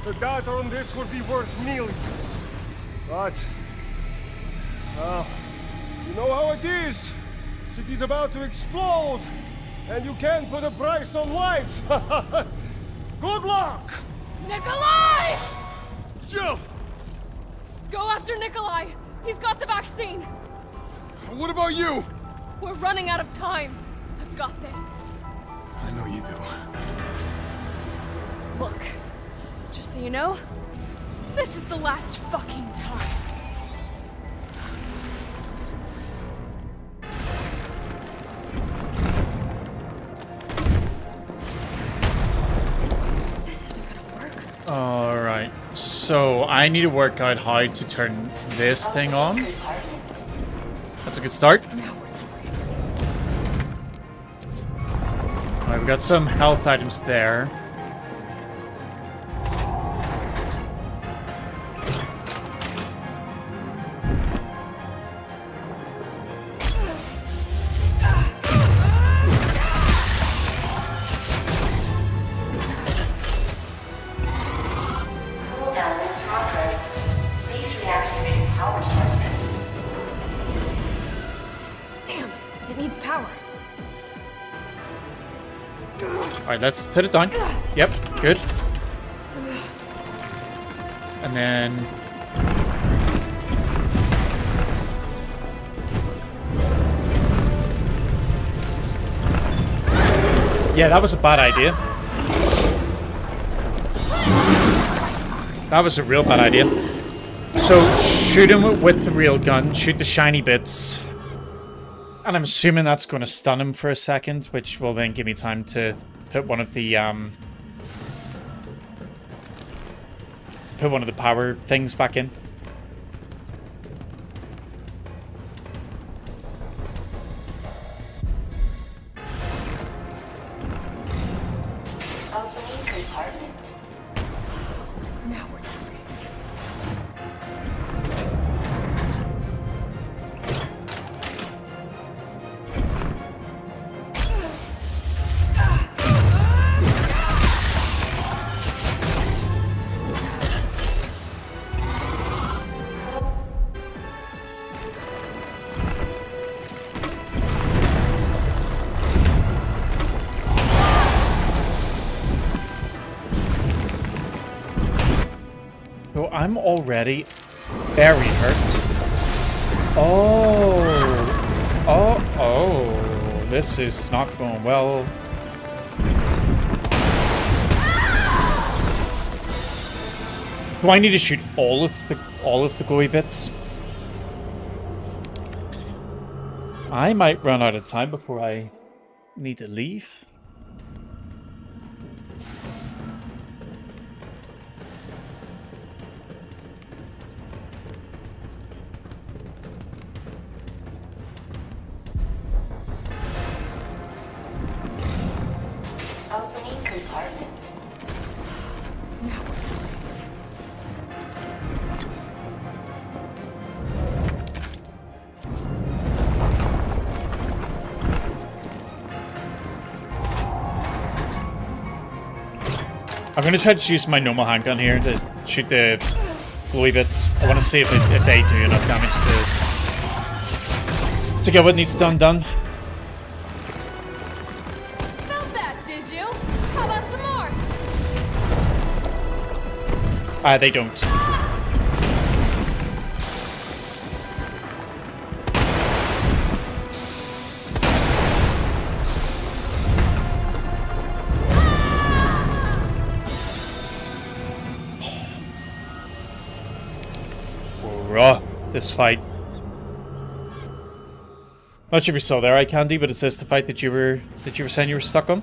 The data on this would be worth millions. But, you know how it is. City's about to explode, and you can't put a price on life. Good luck! Nikolai! Jill! Go after Nikolai! He's got the vaccine! What about you? We're running out of time. I've got this. I know you do. Look, just so you know, this is the last fucking time. This isn't gonna work. Alright, so I need to work out how to turn this thing on. That's a good start. Alright, we got some health items there. Cooldown in progress. Please reactivate power sources. Damn, it needs power. Alright, let's put it down. Yep, good. And then... yeah, that was a bad idea. That was a real bad idea. So, shoot him with the real gun, shoot the shiny bits. And I'm assuming that's going to stun him for a second, which will then give me time to put one of the power things back in. Opening compartment. Now we're talking. So I'm already very hurt. Oh, this is not going well. Do I need to shoot all of the glowy bits? I might run out of time before I need to leave. Opening compartment. Now we're talking. I'm gonna try to use my normal handgun here to shoot the glowy bits. I want to see if they do enough damage to get what needs done. Felt that, did you? How about some more? They don't. raw, this fight. Not sure if you saw there, Candy, but it says the fight that you were saying you were stuck on.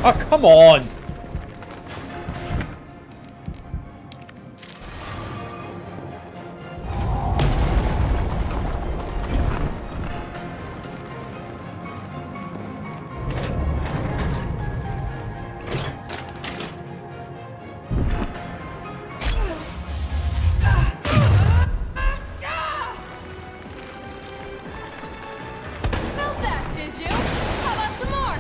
Oh, come on! Felt that, did you? How about some more?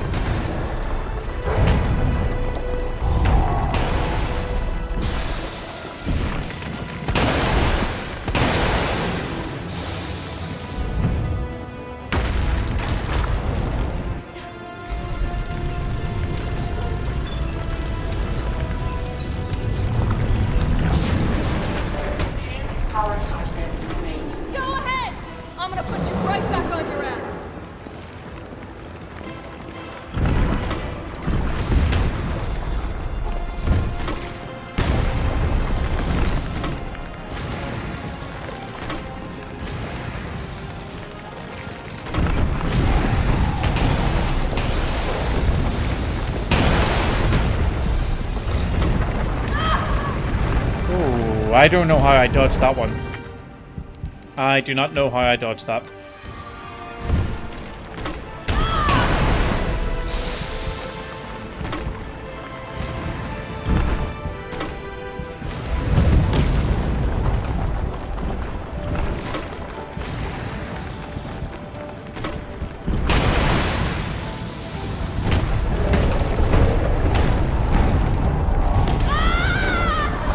Power sources remaining. Go ahead! I'm gonna put you right back on your ass. Ooh, I don't know how I dodged that one. I do not know how I dodged that.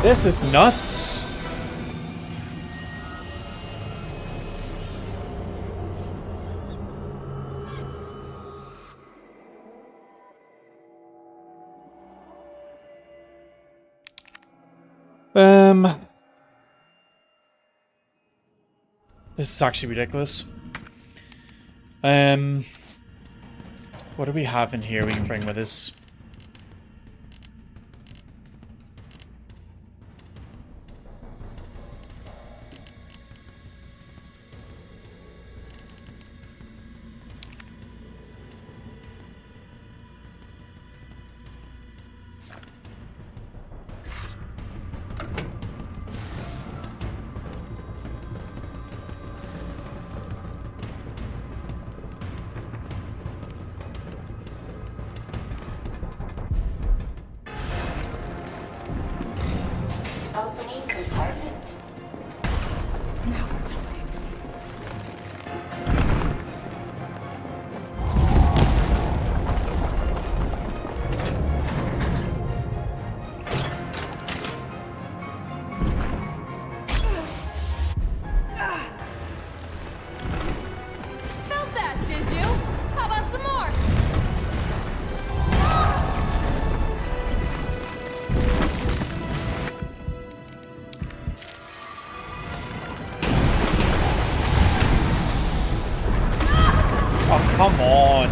This is nuts. This is actually ridiculous. What do we have in here we can bring with us? Opening compartment. Now we're talking. Felt that, did you? How about some more? Oh, come on.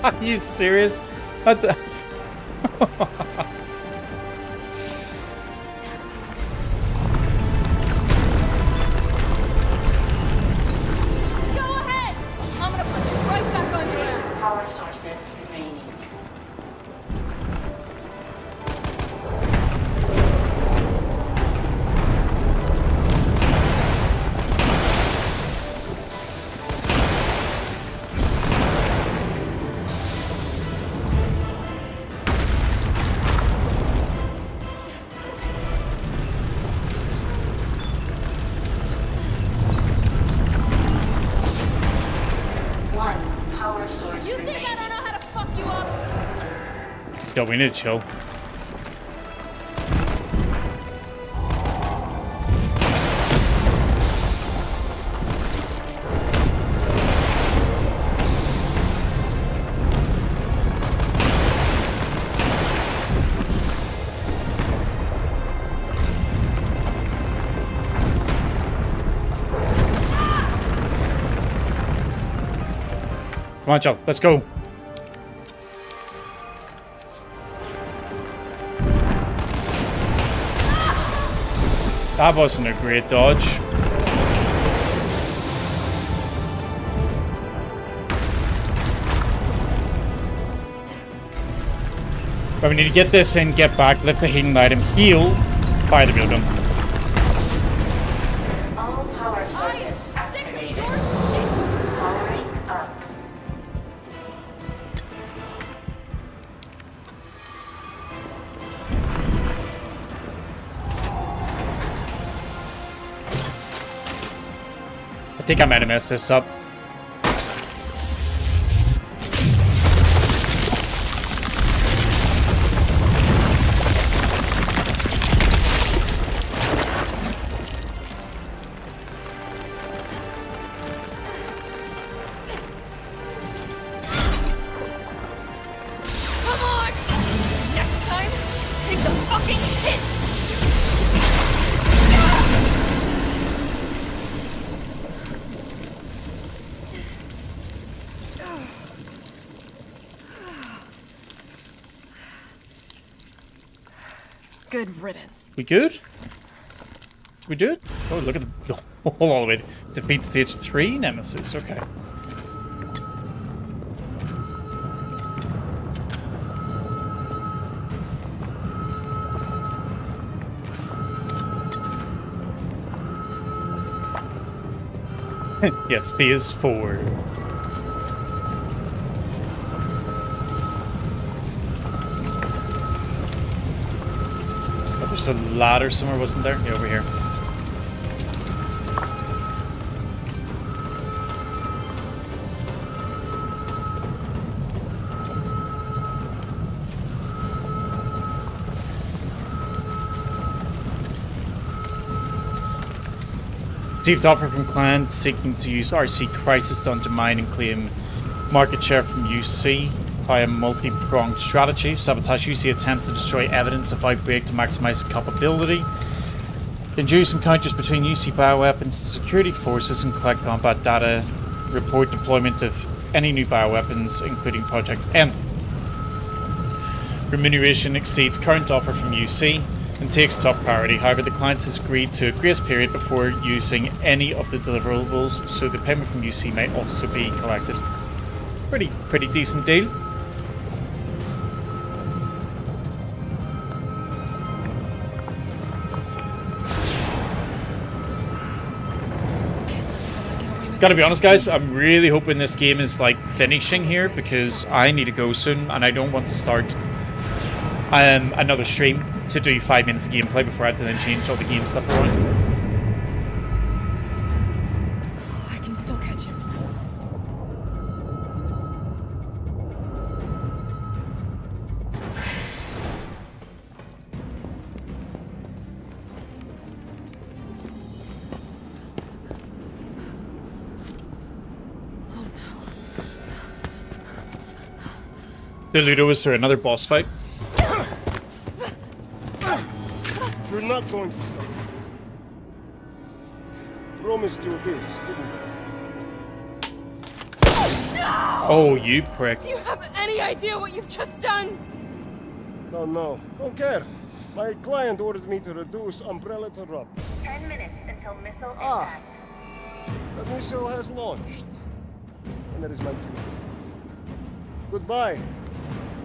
Are you serious? What the? Go ahead! I'm gonna put you right back on your ass. Power sources remaining. think I don't know how to fuck you up? Yo, we need to chill. Come on, Joe. Let's go. That wasn't a great dodge. But we need to get this in, get back, lift the healing item, heal, fire the building. All power sources activated. Powering up. I think I might have messed this up. Come on! Next time, take the fucking hit! Good riddance. We good? We do it? Oh, look at the... Oh, all the way. Defeat stage 3 nemesis. Okay. Yeah, phase 4. Oh, there's a ladder somewhere, wasn't there? Yeah, over here. Received offer from client seeking to use RC Crisis to undermine and claim market share from UC via multi-pronged strategy. Sabotage UC attempts to destroy evidence of outbreak to maximize culpability. Induce encounters between UC bioweapons and security forces and collect combat data. Report deployment of any new bioweapons, including Project M. Remuneration exceeds current offer from UC and takes top priority. However, the client has agreed to a grace period before using any of the deliverables, so the payment from UC may also be collected. Pretty decent deal. Gotta be honest, guys, I'm really hoping this game is like finishing here because I need to go soon and I don't want to start another stream to do 5 minutes of gameplay before I have to then change all the game stuff around. I can still catch him. The Ludo, is there another boss fight? You're not going to stop. Promised you this, didn't I? Oh, you prick. Do you have any idea what you've just done? No. Don't care. My client ordered me to reduce Umbrella to rubber. 10 minutes until missile impact. The missile has launched. And that is my cue. Goodbye,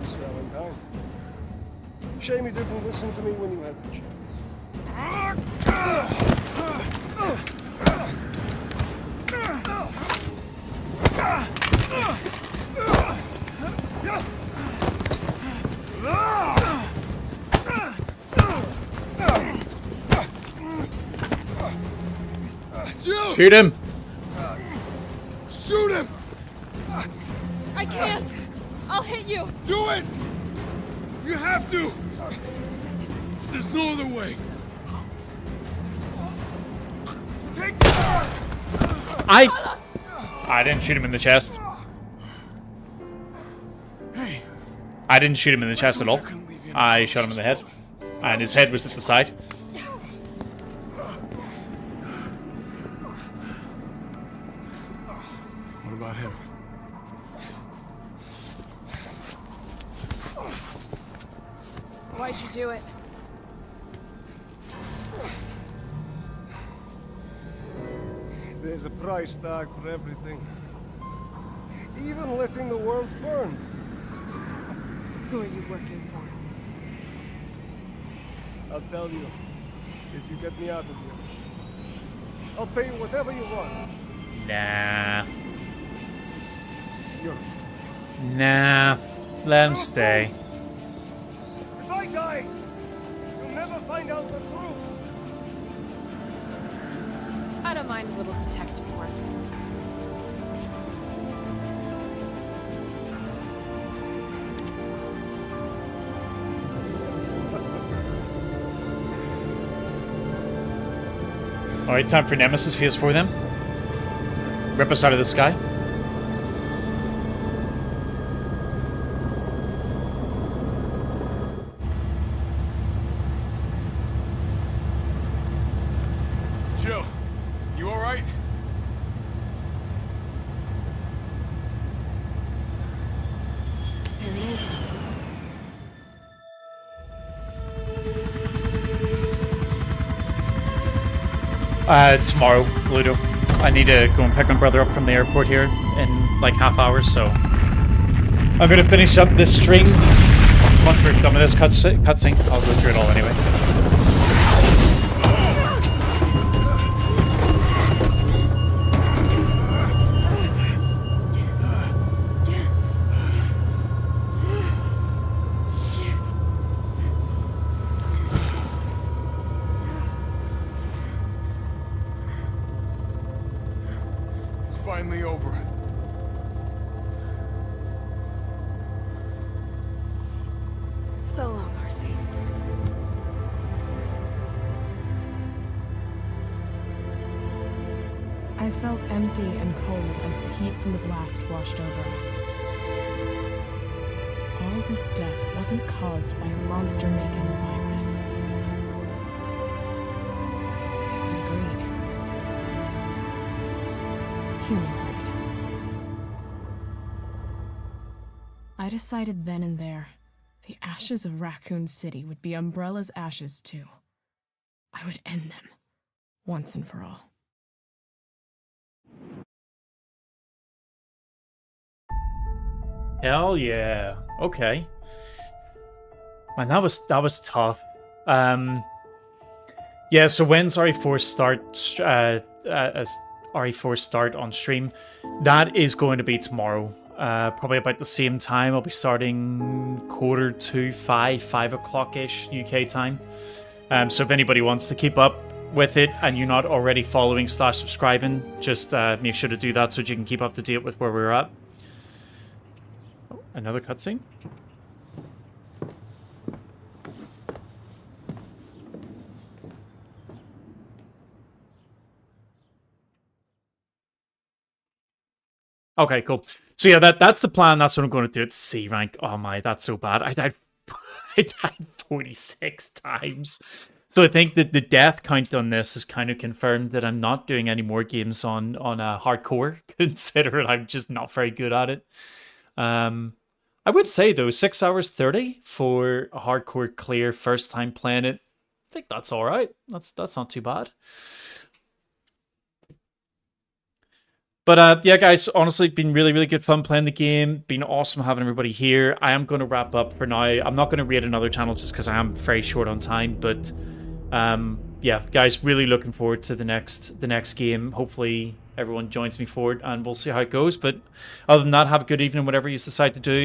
Miss Valentine. Shame you didn't listen to me when you had the chance. Shoot him! Shoot him! I can't. I'll hit you. Do it! You have to! There's no other way. Take that! I didn't shoot him in the chest. Hey. I didn't shoot him in the chest at all. I shot him in the head. And his head was at the side. What about him? Why'd you do it? There's a price tag for everything. Even letting the world burn. Who are you working for? I'll tell you, if you get me out of here. I'll pay you whatever you want. Nah. You're a Nah. Let him stay. If I die, you'll never find out the truth. I don't mind a little detective work. Alright, time for Nemesis Phase 4 then. Rip us out of the sky. Jill, you alright? There it is. Tomorrow, Ludo. I need to go and pick my brother up from the airport here in like half hour, so I'm gonna finish up this stream. Once we're done with this cutscene, I'll go through it all anyway. It's finally over. So long, Marcy. I felt empty and cold as the heat from the blast washed over us. All this death wasn't caused by a monster-making virus. It was greed. Human greed. I decided then and there, the ashes of Raccoon City would be Umbrella's ashes too. I would end them, once and for all. Hell yeah. Okay. Man, that was tough. Yeah, so when's RE4 start as RE4 start on stream? That is going to be tomorrow. Probably about the same time. I'll be starting 4:45, 5 o'clock-ish UK time. So if anybody wants to keep up with it and you're not already following / subscribing, just make sure to do that so that you can keep up to date with where we're at. Oh, another cutscene? Okay, cool. So yeah, that's the plan. That's what I'm going to do at C rank. Oh my, that's so bad. I died 46 times. So I think that the death count on this is kind of confirmed that I'm not doing any more games on hardcore, considering I'm just not very good at it. I would say though, 6 hours 30 for a hardcore clear first time playing it. I think that's all right. That's not too bad. But yeah, guys, honestly, been really, really good fun playing the game. Been awesome having everybody here. I am going to wrap up for now. I'm not going to raid another channel just because I am very short on time. But yeah, guys, really looking forward to the next game. Hopefully everyone joins me for it, and we'll see how it goes. But other than that, have a good evening, whatever you decide to do,